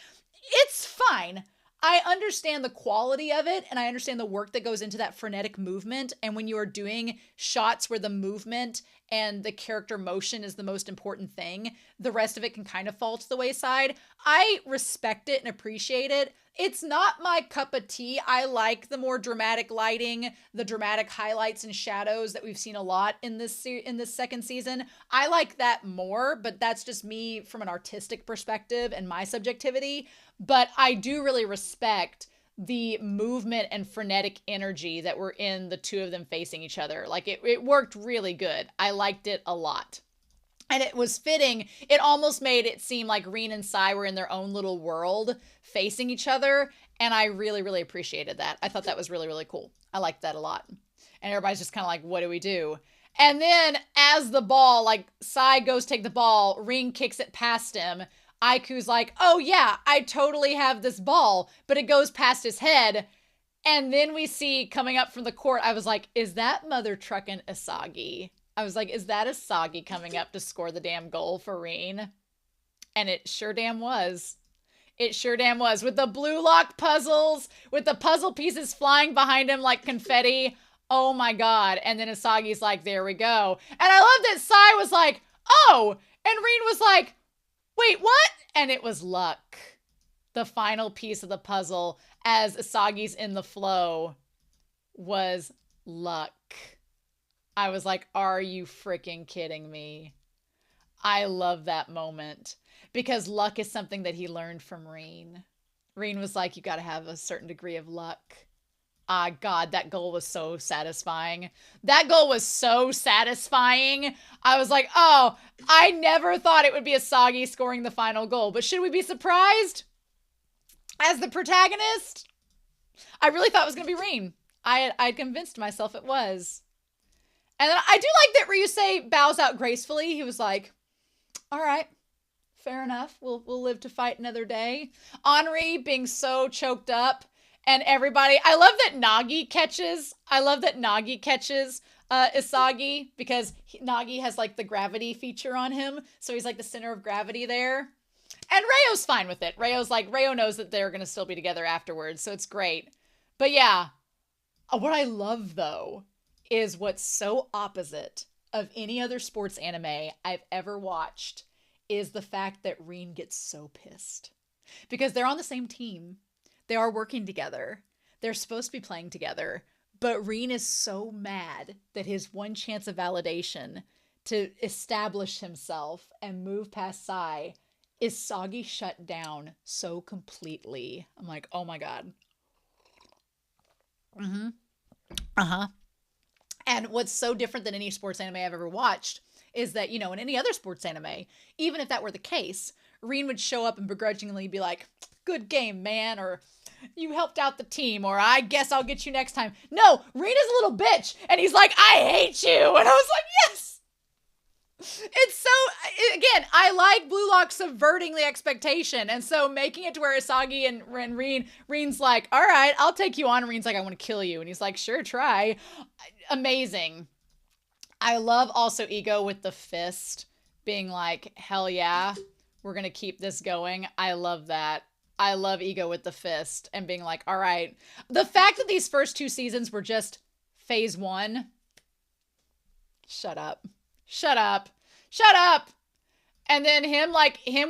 It's fine. I understand the quality of it, and I understand the work that goes into that frenetic movement. And when you are doing shots where the movement and the character motion is the most important thing, the rest of it can kind of fall to the wayside. I respect it and appreciate it. It's not my cup of tea. I like the more dramatic lighting, the dramatic highlights and shadows that we've seen a lot in this second season. I like that more, but that's just me from an artistic perspective and my subjectivity. But I do really respect the movement and frenetic energy that were in the two of them facing each other. Like it worked really good. I liked it a lot. And it was fitting. It almost made it seem like Rin and Sai were in their own little world facing each other. And I really, really appreciated that. I thought that was really, really cool. I liked that a lot. And everybody's just kind of like, what do we do? And then as the ball, like Sai goes take the ball, Rin kicks it past him. Aiku's like, oh yeah, I totally have this ball, but it goes past his head. And then we see coming up from the court, I was like, is that mother trucking Isagi? I was like, is that Isagi coming up to score the damn goal for Rin? And it sure damn was. It sure damn was. With the blue lock puzzles, with the puzzle pieces flying behind him like confetti. Oh my God. And then Isagi's like, there we go. And I love that Sai was like, oh. And Rin was like, wait, what? And it was luck. The final piece of the puzzle as Isagi's in the flow was luck. I was like, are you freaking kidding me? I love that moment because luck is something that he learned from Rin. Rin was like, you got to have a certain degree of luck. Ah, God, that goal was so satisfying. That goal was so satisfying. I was like, oh, I never thought it would be Isagi scoring the final goal, but should we be surprised? As the protagonist? I really thought it was going to be Rin. I'd convinced myself it was. And then I do like that Ryusei bows out gracefully. He was like, all right, fair enough. We'll live to fight another day. Henri being so choked up and everybody. I love that Nagi catches Isagi because Nagi has like the gravity feature on him. So he's like the center of gravity there. And Rayo's fine with it. Rayo knows that they're going to still be together afterwards. So it's great. But yeah, what I love though is what's so opposite of any other sports anime I've ever watched is the fact that Rin gets so pissed. Because they're on the same team. They are working together. They're supposed to be playing together. But Rin is so mad that his one chance of validation to establish himself and move past Sai is Isagi shut down so completely. I'm like, oh my God. Mm-hmm. Uh-huh. And what's so different than any sports anime I've ever watched is that, in any other sports anime, even if that were the case, Rin would show up and begrudgingly be like, good game, man, or you helped out the team, or I guess I'll get you next time. No, Rin is a little bitch, and he's like, I hate you. And I was like, yes. It's so, again, I like Blue Lock subverting the expectation. And so making it to where Isagi and Rin's like, all right, I'll take you on. And Rin's like, I want to kill you. And he's like, sure, try. Amazing. I love also Ego with the fist being like, hell yeah, we're going to keep this going. I love that. I love Ego with the fist and being like, all right. The fact that these first two seasons were just phase one. Shut up. Shut up. Shut up. And then him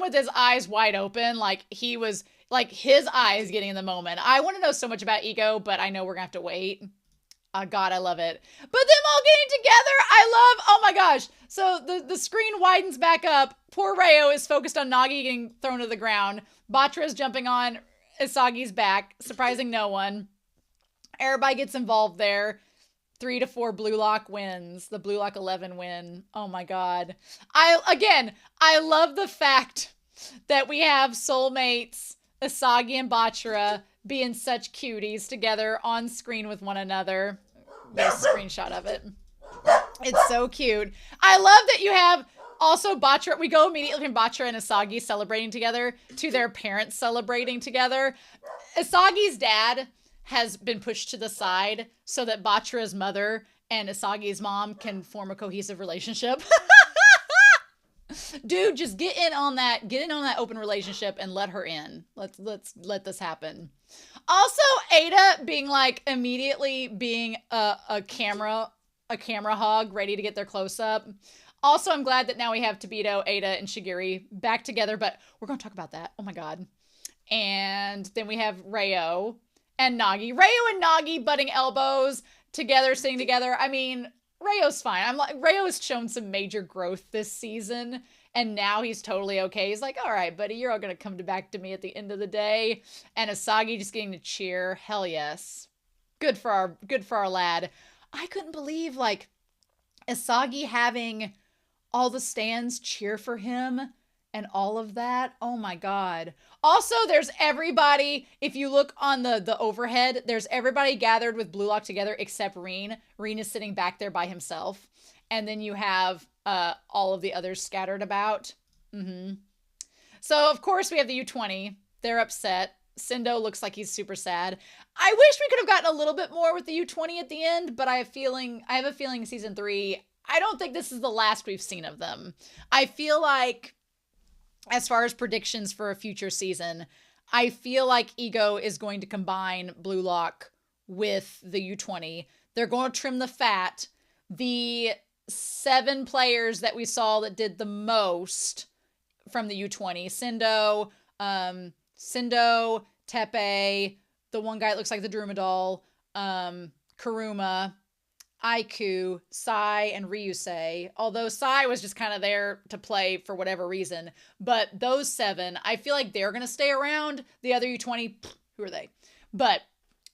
with his eyes wide open, like he was like his eyes getting in the moment. I want to know so much about Ego, but I know we're gonna have to wait. God, I love it. But them all getting together, I love, oh my gosh. So the screen widens back up. Poor Rayo is focused on Nagi getting thrown to the ground. Batra is jumping on Isagi's back, surprising no one. Everybody gets involved there. 3-4 Blue Lock wins. The Blue Lock 11 win. Oh my God. I love the fact that we have soulmates, Isagi and Batra, being such cuties together on screen with one another. There's a screenshot of it. It's so cute. I love that you have also Batra. We go immediately from Batra and Isagi celebrating together to their parents celebrating together. Isagi's dad has been pushed to the side so that Batra's mother and Isagi's mom can form a cohesive relationship. Dude, just get in on that open relationship and let her in. Let's let this happen. Also, Ada being like immediately being a camera hog ready to get their close up. Also, I'm glad that now we have Tobito, Ada, and Shigiri back together, but we're going to talk about that. Oh my god. And then we have Reo and Nagi. Reo and Nagi butting elbows together, sitting together. I mean, Reo's fine. Reo has shown some major growth this season, and now he's totally okay. He's like, all right, buddy, you're all going to come back to me at the end of the day. And Isagi just getting to cheer. Hell yes. Good for our lad. I couldn't believe, like, Isagi having all the stands cheer for him and all of that. Oh my god. Also, there's everybody, if you look on the overhead, there's everybody gathered with Blue Lock together except Rin. Rin is sitting back there by himself. And then you have all of the others scattered about. So, of course, we have the U20. They're upset. Sendo looks like he's super sad. I wish we could have gotten a little bit more with the U20 at the end, but I have a feeling season 3, I don't think this is the last we've seen of them. I feel like, as far as predictions for a future season, I feel like Ego is going to combine Blue Lock with the U20. They're going to trim the fat. The 7 players that we saw that did the most from the U20, Sendo, Tepe, the one guy that looks like the Dromedal, Kuruma, Aiku, Sai, and Ryusei. Although Sai was just kind of there to play for whatever reason. But those 7, I feel like they're going to stay around. The other U20, who are they? But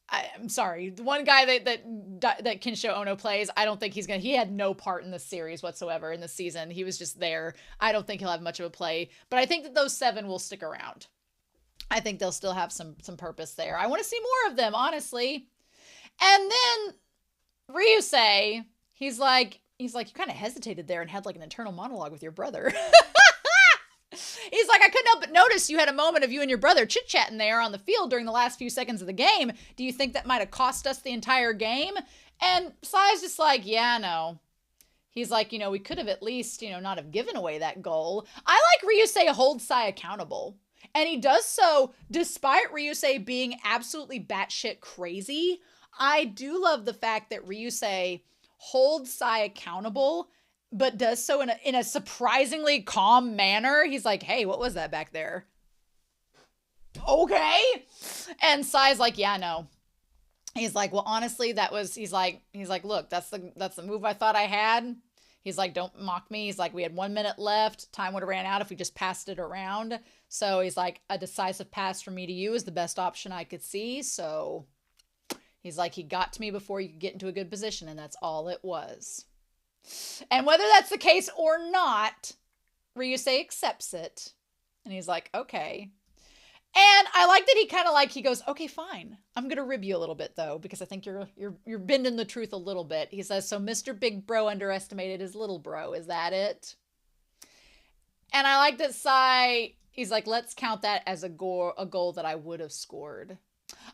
I'm sorry. The one guy that Kinsho Ono plays, I don't think he had no part in the series whatsoever in the season. He was just there. I don't think he'll have much of a play. But I think that those 7 will stick around. I think they'll still have some purpose there. I want to see more of them, honestly. And then Ryusei, he's like, you kind of hesitated there and had like an internal monologue with your brother. He's like, I couldn't help but notice you had a moment of you and your brother chit-chatting there on the field during the last few seconds of the game. Do you think that might have cost us the entire game? And Sai's just like, yeah, no. He's like, we could have at least, not have given away that goal. I like Ryusei holds Sai accountable. And he does so despite Ryusei being absolutely batshit crazy. I do love the fact that Ryusei holds Sai accountable, but does so in a surprisingly calm manner. He's like, hey, what was that back there? Okay. And Sai's like, yeah, no. He's like, well, honestly, he's like, look, that's the move I thought I had. He's like, don't mock me. He's like, we had 1 minute left. Time would have ran out if we just passed it around. So he's like, a decisive pass from me to you is the best option I could see. So he's like, he got to me before you could get into a good position, and that's all it was. And whether that's the case or not, Ryusei accepts it. And he's like, okay. And I like that he goes, okay, fine. I'm going to rib you a little bit, though, because I think you're bending the truth a little bit. He says, so Mr. Big Bro underestimated his little bro. Is that it? And I like that Sai, he's like, let's count that as a goal that I would have scored.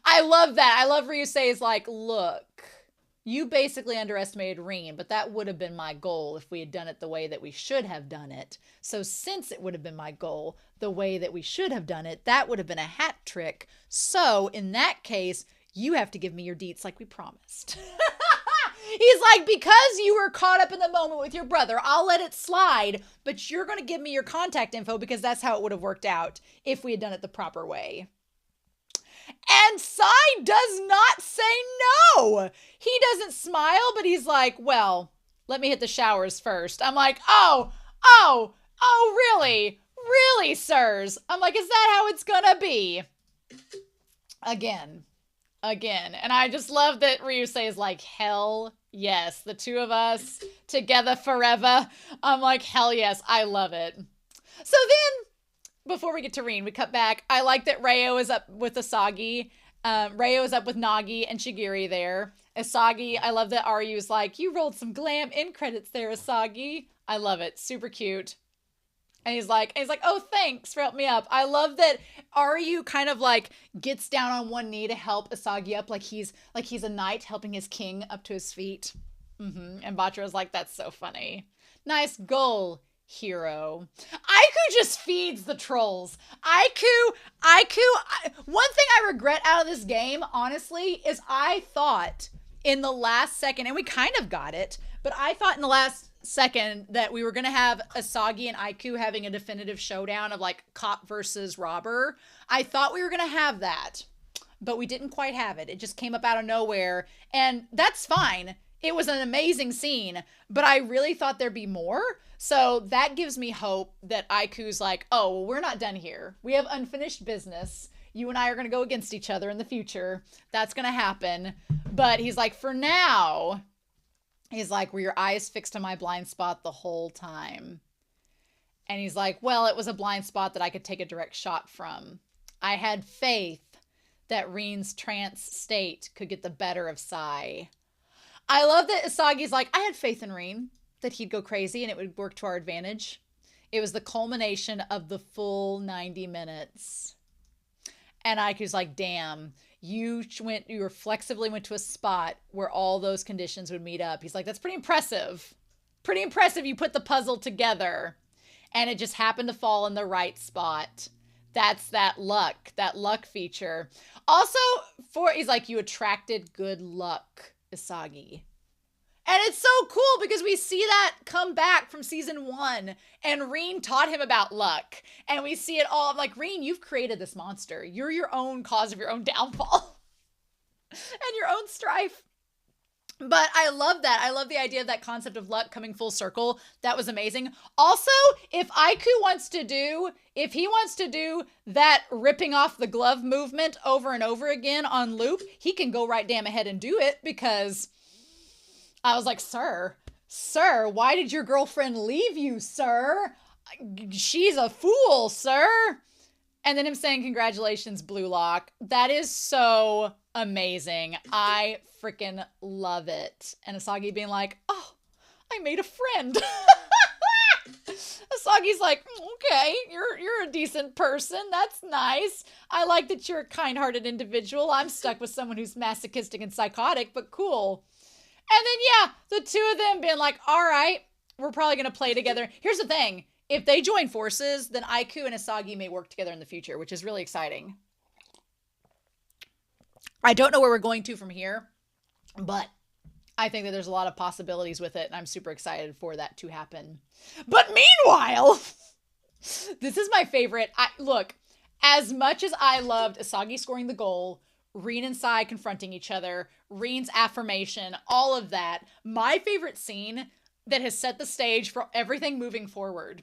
I love that. I love Ryusei's like, look, you basically underestimated Rin, but that would have been my goal if we had done it the way that we should have done it. So since it would have been my goal the way that we should have done it, that would have been a hat trick. So in that case, you have to give me your deets like we promised. He's like, because you were caught up in the moment with your brother, I'll let it slide, but you're going to give me your contact info because that's how it would have worked out if we had done it the proper way. And Sai does not say no. He doesn't smile, but he's like, well, let me hit the showers first. I'm like, oh, really? Really, sirs? I'm like, is that how it's gonna be? Again. And I just love that Ryusei is like, hell yes. The two of us together forever. I'm like, hell yes. I love it. So then, before we get to Rin, we cut back. I like that Reo is up with Isagi. Reo is up with Nagi and Shigiri there. Isagi, I love that Aryu's like, you rolled some glam in credits there, Isagi. I love it. Super cute. And he's like, oh, thanks for helping me up. I love that Aryu kind of like gets down on one knee to help Isagi up like he's a knight helping his king up to his feet. And Batra's like, that's so funny. Nice goal. hero. Aiku just feeds the trolls. One thing I regret out of this game, honestly, is I thought in the last second, and we kind of got it, but I thought in the last second that we were going to have Isagi and Aiku having a definitive showdown of like cop versus robber. I thought we were going to have that, but we didn't quite have it. It just came up out of nowhere, and that's fine. It was an amazing scene, but I really thought there'd be more. So that gives me hope that Aiku's like, oh, well, we're not done here. We have unfinished business. You and I are going to go against each other in the future. That's going to happen. But he's like, for now, he's like, were your eyes fixed on my blind spot the whole time? And he's like, well, it was a blind spot that I could take a direct shot from. I had faith that Rin's trance state could get the better of Sai. I love that Isagi's like, I had faith in Rin, that he'd go crazy and it would work to our advantage. It was the culmination of the full 90 minutes. And Aiku's like, damn, you reflexively went to a spot where all those conditions would meet up. He's like, that's pretty impressive. Pretty impressive. You put the puzzle together and it just happened to fall in the right spot. That's that luck feature. Also, he's like, you attracted good luck, Isagi. And it's so cool because we see that come back from season 1 and Rin taught him about luck. And we see it all. I'm like, Rin, you've created this monster. You're your own cause of your own downfall and your own strife. But I love that. I love the idea of that concept of luck coming full circle. That was amazing. Also, if he wants to do that ripping off the glove movement over and over again on loop, he can go right damn ahead and do it, because I was like, sir, why did your girlfriend leave you, sir? She's a fool, sir. And then him saying, congratulations, Blue Lock. That is so amazing. I freaking love it. And Isagi being like, oh, I made a friend. Asagi's like, okay, you're a decent person. That's nice. I like that you're a kind-hearted individual. I'm stuck with someone who's masochistic and psychotic, but cool. And then, yeah, the two of them being like, all right, we're probably going to play together. Here's the thing. If they join forces, then Aiku and Isagi may work together in the future, which is really exciting. I don't know where we're going to from here, but I think that there's a lot of possibilities with it, and I'm super excited for that to happen. But meanwhile, this is my favorite. Look, as much as I loved Isagi scoring the goal, Rin and Sai confronting each other, Rin's affirmation, all of that, my favorite scene that has set the stage for everything moving forward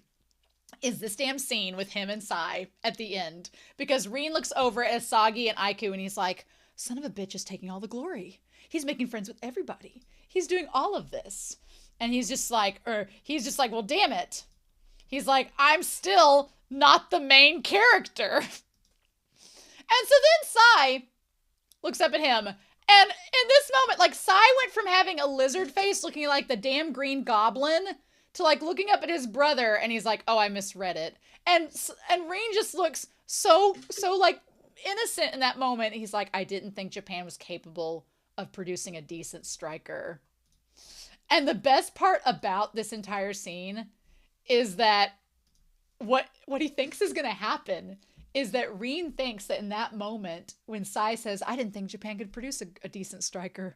is this damn scene with him and Sai at the end. Because Rin looks over at Isagi and Aiku and he's like, son of a bitch is taking all the glory. He's making friends with everybody. He's doing all of this. And he's just like, well, damn it. He's like, I'm still not the main character. And so then Sai looks up at him. And in this moment, like, Sai went from having a lizard face looking like the damn Green Goblin to like looking up at his brother, and he's like, oh, I misread it. And Rin just looks so like innocent in that moment. He's like, I didn't think Japan was capable of producing a decent striker. And the best part about this entire scene is that what he thinks is going to happen is that Rin thinks that in that moment when Sai says, I didn't think Japan could produce a decent striker,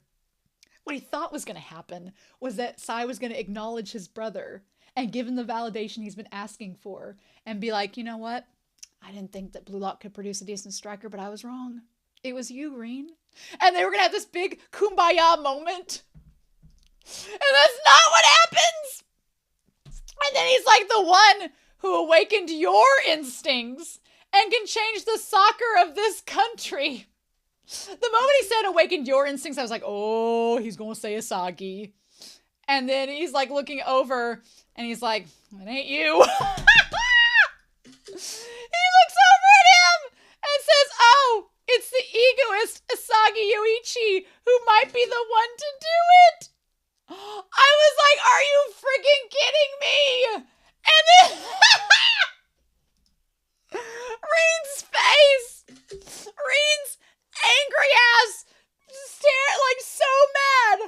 what he thought was going to happen was that Sai was going to acknowledge his brother and give him the validation he's been asking for and be like, you know what? I didn't think that Blue Lock could produce a decent striker, but I was wrong. It was you, Rin. And they were going to have this big kumbaya moment. And that's not what happens. And then he's like the one who awakened your instincts and can change the soccer of this country. The moment he said awakened your instincts, I was like, oh, he's going to say Isagi. And then he's like looking over and he's like, it ain't you. He looks over at him and says, oh, it's the egoist Isagi Yoichi who might be the one to do it. I was like, are you freaking kidding me? And then Rin's face, Rin's angry ass, stare like so mad.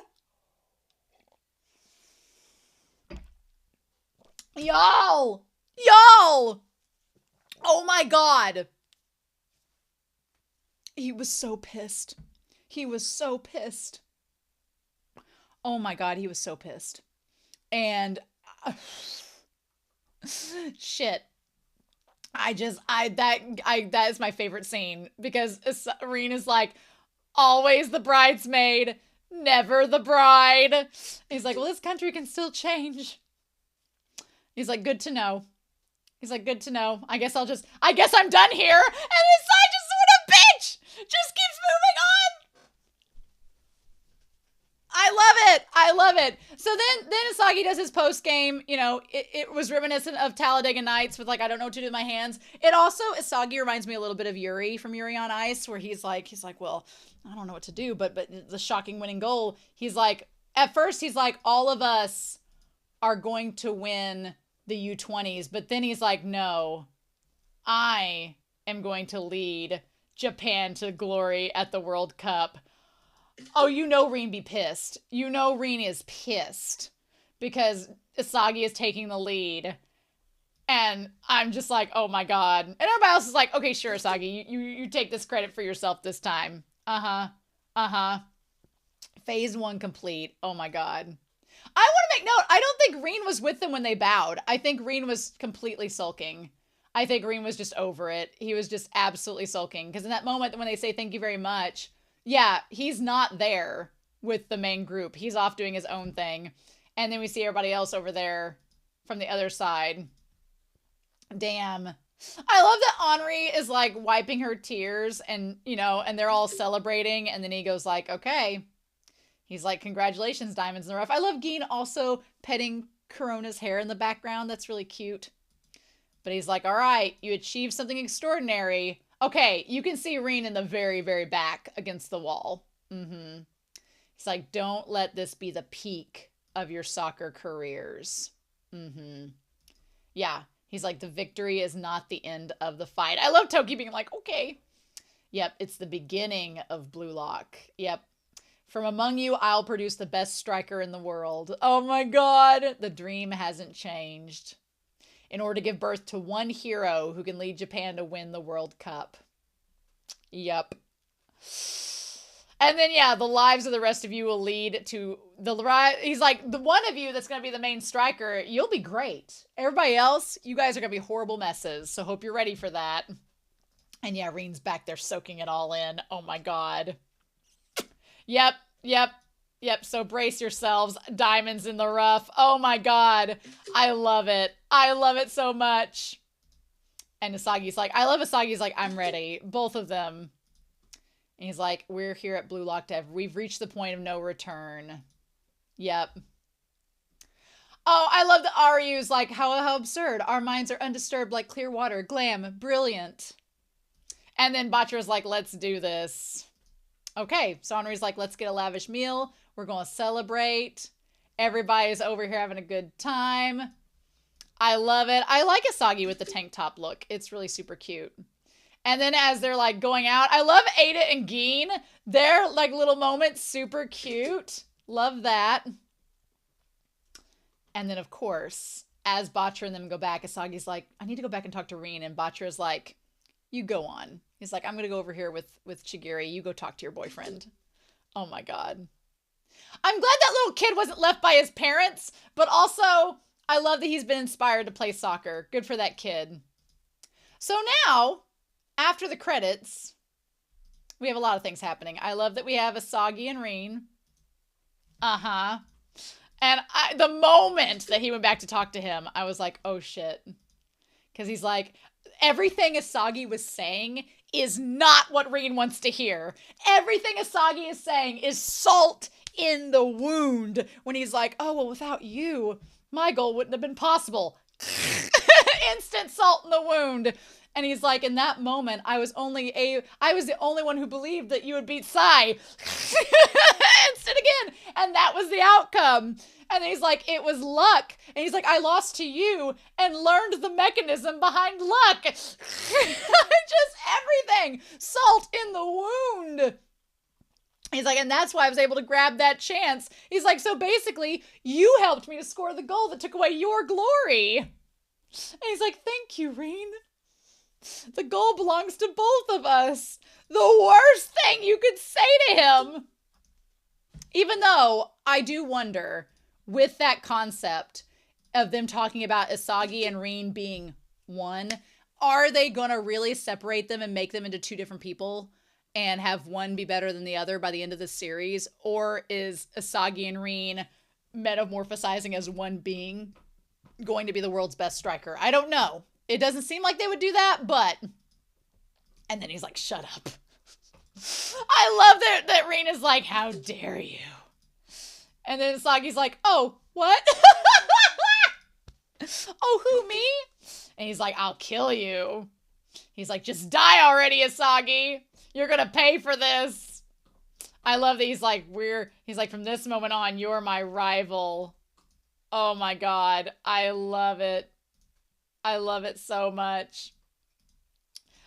Y'all! Y'all! Oh my god. He was so pissed. He was so pissed. Oh my god, he was so pissed. And shit. That is my favorite scene because Rin is like always the bridesmaid, never the bride. He's like, well, this country can still change. He's like, good to know. He's like, good to know. I guess I'm done here. And this side just what a bitch just keeps moving on. I love it. So then Isagi does his post game. You know, it was reminiscent of Talladega Nights with like, I don't know what to do with my hands. It also, Isagi reminds me a little bit of Yuri from Yuri on Ice, where he's like, well, I don't know what to do, but the shocking winning goal. He's like, at first he's like, all of us are going to win the U20s, but then he's like, no, I am going to lead Japan to glory at the World Cup. Oh, you know Rin be pissed. You know Rin is pissed because Isagi is taking the lead. And I'm just like, oh my god. And everybody else is like, okay, sure, Isagi, you take this credit for yourself this time. Phase 1 complete. Oh my god. I want to make note, I don't think Rin was with them when they bowed. I think Rin was completely sulking. I think Rin was just over it. He was just absolutely sulking. Because in that moment when they say thank you very much, yeah, he's not there with the main group. He's off doing his own thing. And then we see everybody else over there from the other side. Damn. I love that Henri is like wiping her tears and, you know, and they're all celebrating. And then he goes like, okay. He's like, congratulations, diamonds in the rough. I love Gin also petting Corona's hair in the background. That's really cute. But he's like, all right, you achieved something extraordinary. Okay, you can see Rin in the very, very back against the wall. He's like, don't let this be the peak of your soccer careers. Yeah, he's like, the victory is not the end of the fight. I love Toki being like, okay. Yep, it's the beginning of Blue Lock. Yep. From among you, I'll produce the best striker in the world. Oh my god, the dream hasn't changed. In order to give birth to one hero who can lead Japan to win the World Cup. Yep. And then, yeah, the lives of the rest of you will lead to the... He's like, the one of you that's going to be the main striker, you'll be great. Everybody else, you guys are going to be horrible messes. So hope you're ready for that. And yeah, Rin's back there soaking it all in. Oh my god. Yep. So brace yourselves. Diamonds in the rough. Oh my god. I love it. I love it so much. And Isagi's like, I love Isagi's like, I'm ready. Both of them. And he's like, we're here at Blue Lock we've reached the point of no return. Yep. Oh, I love that Aryu's like, how absurd. Our minds are undisturbed like clear water. Glam. Brilliant. And then Bachira's like, let's do this. Okay, so Henri's like, let's get a lavish meal. We're going to celebrate. Everybody's over here having a good time. I love it. I like Isagi with the tank top look. It's really super cute. And then as they're like going out, I love Ada and Gin. Their like little moments, super cute. Love that. And then of course, as Bachira and them go back, Isagi's like, I need to go back and talk to Rin. And Bachira's like, you go on. He's like, I'm going to go over here with Chigiri. You go talk to your boyfriend. Oh my god. I'm glad that little kid wasn't left by his parents, but also I love that he's been inspired to play soccer. Good for that kid. So now, after the credits, we have a lot of things happening. I love that we have Isagi and Rin. And the moment that he went back to talk to him, I was like, oh shit. Because he's like, everything Isagi was saying is not what Rin wants to hear. Everything Isagi is saying is salt in the wound. When he's like, oh, well, without you, my goal wouldn't have been possible. Instant salt in the wound. And he's like, in that moment, I was the only one who believed that you would beat Sai. Instant again. And that was the outcome. And then he's like, it was luck. And he's like, I lost to you and learned the mechanism behind luck. Just everything. Salt in the wound. He's like, and that's why I was able to grab that chance. He's like, so basically, you helped me to score the goal that took away your glory. And he's like, thank you, Rin. The goal belongs to both of us. The worst thing you could say to him. Even though I do wonder, with that concept of them talking about Isagi and Rin being one, are they going to really separate them and make them into two different people and have one be better than the other by the end of the series? Or is Isagi and Rin metamorphosizing as one being going to be the world's best striker? I don't know. It doesn't seem like they would do that, but... And then he's like, shut up. I love that Rin is like, how dare you? And then Isagi's like, oh, what? Oh, who, me? And he's like, I'll kill you. He's like, just die already, Isagi. You're gonna pay for this. I love that he's like, from this moment on, you're my rival. Oh my God. I love it. I love it so much.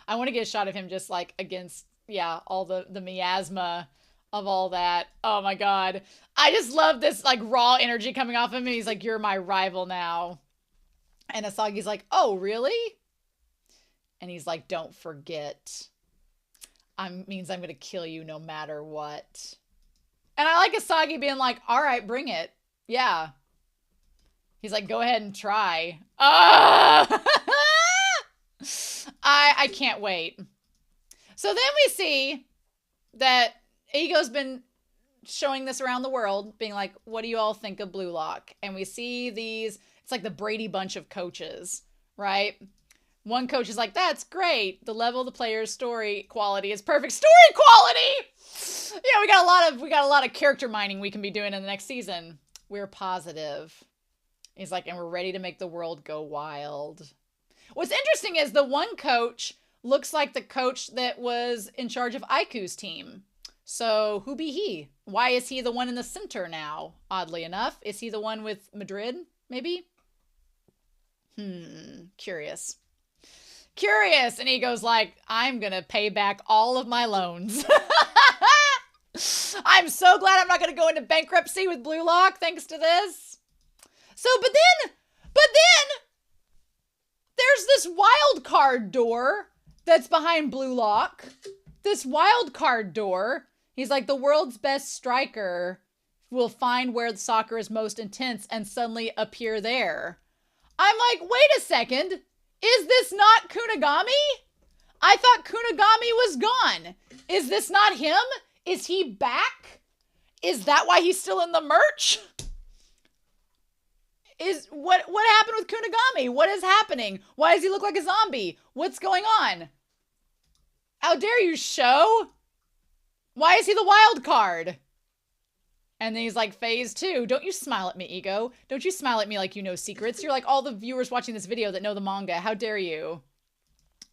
I want to get a shot of him just like against, yeah, all the miasma of all that. Oh my God. I just love this like raw energy coming off him. And he's like, you're my rival now. And Asagi's like, oh, really? And he's like, don't forget. Means I'm going to kill you no matter what. And I like Isagi being like, all right, bring it. Yeah. He's like, go ahead and try. Ah! I can't wait. So then we see that Eigo's been showing this around the world, being like, what do you all think of Blue Lock? And we see these, it's like the Brady Bunch of coaches, right? One coach is like, that's great. The level of the player's story quality is perfect. Story quality! Yeah, we got a lot of character mining we can be doing in the next season. We're positive. He's like, and we're ready to make the world go wild. What's interesting is the one coach looks like the coach that was in charge of Aiku's team. So who be he? Why is he the one in the center now? Oddly enough. Is he the one with Madrid, maybe? Curious. Curious. And he goes like, I'm going to pay back all of my loans. I'm so glad I'm not going to go into bankruptcy with Blue Lock thanks to this. So, but then there's this wild card door that's behind Blue Lock. This wild card door. He's like, the world's best striker will find where the soccer is most intense and suddenly appear there. I'm like, wait a second. Is this not Kunigami? I thought Kunigami was gone. Is this not him? Is he back? Is that why he's still in the merch? What happened with Kunigami? What is happening? Why does he look like a zombie? What's going on? How dare you, show? Why is he the wild card? And then he's like, phase 2. Don't you smile at me, Ego. Don't you smile at me like you know secrets. You're like all the viewers watching this video that know the manga. How dare you?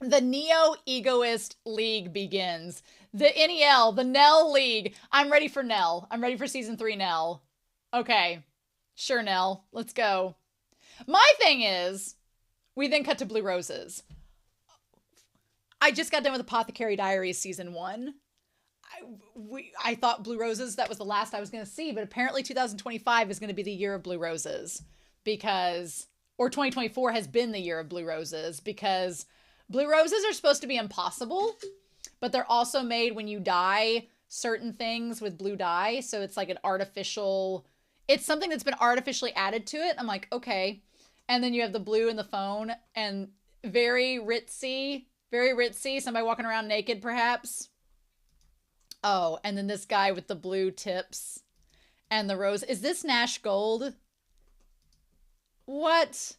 The Neo-Egoist League begins. The NEL, the Nell League. I'm ready for Nell. I'm ready for season 3 Nell. Okay. Sure, Nell. Let's go. My thing is, we then cut to Blue Roses. I just got done with Apothecary Diaries season 1. I thought Blue Roses, that was the last I was going to see, but apparently 2025 is going to be the year of Blue Roses or 2024 has been the year of Blue Roses because Blue Roses are supposed to be impossible, but they're also made when you dye certain things with blue dye. So it's like it's something that's been artificially added to it. I'm like, okay. And then you have the blue in the phone and very ritzy, somebody walking around naked perhaps. Oh, and then this guy with the blue tips and the rose. Is this Nash Gold? What?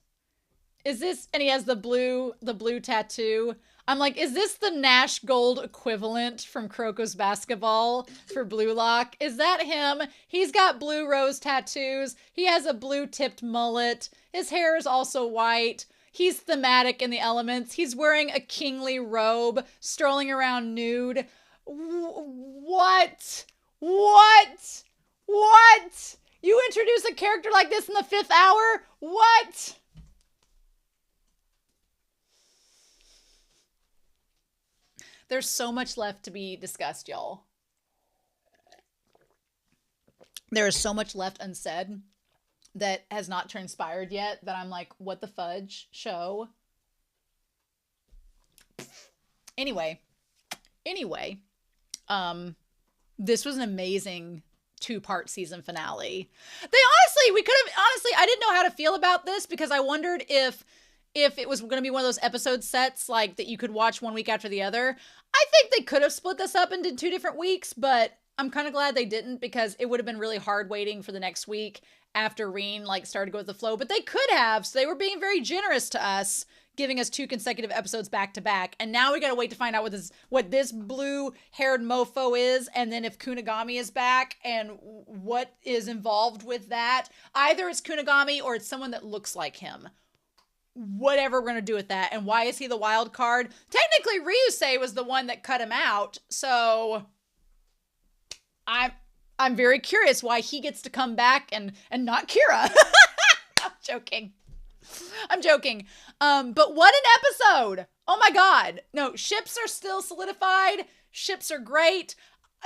Is this, and he has the blue tattoo. I'm like, is this the Nash Gold equivalent from Croco's Basketball for Blue Lock? Is that him? He's got blue rose tattoos. He has a blue tipped mullet. His hair is also white. He's thematic in the elements. He's wearing a kingly robe, strolling around nude. What? You introduce a character like this in the 5th hour? What? There's so much left to be discussed, y'all. There is so much left unsaid that has not transpired yet that I'm like, what the fudge show? Anyway, this was an amazing 2-part season finale. I didn't know how to feel about this because I wondered if it was going to be one of those episode sets like that you could watch one week after the other. I think they could have split this up into 2 different weeks, but I'm kind of glad they didn't because it would have been really hard waiting for the next week after Rin like started to go with the flow, but they could have. So they were being very generous to us, giving us 2 consecutive episodes back to back. And now we got to wait to find out what this blue-haired mofo is, and then if Kunigami is back and what is involved with that. Either it's Kunigami or it's someone that looks like him. Whatever we're going to do with that. And why is he the wild card? Technically, Ryusei was the one that cut him out. So I'm very curious why he gets to come back and not Kira. I'm joking. But what an episode. Oh my God. No, ships are still solidified. Ships are great.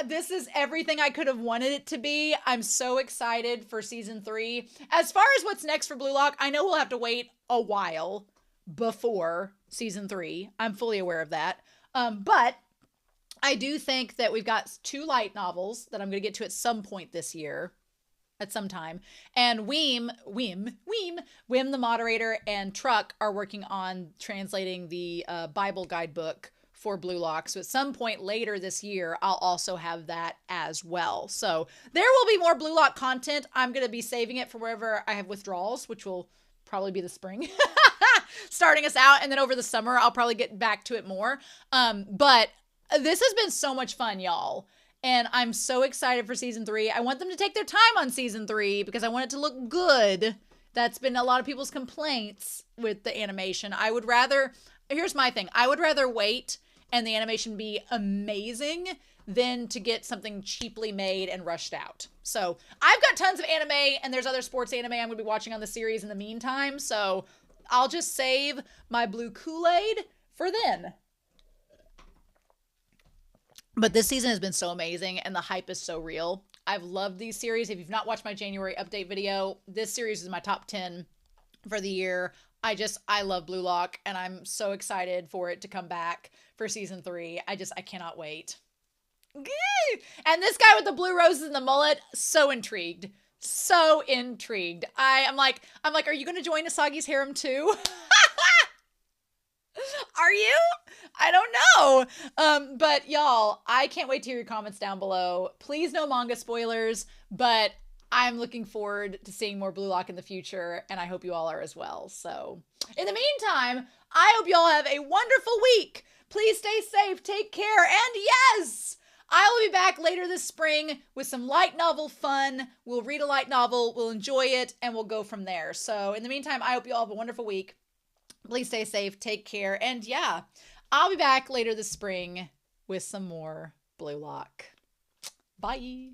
This is everything I could have wanted it to be. I'm so excited for season 3. As far as what's next for Blue Lock, I know we'll have to wait a while before season 3. I'm fully aware of that. But I do think that we've got 2 light novels that I'm going to get to at some point this year. At some time. And Wim, the moderator, and Truck are working on translating the Bible guidebook for Blue Lock. So at some point later this year, I'll also have that as well. So there will be more Blue Lock content. I'm going to be saving it for wherever I have withdrawals, which will probably be the spring, starting us out. And then over the summer, I'll probably get back to it more. But this has been so much fun, y'all. And I'm so excited for season 3. I want them to take their time on season 3 because I want it to look good. That's been a lot of people's complaints with the animation. Here's my thing. I would rather wait and the animation be amazing than to get something cheaply made and rushed out. So I've got tons of anime and there's other sports anime I'm going to be watching on the series in the meantime. So I'll just save my blue Kool-Aid for then. But this season has been so amazing and the hype is so real. I've loved these series. If you've not watched my January update video, this series is my top 10 for the year. I love Blue Lock and I'm so excited for it to come back for season 3. I cannot wait. And this guy with the blue roses and the mullet, so intrigued. So intrigued. I'm like, are you going to join Isagi's harem too? Are you? I don't know. But y'all, I can't wait to hear your comments down below. Please no manga spoilers, but I'm looking forward to seeing more Blue Lock in the future, and I hope you all are as well. So in the meantime, I hope you all have a wonderful week. Please stay safe, take care, and yes, I will be back later this spring with some light novel fun. We'll read a light novel, we'll enjoy it, and we'll go from there. So in the meantime, I hope you all have a wonderful week. Please stay safe, take care, and yeah, I'll be back later this spring with some more Blue Lock. Bye.